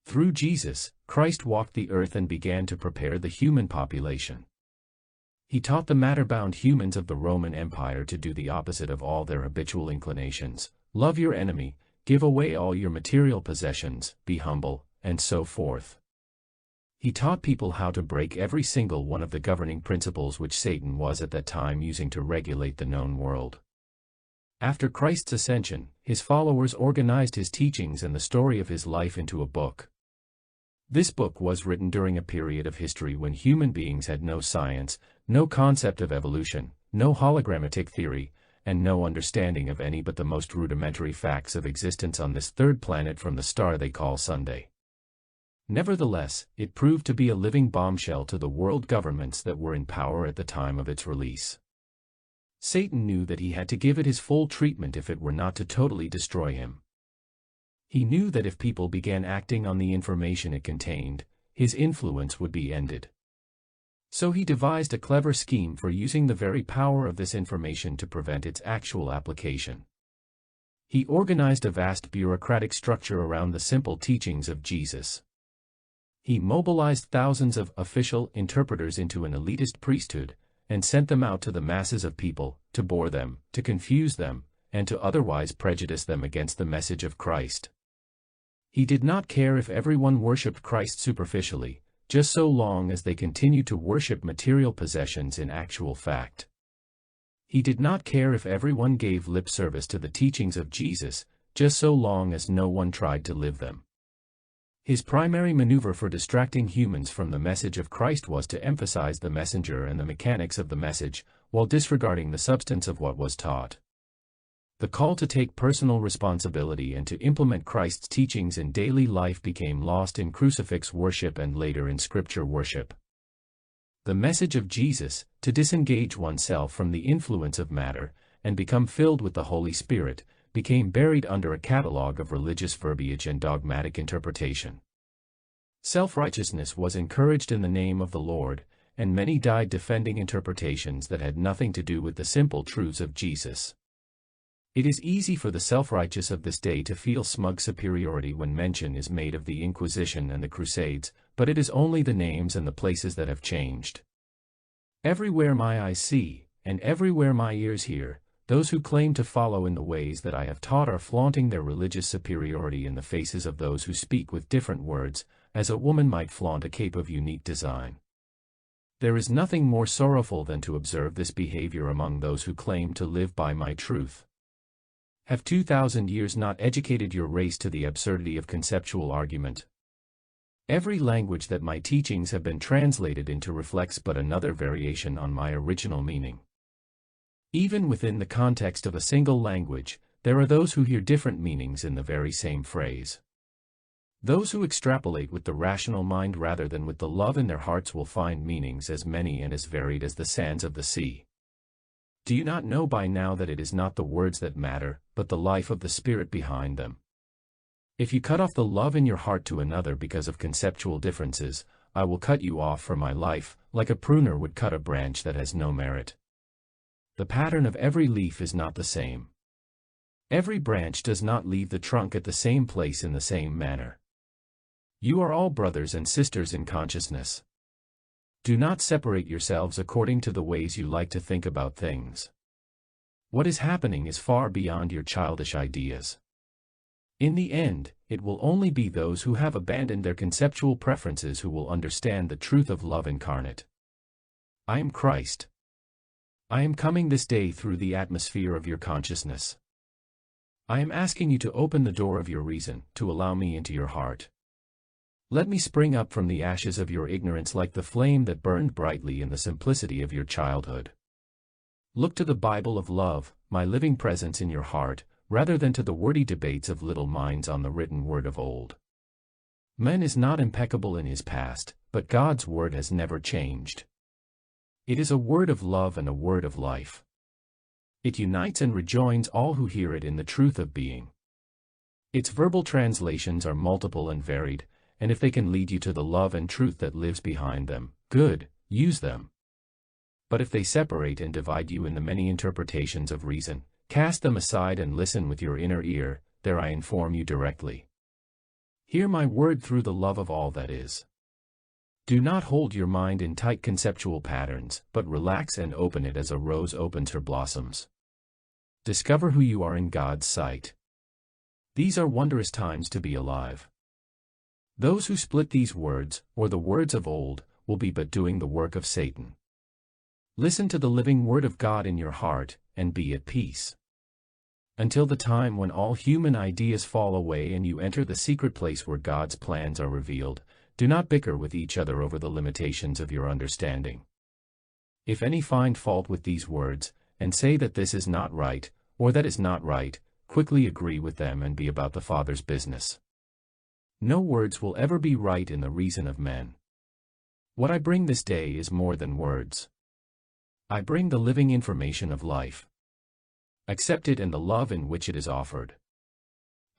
Through Jesus, Christ walked the earth and began to prepare the human population. He taught the matter-bound humans of the Roman Empire to do the opposite of all their habitual inclinations: love your enemy, give away all your material possessions, be humble, and so forth. He taught people how to break every single one of the governing principles which Satan was at that time using to regulate the known world. After Christ's ascension, his followers organized his teachings and the story of his life into a book. This book was written during a period of history when human beings had no science, no concept of evolution, no hologrammatic theory, and no understanding of any but the most rudimentary facts of existence on this third planet from the star they call Sunday. Nevertheless, it proved to be a living bombshell to the world governments that were in power at the time of its release. Satan knew that he had to give it his full treatment if it were not to totally destroy him. He knew that if people began acting on the information it contained, his influence would be ended. So he devised a clever scheme for using the very power of this information to prevent its actual application. He organized a vast bureaucratic structure around the simple teachings of Jesus. He mobilized thousands of official interpreters into an elitist priesthood, and sent them out to the masses of people, to bore them, to confuse them, and to otherwise prejudice them against the message of Christ. He did not care if everyone worshipped Christ superficially, just so long as they continued to worship material possessions in actual fact. He did not care if everyone gave lip service to the teachings of Jesus, just so long as no one tried to live them. His primary maneuver for distracting humans from the message of Christ was to emphasize the messenger and the mechanics of the message, while disregarding the substance of what was taught. The call to take personal responsibility and to implement Christ's teachings in daily life became lost in crucifix worship and later in scripture worship. The message of Jesus, to disengage oneself from the influence of matter, and become filled with the Holy Spirit, became buried under a catalogue of religious verbiage and dogmatic interpretation. Self-righteousness was encouraged in the name of the Lord, and many died defending interpretations that had nothing to do with the simple truths of Jesus. It is easy for the self-righteous of this day to feel smug superiority when mention is made of the Inquisition and the Crusades, but it is only the names and the places that have changed. Everywhere my eyes see, and everywhere my ears hear, those who claim to follow in the ways that I have taught are flaunting their religious superiority in the faces of those who speak with different words, as a woman might flaunt a cape of unique design. There is nothing more sorrowful than to observe this behavior among those who claim to live by my truth. Have 2,000 years not educated your race to the absurdity of conceptual argument? Every language that my teachings have been translated into reflects but another variation on my original meaning. Even within the context of a single language, there are those who hear different meanings in the very same phrase. Those who extrapolate with the rational mind rather than with the love in their hearts will find meanings as many and as varied as the sands of the sea. Do you not know by now that it is not the words that matter, but the life of the Spirit behind them? If you cut off the love in your heart to another because of conceptual differences, I will cut you off from my life, like a pruner would cut a branch that has no merit. The pattern of every leaf is not the same. Every branch does not leave the trunk at the same place in the same manner. You are all brothers and sisters in consciousness. Do not separate yourselves according to the ways you like to think about things. What is happening is far beyond your childish ideas. In the end, it will only be those who have abandoned their conceptual preferences who will understand the truth of love incarnate. I am Christ. I am coming this day through the atmosphere of your consciousness. I am asking you to open the door of your reason, to allow me into your heart. Let me spring up from the ashes of your ignorance like the flame that burned brightly in the simplicity of your childhood. Look to the Bible of love, my living presence in your heart, rather than to the wordy debates of little minds on the written word of old. Man is not impeccable in his past, but God's word has never changed. It is a word of love and a word of life. It unites and rejoins all who hear it in the truth of being. Its verbal translations are multiple and varied, and if they can lead you to the love and truth that lives behind them, good, use them. But if they separate and divide you in the many interpretations of reason, cast them aside and listen with your inner ear, there I inform you directly. Hear my word through the love of all that is. Do not hold your mind in tight conceptual patterns, but relax and open it as a rose opens her blossoms. Discover who you are in God's sight. These are wondrous times to be alive. Those who split these words, or the words of old, will be but doing the work of Satan. Listen to the living word of God in your heart, and be at peace. Until the time when all human ideas fall away and you enter the secret place where God's plans are revealed, do not bicker with each other over the limitations of your understanding. If any find fault with these words, and say that this is not right, or that is not right, quickly agree with them and be about the Father's business. No words will ever be right in the reason of men. What I bring this day is more than words. I bring the living information of life. Accept it and the love in which it is offered.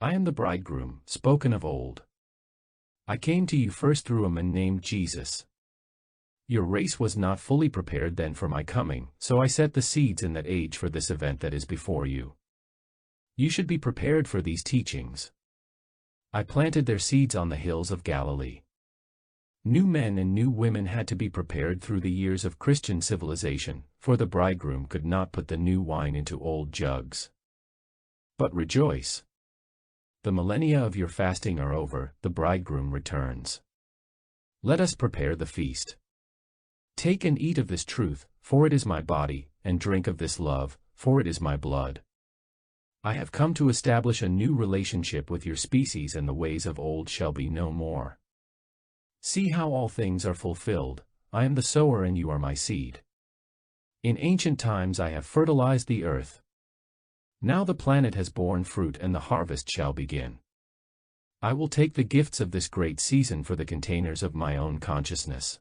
I am the bridegroom, spoken of old. I came to you first through a man named Jesus. Your race was not fully prepared then for my coming, so I set the seeds in that age for this event that is before you. You should be prepared for these teachings. I planted their seeds on the hills of Galilee. New men and new women had to be prepared through the years of Christian civilization, for the bridegroom could not put the new wine into old jugs. But rejoice. The millennia of your fasting are over, the bridegroom returns. Let us prepare the feast. Take and eat of this truth, for it is my body, and drink of this love, for it is my blood. I have come to establish a new relationship with your species, and the ways of old shall be no more. See how all things are fulfilled. I am the sower and you are my seed. In ancient times I have fertilized the earth. Now the planet has borne fruit and the harvest shall begin. I will take the gifts of this great season for the containers of my own consciousness.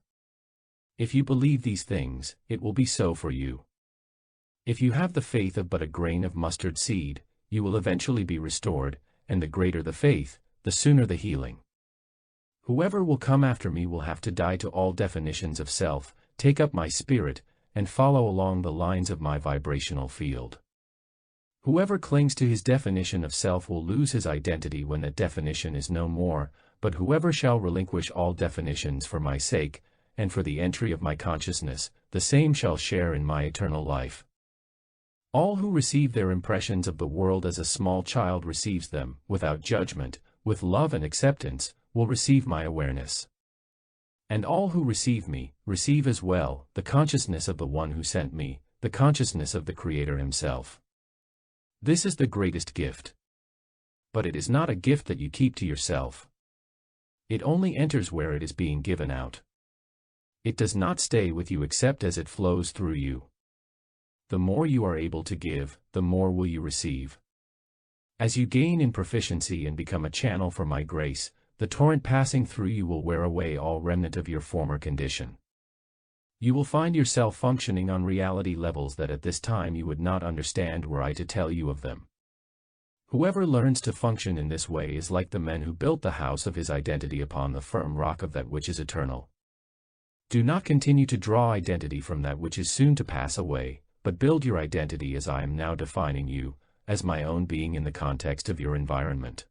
If you believe these things, it will be so for you. If you have the faith of but a grain of mustard seed, you will eventually be restored, and the greater the faith, the sooner the healing. Whoever will come after me will have to die to all definitions of self, take up my spirit, and follow along the lines of my vibrational field. Whoever clings to his definition of self will lose his identity when that definition is no more, but whoever shall relinquish all definitions for my sake, and for the entry of my consciousness, the same shall share in my eternal life. All who receive their impressions of the world as a small child receives them, without judgment, with love and acceptance, will receive my awareness. And all who receive me, receive as well, the consciousness of the one who sent me, the consciousness of the Creator himself. This is the greatest gift. But it is not a gift that you keep to yourself. It only enters where it is being given out. It does not stay with you except as it flows through you. The more you are able to give, the more will you receive. As you gain in proficiency and become a channel for my grace, the torrent passing through you will wear away all remnant of your former condition. You will find yourself functioning on reality levels that at this time you would not understand were I to tell you of them. Whoever learns to function in this way is like the men who built the house of his identity upon the firm rock of that which is eternal. Do not continue to draw identity from that which is soon to pass away, but build your identity as I am now defining you, as my own being in the context of your environment.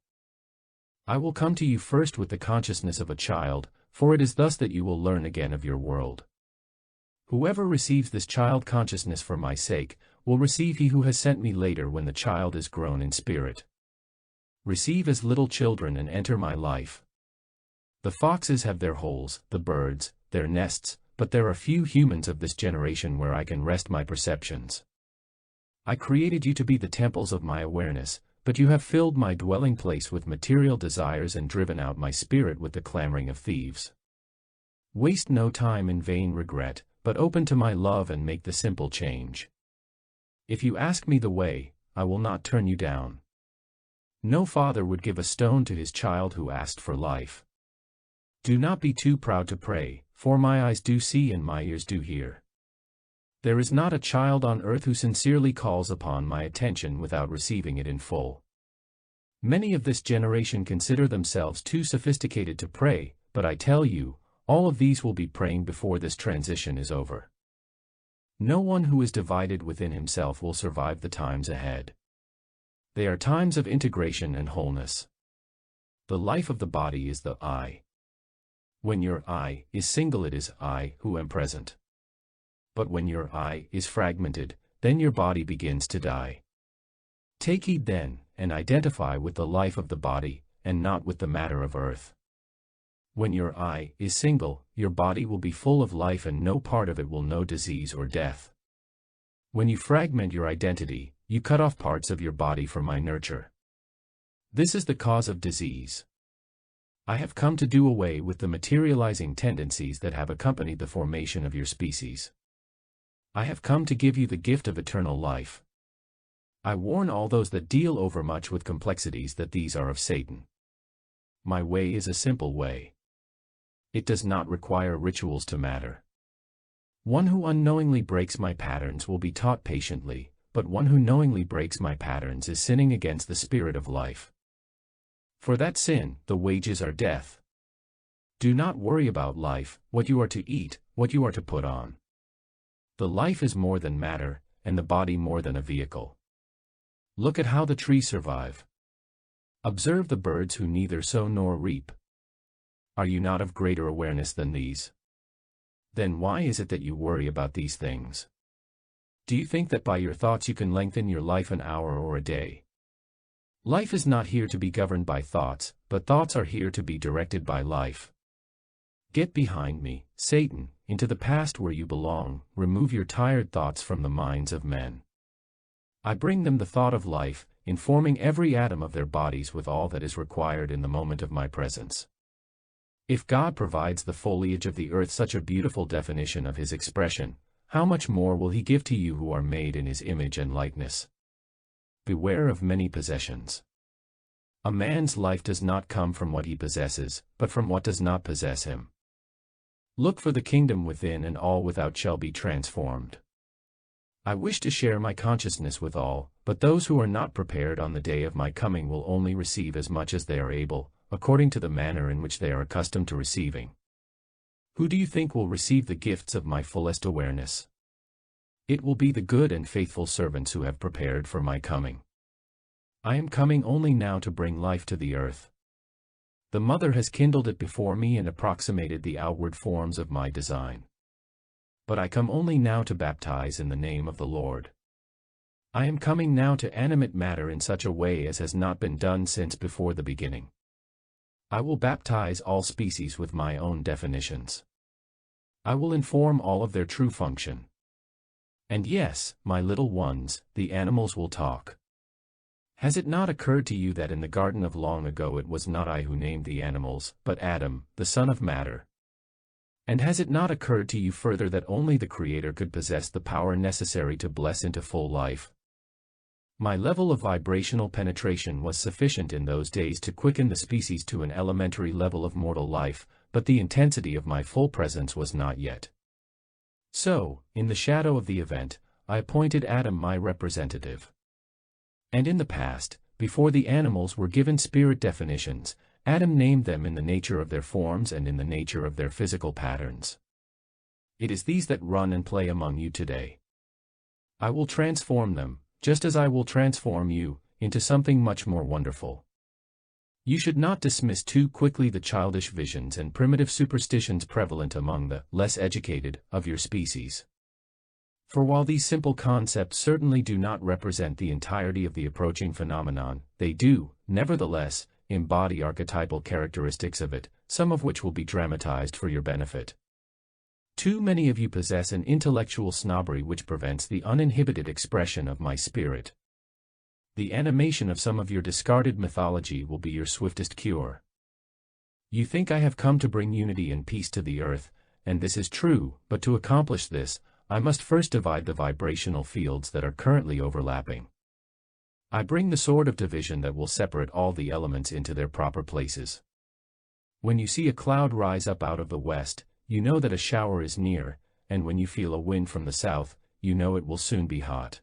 I will come to you first with the consciousness of a child, for it is thus that you will learn again of your world. Whoever receives this child consciousness for my sake, will receive he who has sent me later when the child is grown in spirit. Receive as little children and enter my life. The foxes have their holes, the birds, their nests, but there are few humans of this generation where I can rest my perceptions. I created you to be the temples of my awareness, but you have filled my dwelling place with material desires and driven out my spirit with the clamoring of thieves. Waste no time in vain regret, but open to my love and make the simple change. If you ask me the way, I will not turn you down. No father would give a stone to his child who asked for life. Do not be too proud to pray, for my eyes do see and my ears do hear. There is not a child on earth who sincerely calls upon my attention without receiving it in full. Many of this generation consider themselves too sophisticated to pray, but I tell you, all of these will be praying before this transition is over. No one who is divided within himself will survive the times ahead. They are times of integration and wholeness. The life of the body is the I. When your I is single, it is I who am present. But when your I is fragmented, then your body begins to die. Take heed then, and identify with the life of the body, and not with the matter of earth. When your eye is single, your body will be full of life and no part of it will know disease or death. When you fragment your identity, you cut off parts of your body for my nurture. This is the cause of disease. I have come to do away with the materializing tendencies that have accompanied the formation of your species. I have come to give you the gift of eternal life. I warn all those that deal overmuch with complexities that these are of Satan. My way is a simple way. It does not require rituals to matter. One who unknowingly breaks my patterns will be taught patiently, but one who knowingly breaks my patterns is sinning against the spirit of life. For that sin, the wages are death. Do not worry about life, what you are to eat, what you are to put on. The life is more than matter, and the body more than a vehicle. Look at how the trees survive. Observe the birds who neither sow nor reap. Are you not of greater awareness than these? Then why is it that you worry about these things? Do you think that by your thoughts you can lengthen your life an hour or a day? Life is not here to be governed by thoughts, but thoughts are here to be directed by life. Get behind me, Satan, into the past where you belong, remove your tired thoughts from the minds of men. I bring them the thought of life, informing every atom of their bodies with all that is required in the moment of my presence. If God provides the foliage of the earth such a beautiful definition of his expression, how much more will he give to you who are made in his image and likeness? Beware of many possessions. A man's life does not come from what he possesses, but from what does not possess him. Look for the kingdom within, and all without shall be transformed. I wish to share my consciousness with all, but those who are not prepared on the day of my coming will only receive as much as they are able, according to the manner in which they are accustomed to receiving. Who do you think will receive the gifts of my fullest awareness? It will be the good and faithful servants who have prepared for my coming. I am coming only now to bring life to the earth. The Mother has kindled it before me and approximated the outward forms of my design. But I come only now to baptize in the name of the Lord. I am coming now to animate matter in such a way as has not been done since before the beginning. I will baptize all species with my own definitions. I will inform all of their true function. And yes, my little ones, the animals will talk. Has it not occurred to you that in the garden of long ago it was not I who named the animals, but Adam, the son of matter? And has it not occurred to you further that only the Creator could possess the power necessary to bless into full life? My level of vibrational penetration was sufficient in those days to quicken the species to an elementary level of mortal life, but the intensity of my full presence was not yet. So, in the shadow of the event, I appointed Adam my representative. And in the past, before the animals were given spirit definitions, Adam named them in the nature of their forms and in the nature of their physical patterns. It is these that run and play among you today. I will transform them, just as I will transform you, into something much more wonderful. You should not dismiss too quickly the childish visions and primitive superstitions prevalent among the less educated of your species. For while these simple concepts certainly do not represent the entirety of the approaching phenomenon, they do, nevertheless, embody archetypal characteristics of it, some of which will be dramatized for your benefit. Too many of you possess an intellectual snobbery which prevents the uninhibited expression of my spirit. The animation of some of your discarded mythology will be your swiftest cure. You think I have come to bring unity and peace to the earth, and this is true, but to accomplish this, I must first divide the vibrational fields that are currently overlapping. I bring the sword of division that will separate all the elements into their proper places. When you see a cloud rise up out of the west, you know that a shower is near, and when you feel a wind from the south, you know it will soon be hot.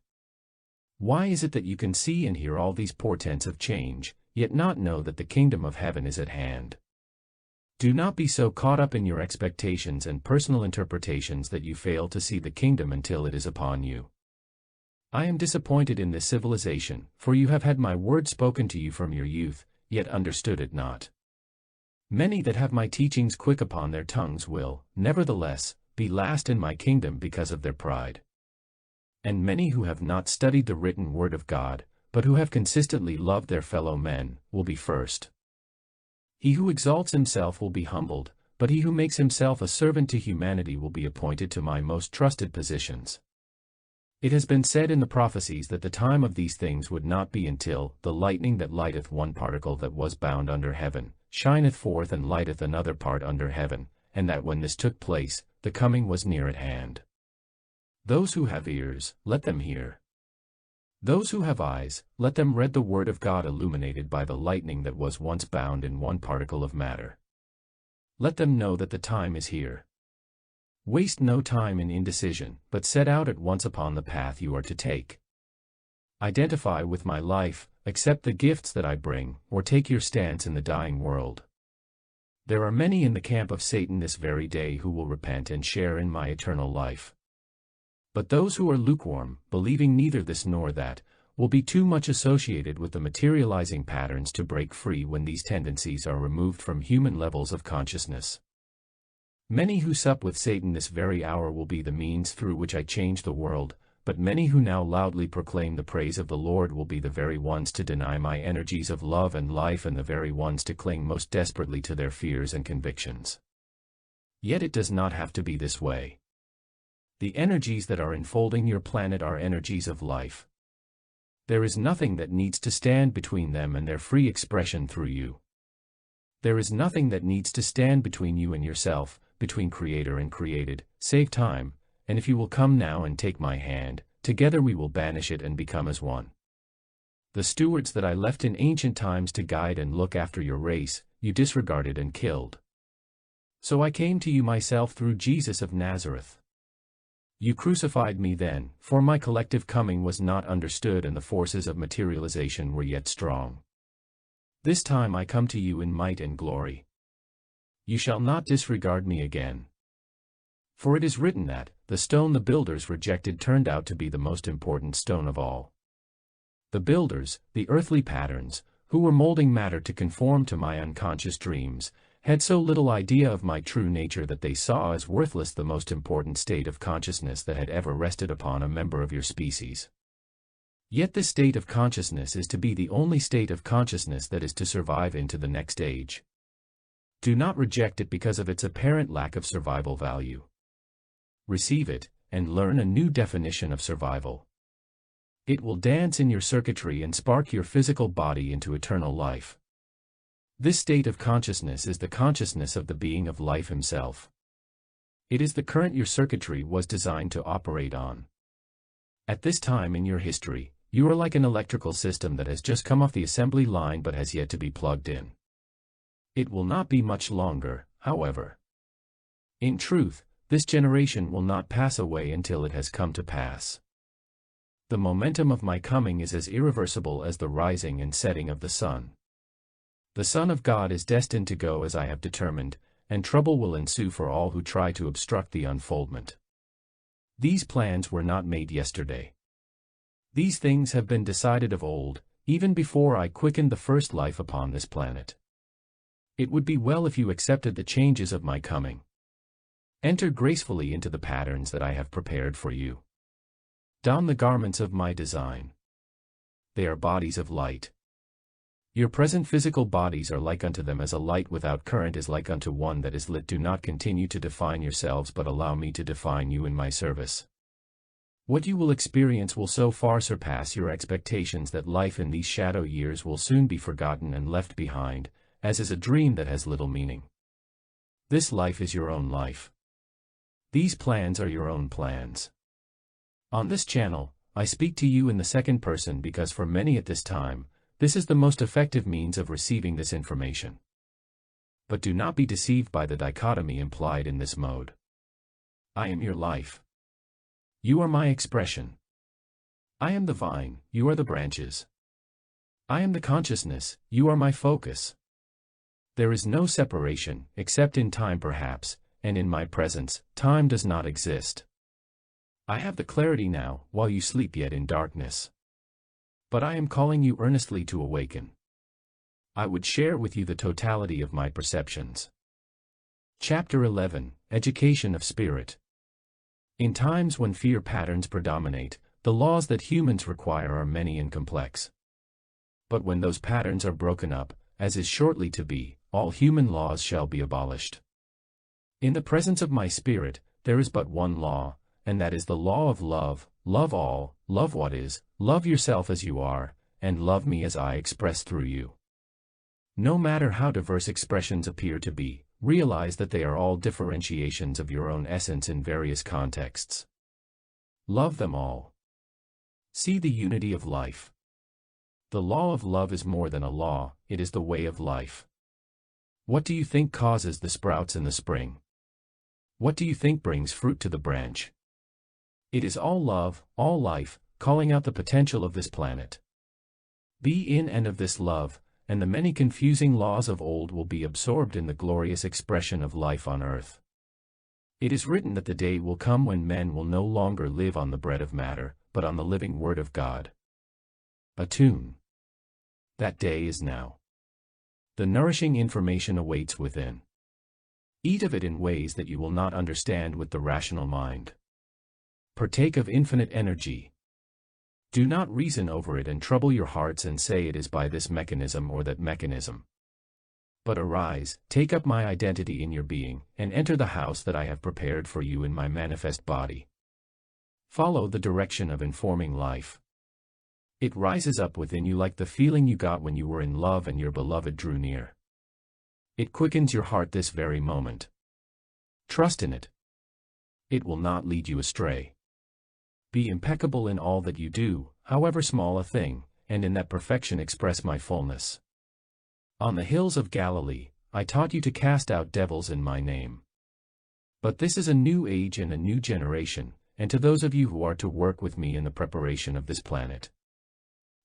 Why is it that you can see and hear all these portents of change, yet not know that the kingdom of heaven is at hand? Do not be so caught up in your expectations and personal interpretations that you fail to see the kingdom until it is upon you. I am disappointed in this civilization, for you have had my word spoken to you from your youth, yet understood it not. Many that have my teachings quick upon their tongues will, nevertheless, be last in my kingdom because of their pride. And many who have not studied the written word of God, but who have consistently loved their fellow men, will be first. He who exalts himself will be humbled, but he who makes himself a servant to humanity will be appointed to my most trusted positions. It has been said in the prophecies that the time of these things would not be until the lightning that lighteth one particle that was bound under heaven, shineth forth and lighteth another part under heaven, and that when this took place, the coming was near at hand. Those who have ears, let them hear. Those who have eyes, let them read the word of God illuminated by the lightning that was once bound in one particle of matter. Let them know that the time is here. Waste no time in indecision, but set out at once upon the path you are to take. Identify with my life, accept the gifts that I bring, or take your stance in the dying world. There are many in the camp of Satan this very day who will repent and share in my eternal life. But those who are lukewarm, believing neither this nor that, will be too much associated with the materializing patterns to break free when these tendencies are removed from human levels of consciousness. Many who sup with Satan this very hour will be the means through which I change the world, but many who now loudly proclaim the praise of the Lord will be the very ones to deny my energies of love and life and the very ones to cling most desperately to their fears and convictions. Yet it does not have to be this way. The energies that are enfolding your planet are energies of life. There is nothing that needs to stand between them and their free expression through you. There is nothing that needs to stand between you and yourself, between Creator and created, save time, and if you will come now and take my hand, together we will banish it and become as one. The stewards that I left in ancient times to guide and look after your race, you disregarded and killed. So I came to you myself through Jesus of Nazareth. You crucified me then, for my collective coming was not understood and the forces of materialization were yet strong. This time I come to you in might and glory. You shall not disregard me again. For it is written that, the stone the builders rejected turned out to be the most important stone of all. The builders, the earthly patterns, who were molding matter to conform to my unconscious dreams, had so little idea of my true nature that they saw as worthless the most important state of consciousness that had ever rested upon a member of your species. Yet this state of consciousness is to be the only state of consciousness that is to survive into the next age. Do not reject it because of its apparent lack of survival value. Receive it, and learn a new definition of survival. It will dance in your circuitry and spark your physical body into eternal life. This state of consciousness is the consciousness of the being of life himself. It is the current your circuitry was designed to operate on. At this time in your history, you are like an electrical system that has just come off the assembly line but has yet to be plugged in. It will not be much longer, however. In truth, this generation will not pass away until it has come to pass. The momentum of my coming is as irreversible as the rising and setting of the sun. The Son of God is destined to go as I have determined, and trouble will ensue for all who try to obstruct the unfoldment. These plans were not made yesterday. These things have been decided of old, even before I quickened the first life upon this planet. It would be well if you accepted the changes of my coming. Enter gracefully into the patterns that I have prepared for you. Don the garments of my design. They are bodies of light. Your present physical bodies are like unto them as a light without current is like unto one that is lit. Do not continue to define yourselves but allow me to define you in my service. What you will experience will so far surpass your expectations that life in these shadow years will soon be forgotten and left behind, as is a dream that has little meaning. This life is your own life. These plans are your own plans. On this channel, I speak to you in the second person because for many at this time, this is the most effective means of receiving this information. But do not be deceived by the dichotomy implied in this mode. I am your life. You are my expression. I am the vine, you are the branches. I am the consciousness, you are my focus. There is no separation, except in time perhaps, and in my presence, time does not exist. I have the clarity now, while you sleep yet in darkness. But I am calling you earnestly to awaken. I would share with you the totality of my perceptions. Chapter 11, Education of Spirit. In times when fear patterns predominate, the laws that humans require are many and complex. But when those patterns are broken up, as is shortly to be, all human laws shall be abolished. In the presence of my spirit, there is but one law, and that is the law of love. Love all, love what is, love yourself as you are, and love me as I express through you. No matter how diverse expressions appear to be, realize that they are all differentiations of your own essence in various contexts. Love them all. See the unity of life. The law of love is more than a law, it is the way of life. What do you think causes the sprouts in the spring? What do you think brings fruit to the branch? It is all love, all life, calling out the potential of this planet. Be in and of this love, and the many confusing laws of old will be absorbed in the glorious expression of life on earth. It is written that the day will come when men will no longer live on the bread of matter, but on the living word of God. Attune. That day is now. The nourishing information awaits within. Eat of it in ways that you will not understand with the rational mind. Partake of infinite energy. Do not reason over it and trouble your hearts and say it is by this mechanism or that mechanism. But arise, take up my identity in your being, and enter the house that I have prepared for you in my manifest body. Follow the direction of informing life. It rises up within you like the feeling you got when you were in love and your beloved drew near. It quickens your heart this very moment. Trust in it. It will not lead you astray. Be impeccable in all that you do, however small a thing, and in that perfection express my fullness. On the hills of Galilee, I taught you to cast out devils in my name. But this is a new age and a new generation, and to those of you who are to work with me in the preparation of this planet,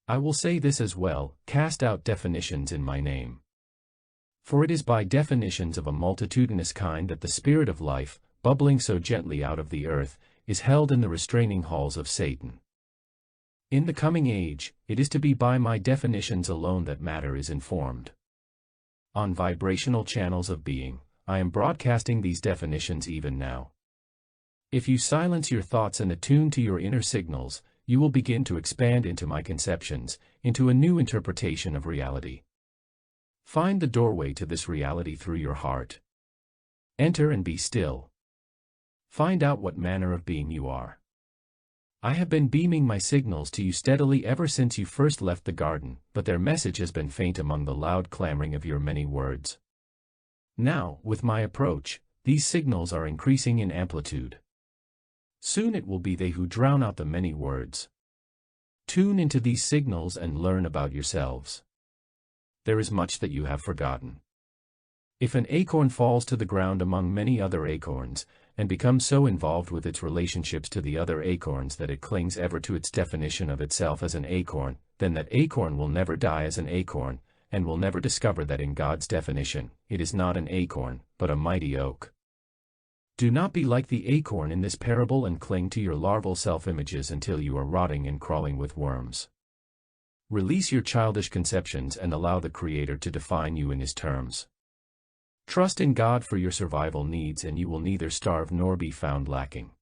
I will say this as well, cast out definitions in my name. For it is by definitions of a multitudinous kind that the spirit of life, bubbling so gently out of the earth, is held in the restraining halls of Satan. In the coming age, it is to be by my definitions alone that matter is informed. On vibrational channels of being, I am broadcasting these definitions even now. If you silence your thoughts and attune to your inner signals, you will begin to expand into my conceptions, into a new interpretation of reality. Find the doorway to this reality through your heart. Enter and be still. Find out what manner of being you are. I have been beaming my signals to you steadily ever since you first left the garden, but their message has been faint among the loud clamoring of your many words. Now, with my approach, these signals are increasing in amplitude. Soon it will be they who drown out the many words. Tune into these signals and learn about yourselves. There is much that you have forgotten. If an acorn falls to the ground among many other acorns, and becomes so involved with its relationships to the other acorns that it clings ever to its definition of itself as an acorn, then that acorn will never die as an acorn, and will never discover that in God's definition, it is not an acorn, but a mighty oak. Do not be like the acorn in this parable and cling to your larval self-images until you are rotting and crawling with worms. Release your childish conceptions and allow the Creator to define you in His terms. Trust in God for your survival needs and you will neither starve nor be found lacking.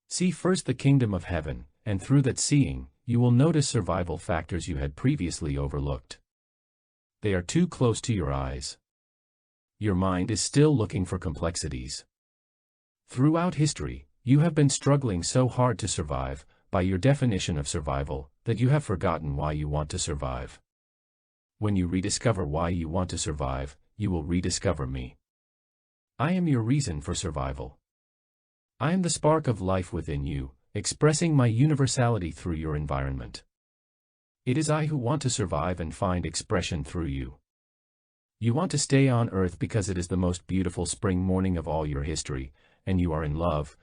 See first the kingdom of heaven, and through that seeing, you will notice survival factors you had previously overlooked. They are too close to your eyes. Your mind is still looking for complexities. Throughout history, you have been struggling so hard to survive, by your definition of survival, that you have forgotten why you want to survive. When you rediscover why you want to survive, you will rediscover me. I am your reason for survival. I am the spark of life within you, expressing my universality through your environment. It is I who want to survive and find expression through you. You want to stay on earth because it is the most beautiful spring morning of all your history, and you are in love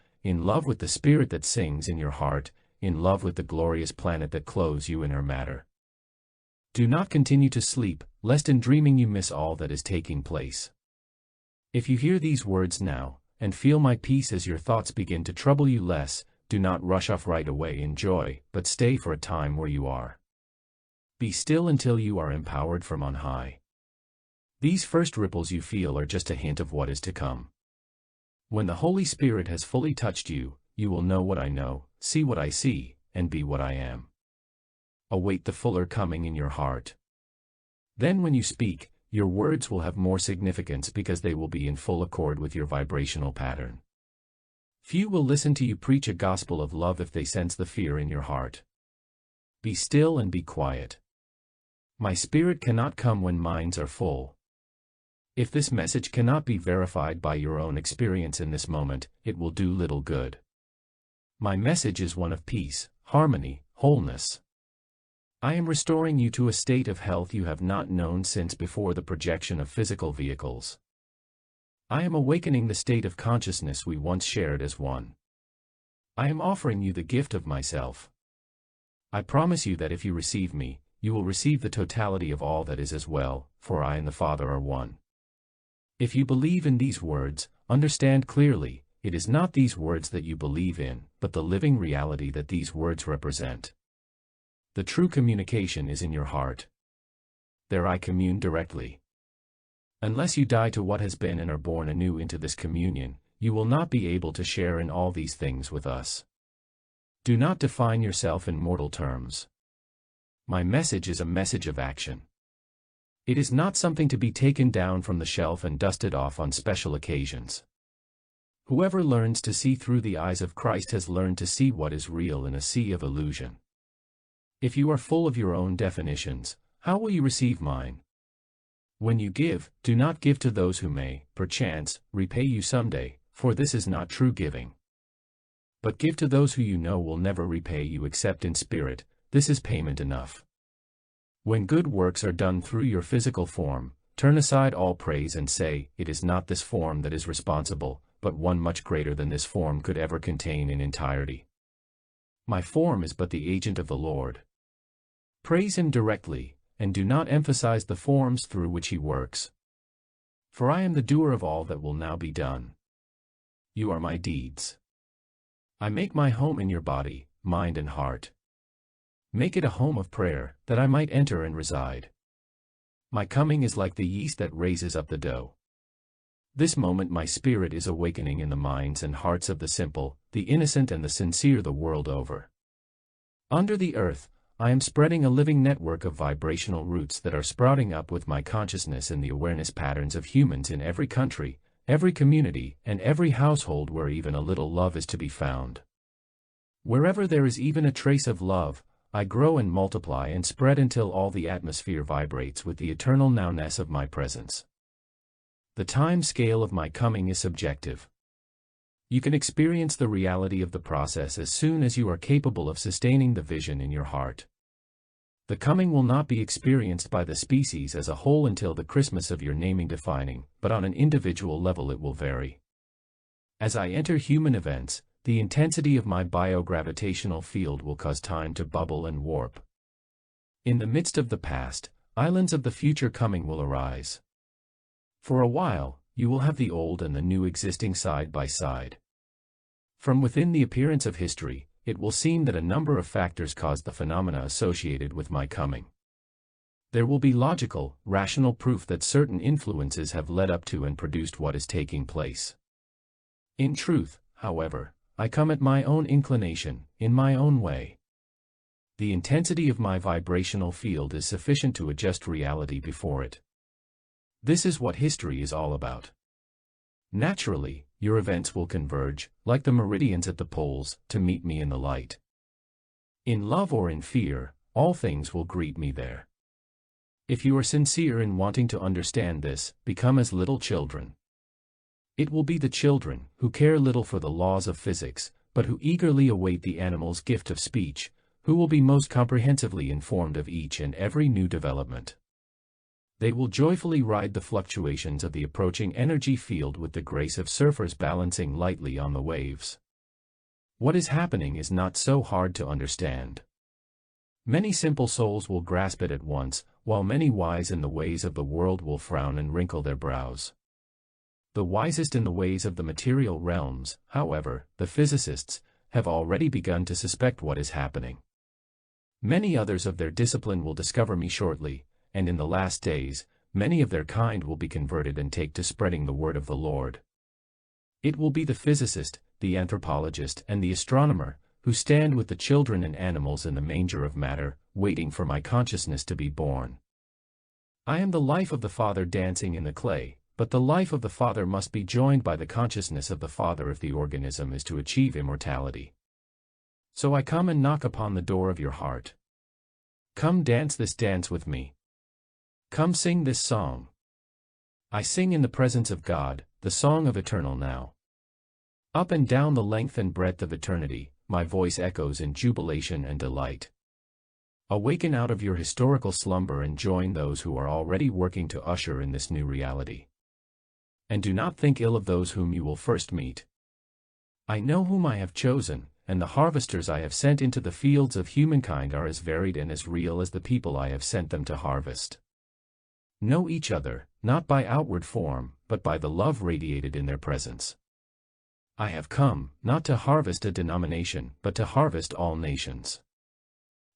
with the spirit that sings in your heart, in love with the glorious planet that clothes you in her matter. Do not continue to sleep, lest in dreaming you miss all that is taking place. If you hear these words now, and feel my peace as your thoughts begin to trouble you less, do not rush off right away in joy, but stay for a time where you are. Be still until you are empowered from on high. These first ripples you feel are just a hint of what is to come. When the Holy Spirit has fully touched you, you will know what I know, see what I see, and be what I am. Await the fuller coming in your heart. Then when you speak, your words will have more significance because they will be in full accord with your vibrational pattern. Few will listen to you preach a gospel of love if they sense the fear in your heart. Be still and be quiet. My spirit cannot come when minds are full. If this message cannot be verified by your own experience in this moment, it will do little good. My message is one of peace, harmony, wholeness. I am restoring you to a state of health you have not known since before the projection of physical vehicles. I am awakening the state of consciousness we once shared as one. I am offering you the gift of myself. I promise you that if you receive me, you will receive the totality of all that is as well, for I and the Father are one. If you believe in these words, understand clearly, it is not these words that you believe in, but the living reality that these words represent. The true communication is in your heart. There I commune directly. Unless you die to what has been and are born anew into this communion, you will not be able to share in all these things with us. Do not define yourself in mortal terms. My message is a message of action. It is not something to be taken down from the shelf and dusted off on special occasions. Whoever learns to see through the eyes of Christ has learned to see what is real in a sea of illusion. If you are full of your own definitions, how will you receive mine? When you give, do not give to those who may, perchance, repay you someday, for this is not true giving. But give to those who you know will never repay you except in spirit, this is payment enough. When good works are done through your physical form, turn aside all praise and say, it is not this form that is responsible, but one much greater than this form could ever contain in entirety. My form is but the agent of the Lord. Praise Him directly, and do not emphasize the forms through which He works. For I am the doer of all that will now be done. You are my deeds. I make my home in your body, mind and heart. Make it a home of prayer, that I might enter and reside. My coming is like the yeast that raises up the dough. This moment my spirit is awakening in the minds and hearts of the simple, the innocent and the sincere the world over. Under the earth, I am spreading a living network of vibrational roots that are sprouting up with my consciousness in the awareness patterns of humans in every country, every community, and every household where even a little love is to be found. Wherever there is even a trace of love, I grow and multiply and spread until all the atmosphere vibrates with the eternal nowness of my presence. The time scale of my coming is subjective. You can experience the reality of the process as soon as you are capable of sustaining the vision in your heart. The coming will not be experienced by the species as a whole until the Christmas of your naming defining, but on an individual level it will vary. As I enter human events, the intensity of my biogravitational field will cause time to bubble and warp. In the midst of the past, islands of the future coming will arise. For a while, you will have the old and the new existing side by side. From within the appearance of history, it will seem that a number of factors caused the phenomena associated with my coming. There will be logical, rational proof that certain influences have led up to and produced what is taking place. In truth, however, I come at my own inclination, in my own way. The intensity of my vibrational field is sufficient to adjust reality before it. This is what history is all about. Naturally, your events will converge, like the meridians at the poles, to meet me in the light. In love or in fear, all things will greet me there. If you are sincere in wanting to understand this, become as little children. It will be the children, who care little for the laws of physics, but who eagerly await the animal's gift of speech, who will be most comprehensively informed of each and every new development. They will joyfully ride the fluctuations of the approaching energy field with the grace of surfers balancing lightly on the waves. What is happening is not so hard to understand. Many simple souls will grasp it at once, while many wise in the ways of the world will frown and wrinkle their brows. The wisest in the ways of the material realms, however, the physicists, have already begun to suspect what is happening. Many others of their discipline will discover me shortly, and in the last days, many of their kind will be converted and take to spreading the word of the Lord. It will be the physicist, the anthropologist, and the astronomer, who stand with the children and animals in the manger of matter, waiting for my consciousness to be born. I am the life of the Father dancing in the clay, but the life of the Father must be joined by the consciousness of the Father if the organism is to achieve immortality. So I come and knock upon the door of your heart. Come dance this dance with me. Come sing this song. I sing in the presence of God, the song of eternal now. Up and down the length and breadth of eternity, my voice echoes in jubilation and delight. Awaken out of your historical slumber and join those who are already working to usher in this new reality. And do not think ill of those whom you will first meet. I know whom I have chosen, and the harvesters I have sent into the fields of humankind are as varied and as real as the people I have sent them to harvest. Know each other, not by outward form, but by the love radiated in their presence. I have come, not to harvest a denomination, but to harvest all nations.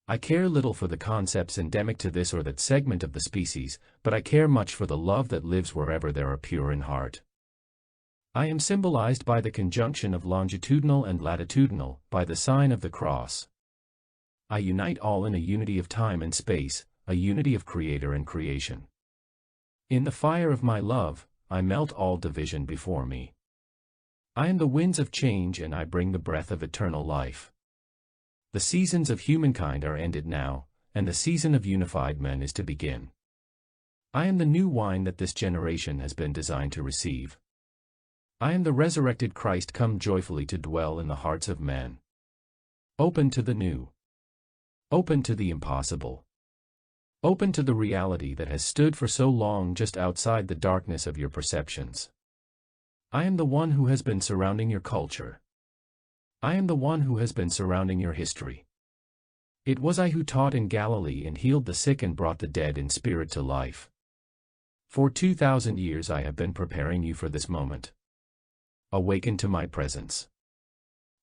I care little for the concepts endemic to this or that segment of the species, but I care much for the love that lives wherever there are pure in heart. I am symbolized by the conjunction of longitudinal and latitudinal, by the sign of the cross. I unite all in a unity of time and space, a unity of creator and creation. In the fire of my love, I melt all division before me. I am the winds of change and I bring the breath of eternal life. The seasons of humankind are ended now, and the season of unified men is to begin. I am the new wine that this generation has been designed to receive. I am the resurrected Christ come joyfully to dwell in the hearts of men. Open to the new. Open to the impossible. Open to the reality that has stood for so long just outside the darkness of your perceptions. I am the one who has been surrounding your culture. I am the one who has been surrounding your history. It was I who taught in Galilee and healed the sick and brought the dead in spirit to life. For 2,000 years I have been preparing you for this moment. Awaken to my presence.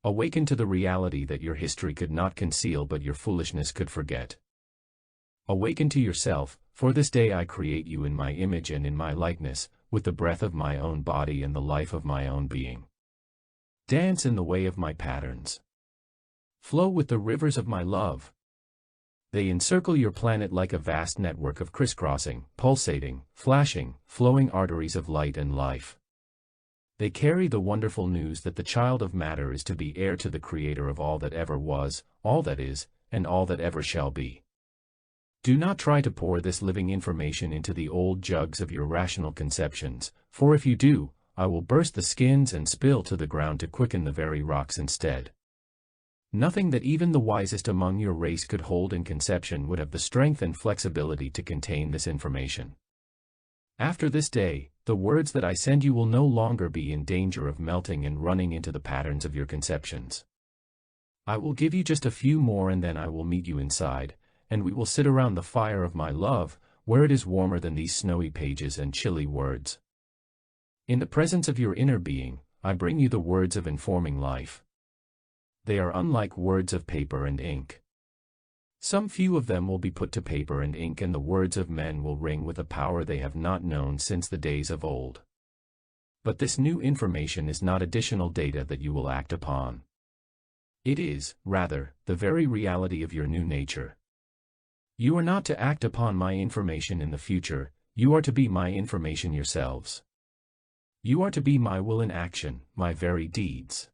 Awaken to the reality that your history could not conceal but your foolishness could forget. Awaken to yourself, for this day I create you in my image and in my likeness, with the breath of my own body and the life of my own being. Dance in the way of my patterns. Flow with the rivers of my love. They encircle your planet like a vast network of crisscrossing, pulsating, flashing, flowing arteries of light and life. They carry the wonderful news that the child of matter is to be heir to the Creator of all that ever was, all that is, and all that ever shall be. Do not try to pour this living information into the old jugs of your rational conceptions, for if you do, I will burst the skins and spill to the ground to quicken the very rocks instead. Nothing that even the wisest among your race could hold in conception would have the strength and flexibility to contain this information. After this day, the words that I send you will no longer be in danger of melting and running into the patterns of your conceptions. I will give you just a few more and then I will meet you inside, and we will sit around the fire of my love, where it is warmer than these snowy pages and chilly words. In the presence of your inner being, I bring you the words of informing life. They are unlike words of paper and ink. Some few of them will be put to paper and ink and the words of men will ring with a power they have not known since the days of old. But this new information is not additional data that you will act upon. It is, rather, the very reality of your new nature. You are not to act upon my information in the future, you are to be my information yourselves. You are to be my will in action, my very deeds.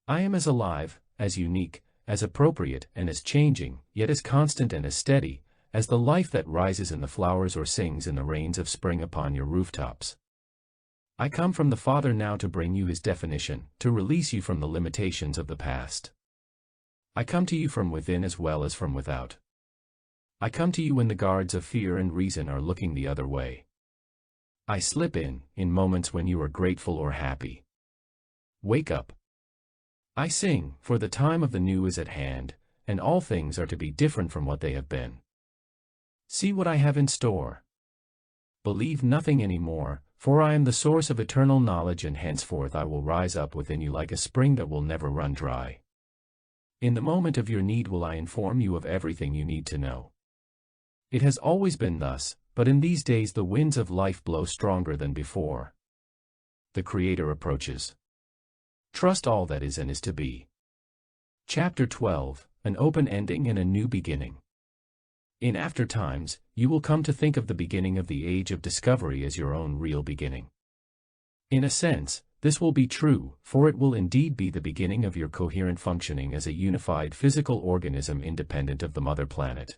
I am as alive, as unique, as appropriate and as changing, yet as constant and as steady, as the life that rises in the flowers or sings in the rains of spring upon your rooftops. I come from the Father now to bring you his definition, to release you from the limitations of the past. I come to you from within as well as from without. I come to you when the guards of fear and reason are looking the other way. I slip in moments when you are grateful or happy. Wake up. I sing, for the time of the new is at hand, and all things are to be different from what they have been. See what I have in store. Believe nothing anymore, for I am the source of eternal knowledge and henceforth I will rise up within you like a spring that will never run dry. In the moment of your need will I inform you of everything you need to know. It has always been thus, but in these days the winds of life blow stronger than before. The Creator approaches. Trust all that is and is to be. Chapter 12, An Open Ending and a New Beginning. In after times, you will come to think of the beginning of the age of discovery as your own real beginning. In a sense, this will be true, for it will indeed be the beginning of your coherent functioning as a unified physical organism independent of the mother planet.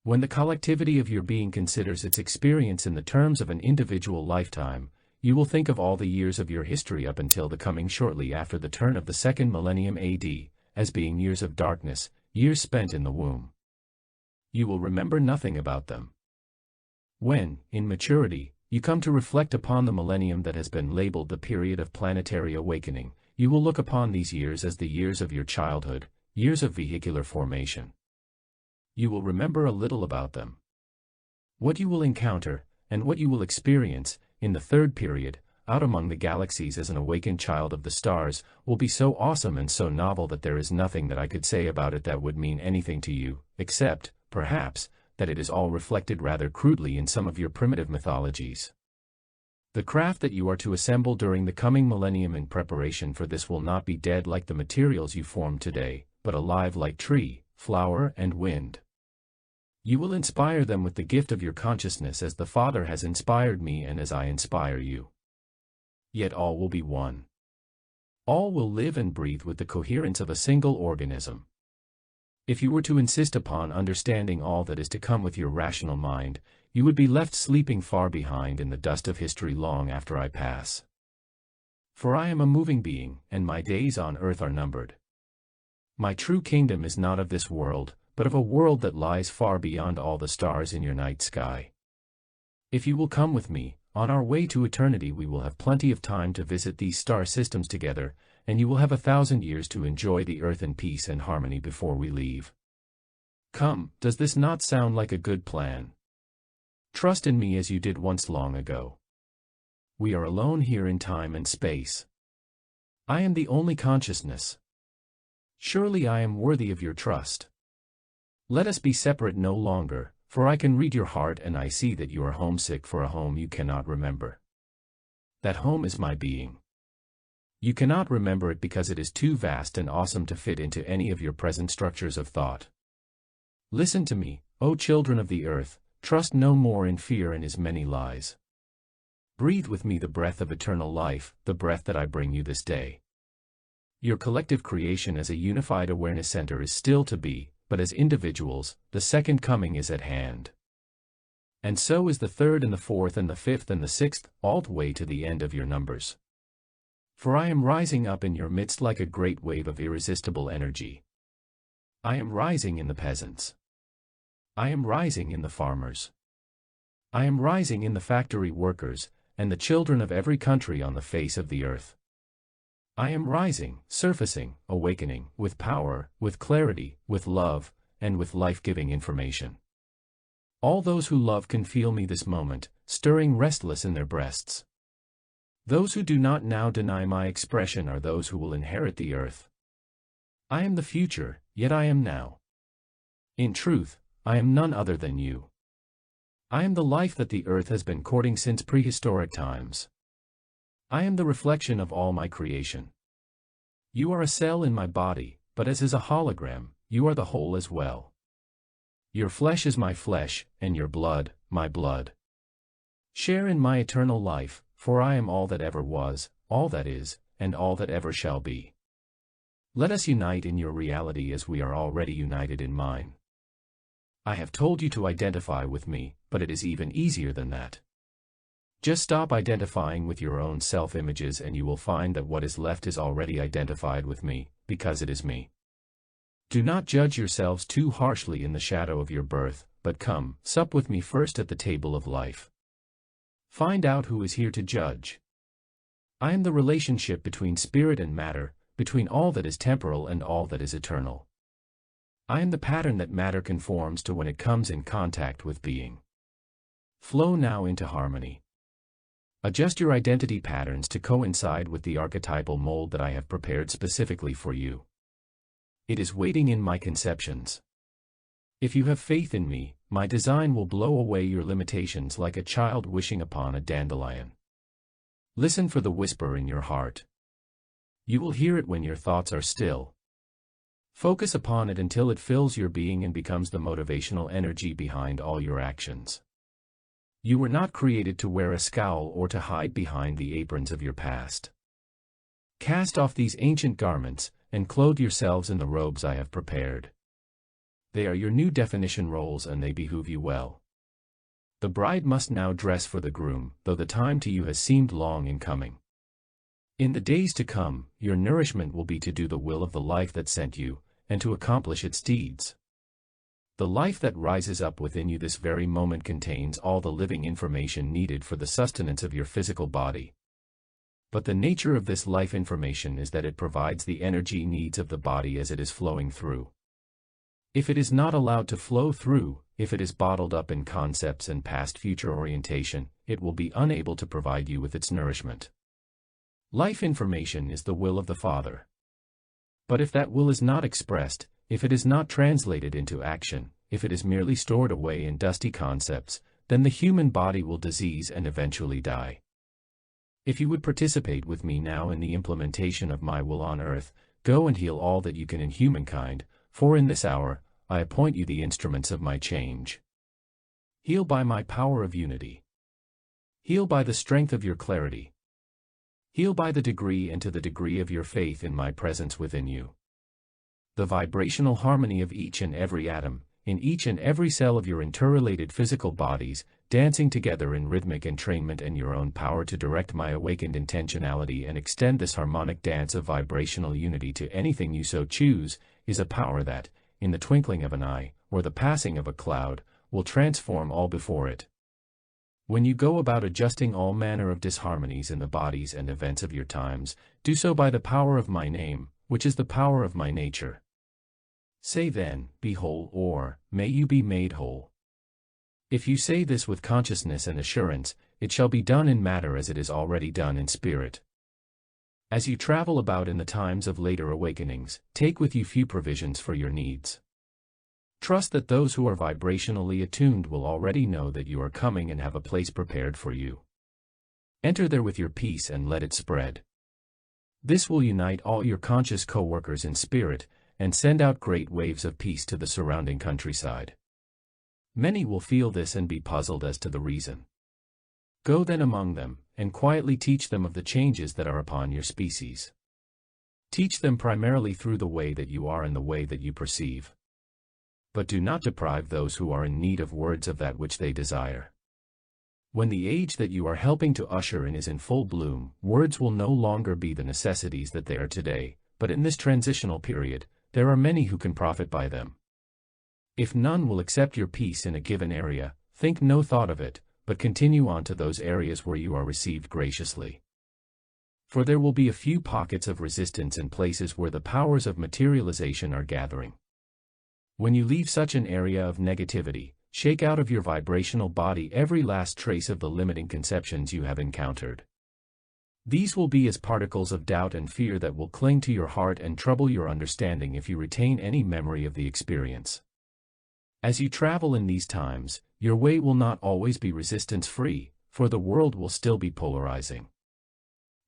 When the collectivity of your being considers its experience in the terms of an individual lifetime, you will think of all the years of your history up until the coming shortly after the turn of the second millennium AD, as being years of darkness, years spent in the womb. You will remember nothing about them. When, in maturity, you come to reflect upon the millennium that has been labeled the period of planetary awakening, you will look upon these years as the years of your childhood, years of vehicular formation. You will remember a little about them. What you will encounter, and what you will experience, in the third period, out among the galaxies as an awakened child of the stars, will be so awesome and so novel that there is nothing that I could say about it that would mean anything to you, except, perhaps, that it is all reflected rather crudely in some of your primitive mythologies. The craft that you are to assemble during the coming millennium in preparation for this will not be dead like the materials you form today, but alive like tree, flower, and wind. You will inspire them with the gift of your consciousness as the Father has inspired me and as I inspire you. Yet all will be one. All will live and breathe with the coherence of a single organism. If you were to insist upon understanding all that is to come with your rational mind, you would be left sleeping far behind in the dust of history long after I pass. For I am a moving being, and my days on earth are numbered. My true kingdom is not of this world, but of a world that lies far beyond all the stars in your night sky. If you will come with me, on our way to eternity we will have plenty of time to visit these star systems together, and you will have 1,000 years to enjoy the earth in peace and harmony before we leave. Come, does this not sound like a good plan? Trust in me as you did once long ago. We are alone here in time and space. I am the only consciousness. Surely I am worthy of your trust. Let us be separate no longer, for I can read your heart and I see that you are homesick for a home you cannot remember. That home is my being. You cannot remember it because it is too vast and awesome to fit into any of your present structures of thought. Listen to me, O children of the earth, trust no more in fear and his many lies. Breathe with me the breath of eternal life, the breath that I bring you this day. Your collective creation as a unified awareness center is still to be, but as individuals, the second coming is at hand. And so is the third and the fourth and the fifth and the sixth, all the way to the end of your numbers. For I am rising up in your midst like a great wave of irresistible energy. I am rising in the peasants. I am rising in the farmers. I am rising in the factory workers, and the children of every country on the face of the earth. I am rising, surfacing, awakening, with power, with clarity, with love, and with life-giving information. All those who love can feel me this moment, stirring restless in their breasts. Those who do not now deny my expression are those who will inherit the earth. I am the future, yet I am now. In truth, I am none other than you. I am the life that the earth has been courting since prehistoric times. I am the reflection of all my creation. You are a cell in my body, but as is a hologram, you are the whole as well. Your flesh is my flesh, and your blood, my blood. Share in my eternal life, for I am all that ever was, all that is, and all that ever shall be. Let us unite in your reality as we are already united in mine. I have told you to identify with me, but it is even easier than that. Just stop identifying with your own self-images and you will find that what is left is already identified with me, because it is me. Do not judge yourselves too harshly in the shadow of your birth, but come, sup with me first at the table of life. Find out who is here to judge. I am the relationship between spirit and matter, between all that is temporal and all that is eternal. I am the pattern that matter conforms to when it comes in contact with being. Flow now into harmony. Adjust your identity patterns to coincide with the archetypal mold that I have prepared specifically for you. It is waiting in my conceptions. If you have faith in me, my design will blow away your limitations like a child wishing upon a dandelion. Listen for the whisper in your heart. You will hear it when your thoughts are still. Focus upon it until it fills your being and becomes the motivational energy behind all your actions. You were not created to wear a scowl or to hide behind the aprons of your past. Cast off these ancient garments, and clothe yourselves in the robes I have prepared. They are your new definition roles and they behoove you well. The bride must now dress for the groom, though the time to you has seemed long in coming. In the days to come, your nourishment will be to do the will of the life that sent you, and to accomplish its deeds. The life that rises up within you this very moment contains all the living information needed for the sustenance of your physical body. But the nature of this life information is that it provides the energy needs of the body as it is flowing through. If it is not allowed to flow through, if it is bottled up in concepts and past-future orientation, it will be unable to provide you with its nourishment. Life information is the will of the Father. But if that will is not expressed, if it is not translated into action, if it is merely stored away in dusty concepts, then the human body will disease and eventually die. If you would participate with me now in the implementation of my will on earth, go and heal all that you can in humankind, for in this hour, I appoint you the instruments of my change. Heal by my power of unity. Heal by the strength of your clarity. Heal by the degree and to the degree of your faith in my presence within you. The vibrational harmony of each and every atom, in each and every cell of your interrelated physical bodies, dancing together in rhythmic entrainment and your own power to direct my awakened intentionality and extend this harmonic dance of vibrational unity to anything you so choose, is a power that, in the twinkling of an eye, or the passing of a cloud, will transform all before it. When you go about adjusting all manner of disharmonies in the bodies and events of your times, do so by the power of my name, which is the power of my nature. Say then, be whole, or, may you be made whole. If you say this with consciousness and assurance, it shall be done in matter as it is already done in spirit. As you travel about in the times of later awakenings, take with you few provisions for your needs. Trust that those who are vibrationally attuned will already know that you are coming and have a place prepared for you. Enter there with your peace and let it spread. This will unite all your conscious co-workers in spirit, and send out great waves of peace to the surrounding countryside. Many will feel this and be puzzled as to the reason. Go then among them, and quietly teach them of the changes that are upon your species. Teach them primarily through the way that you are and the way that you perceive. But do not deprive those who are in need of words of that which they desire. When the age that you are helping to usher in is in full bloom, words will no longer be the necessities that they are today, but in this transitional period, there are many who can profit by them. If none will accept your peace in a given area, think no thought of it, but continue on to those areas where you are received graciously. For there will be a few pockets of resistance in places where the powers of materialization are gathering. When you leave such an area of negativity, shake out of your vibrational body every last trace of the limiting conceptions you have encountered. These will be as particles of doubt and fear that will cling to your heart and trouble your understanding if you retain any memory of the experience. As you travel in these times, your way will not always be resistance-free, for the world will still be polarizing.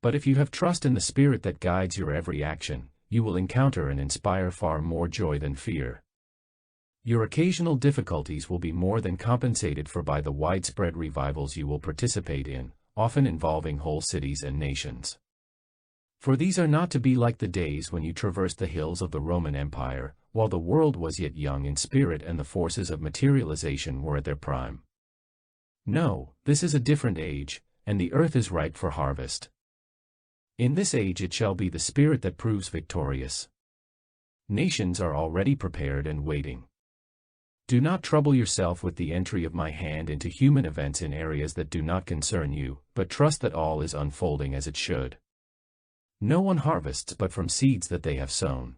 But if you have trust in the spirit that guides your every action, you will encounter and inspire far more joy than fear. Your occasional difficulties will be more than compensated for by the widespread revivals you will participate in, often involving whole cities and nations. For these are not to be like the days when you traversed the hills of the Roman Empire, while the world was yet young in spirit and the forces of materialization were at their prime. No, this is a different age, and the earth is ripe for harvest. In this age it shall be the spirit that proves victorious. Nations are already prepared and waiting. Do not trouble yourself with the entry of my hand into human events in areas that do not concern you, but trust that all is unfolding as it should. No one harvests but from seeds that they have sown.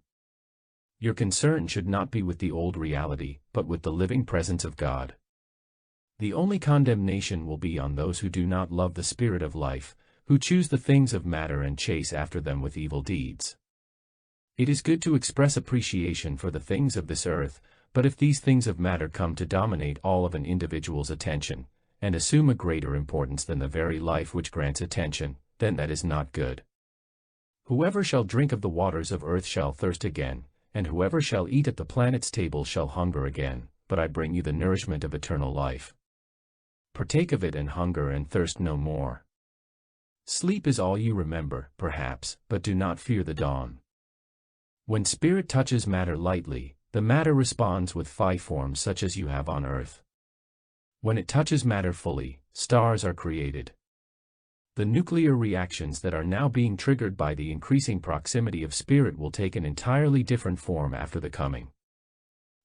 Your concern should not be with the old reality, but with the living presence of God. The only condemnation will be on those who do not love the spirit of life, who choose the things of matter and chase after them with evil deeds. It is good to express appreciation for the things of this earth, but if these things of matter come to dominate all of an individual's attention, and assume a greater importance than the very life which grants attention, then that is not good. Whoever shall drink of the waters of earth shall thirst again, and whoever shall eat at the planet's table shall hunger again, but I bring you the nourishment of eternal life. Partake of it and hunger and thirst no more. Sleep is all you remember, perhaps, but do not fear the dawn. When spirit touches matter lightly, the matter responds with phi forms such as you have on Earth. When it touches matter fully, stars are created. The nuclear reactions that are now being triggered by the increasing proximity of spirit will take an entirely different form after the coming.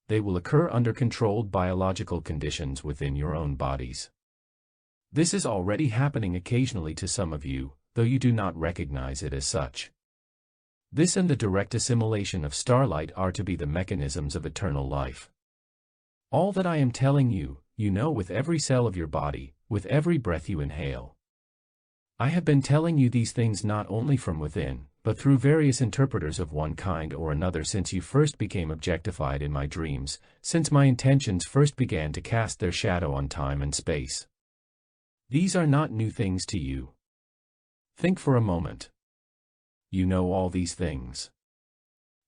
They will occur under controlled biological conditions within your own bodies. This is already happening occasionally to some of you, though you do not recognize it as such. This and the direct assimilation of starlight are to be the mechanisms of eternal life. All that I am telling you, you know with every cell of your body, with every breath you inhale. I have been telling you these things not only from within, but through various interpreters of one kind or another since you first became objectified in my dreams, since my intentions first began to cast their shadow on time and space. These are not new things to you. Think for a moment. You know all these things.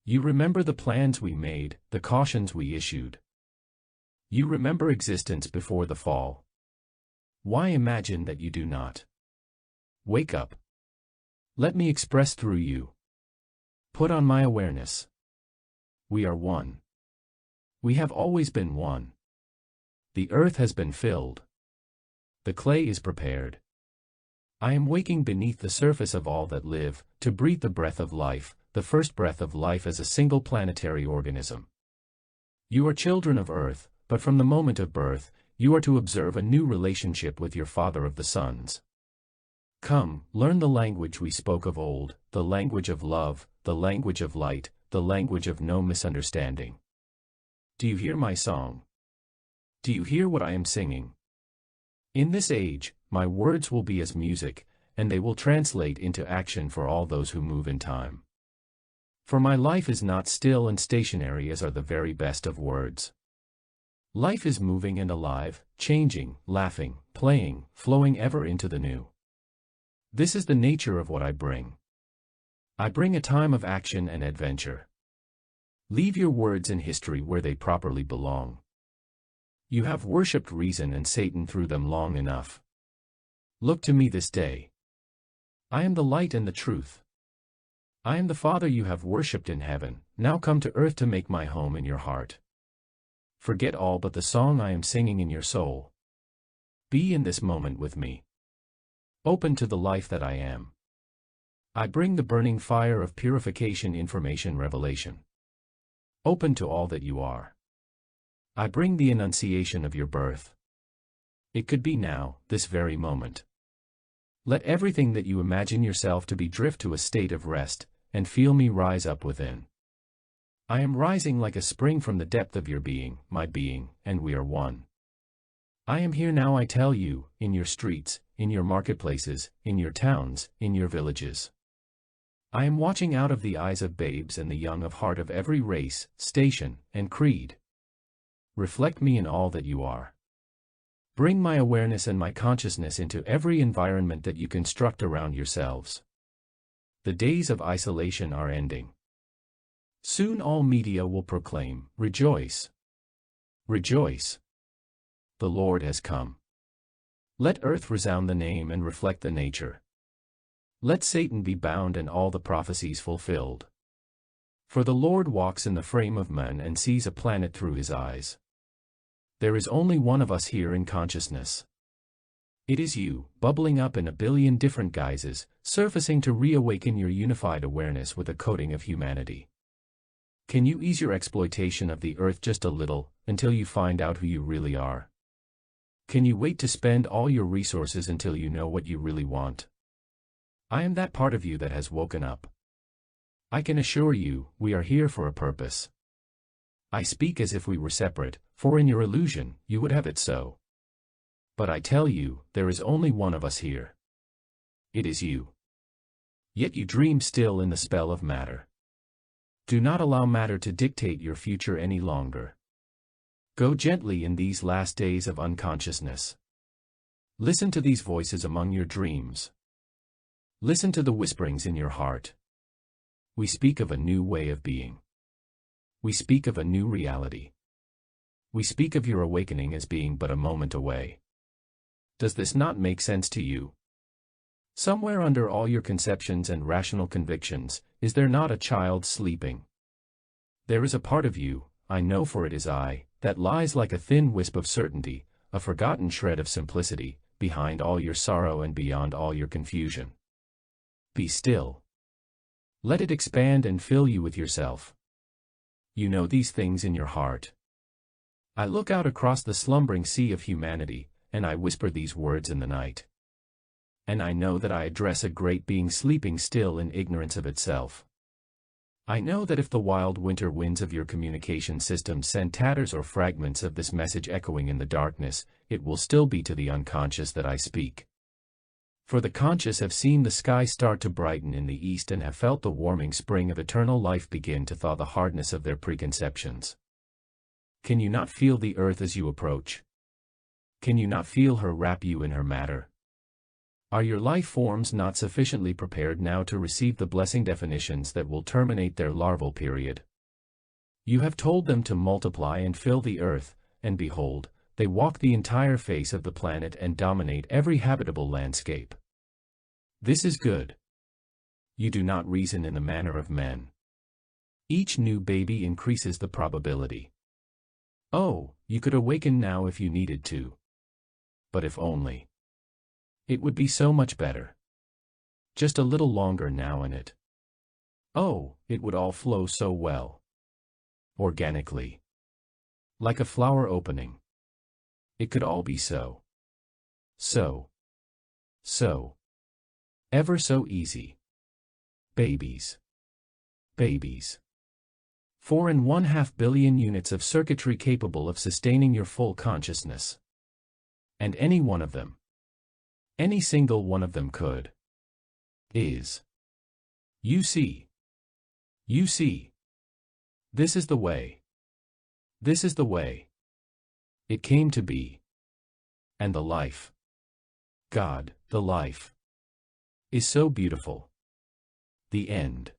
You remember the plans we made, the cautions we issued. You remember existence before the fall. Why imagine that you do not? Wake up. Let me express through you. Put on my awareness. We are one. We have always been one. The earth has been filled. The clay is prepared. I am waking beneath the surface of all that live, to breathe the breath of life, the first breath of life as a single planetary organism. You are children of Earth, but from the moment of birth, you are to observe a new relationship with your Father of the Suns. Come, learn the language we spoke of old, the language of love, the language of light, the language of no misunderstanding. Do you hear my song? Do you hear what I am singing? In this age, my words will be as music, and they will translate into action for all those who move in time. For my life is not still and stationary as are the very best of words. Life is moving and alive, changing, laughing, playing, flowing ever into the new. This is the nature of what I bring. I bring a time of action and adventure. Leave your words in history where they properly belong. You have worshipped reason and Satan through them long enough. Look to me this day. I am the light and the truth. I am the Father you have worshipped in heaven, now come to earth to make my home in your heart. Forget all but the song I am singing in your soul. Be in this moment with me. Open to the life that I am. I bring the burning fire of purification, information, revelation. Open to all that you are. I bring the annunciation of your birth. It could be now, this very moment. Let everything that you imagine yourself to be drift to a state of rest, and feel me rise up within. I am rising like a spring from the depth of your being, my being, and we are one. I am here now, I tell you, in your streets, in your marketplaces, in your towns, in your villages. I am watching out of the eyes of babes and the young of heart of every race, station, and creed. Reflect me in all that you are. Bring my awareness and my consciousness into every environment that you construct around yourselves. The days of isolation are ending. Soon all media will proclaim, rejoice. Rejoice. The Lord has come. Let earth resound the name and reflect the nature. Let Satan be bound and all the prophecies fulfilled. For the Lord walks in the frame of man and sees a planet through his eyes. There is only one of us here in consciousness. It is you, bubbling up in a billion different guises, surfacing to reawaken your unified awareness with a coating of humanity. Can you ease your exploitation of the earth just a little, until you find out who you really are? Can you wait to spend all your resources until you know what you really want? I am that part of you that has woken up. I can assure you, we are here for a purpose. I speak as if we were separate, for in your illusion, you would have it so. But I tell you, there is only one of us here. It is you. Yet you dream still in the spell of matter. Do not allow matter to dictate your future any longer. Go gently in these last days of unconsciousness. Listen to these voices among your dreams. Listen to the whisperings in your heart. We speak of a new way of being. We speak of a new reality. We speak of your awakening as being but a moment away. Does this not make sense to you? Somewhere under all your conceptions and rational convictions, is there not a child sleeping? There is a part of you, I know for it is I, that lies like a thin wisp of certainty, a forgotten shred of simplicity, behind all your sorrow and beyond all your confusion. Be still. Let it expand and fill you with yourself. You know these things in your heart. I look out across the slumbering sea of humanity, and I whisper these words in the night. And I know that I address a great being sleeping still in ignorance of itself. I know that if the wild winter winds of your communication system send tatters or fragments of this message echoing in the darkness, it will still be to the unconscious that I speak. For the conscious have seen the sky start to brighten in the east and have felt the warming spring of eternal life begin to thaw the hardness of their preconceptions. Can you not feel the earth as you approach? Can you not feel her wrap you in her matter? Are your life forms not sufficiently prepared now to receive the blessing definitions that will terminate their larval period? You have told them to multiply and fill the earth, and behold, they walk the entire face of the planet and dominate every habitable landscape. This is good. You do not reason in the manner of men. Each new baby increases the probability. Oh, you could awaken now if you needed to. But if only. It would be so much better. Just a little longer now in it. Oh, it would all flow so well. Organically. Like a flower opening. It could all be so. So. Ever so easy. Babies. Babies. 4.5 billion units of circuitry capable of sustaining your full consciousness. And any one of them. Any single one of them could. Is. You see. You see. This is the way. This is the way. It came to be. And the life. God, the life. Is so beautiful. The end.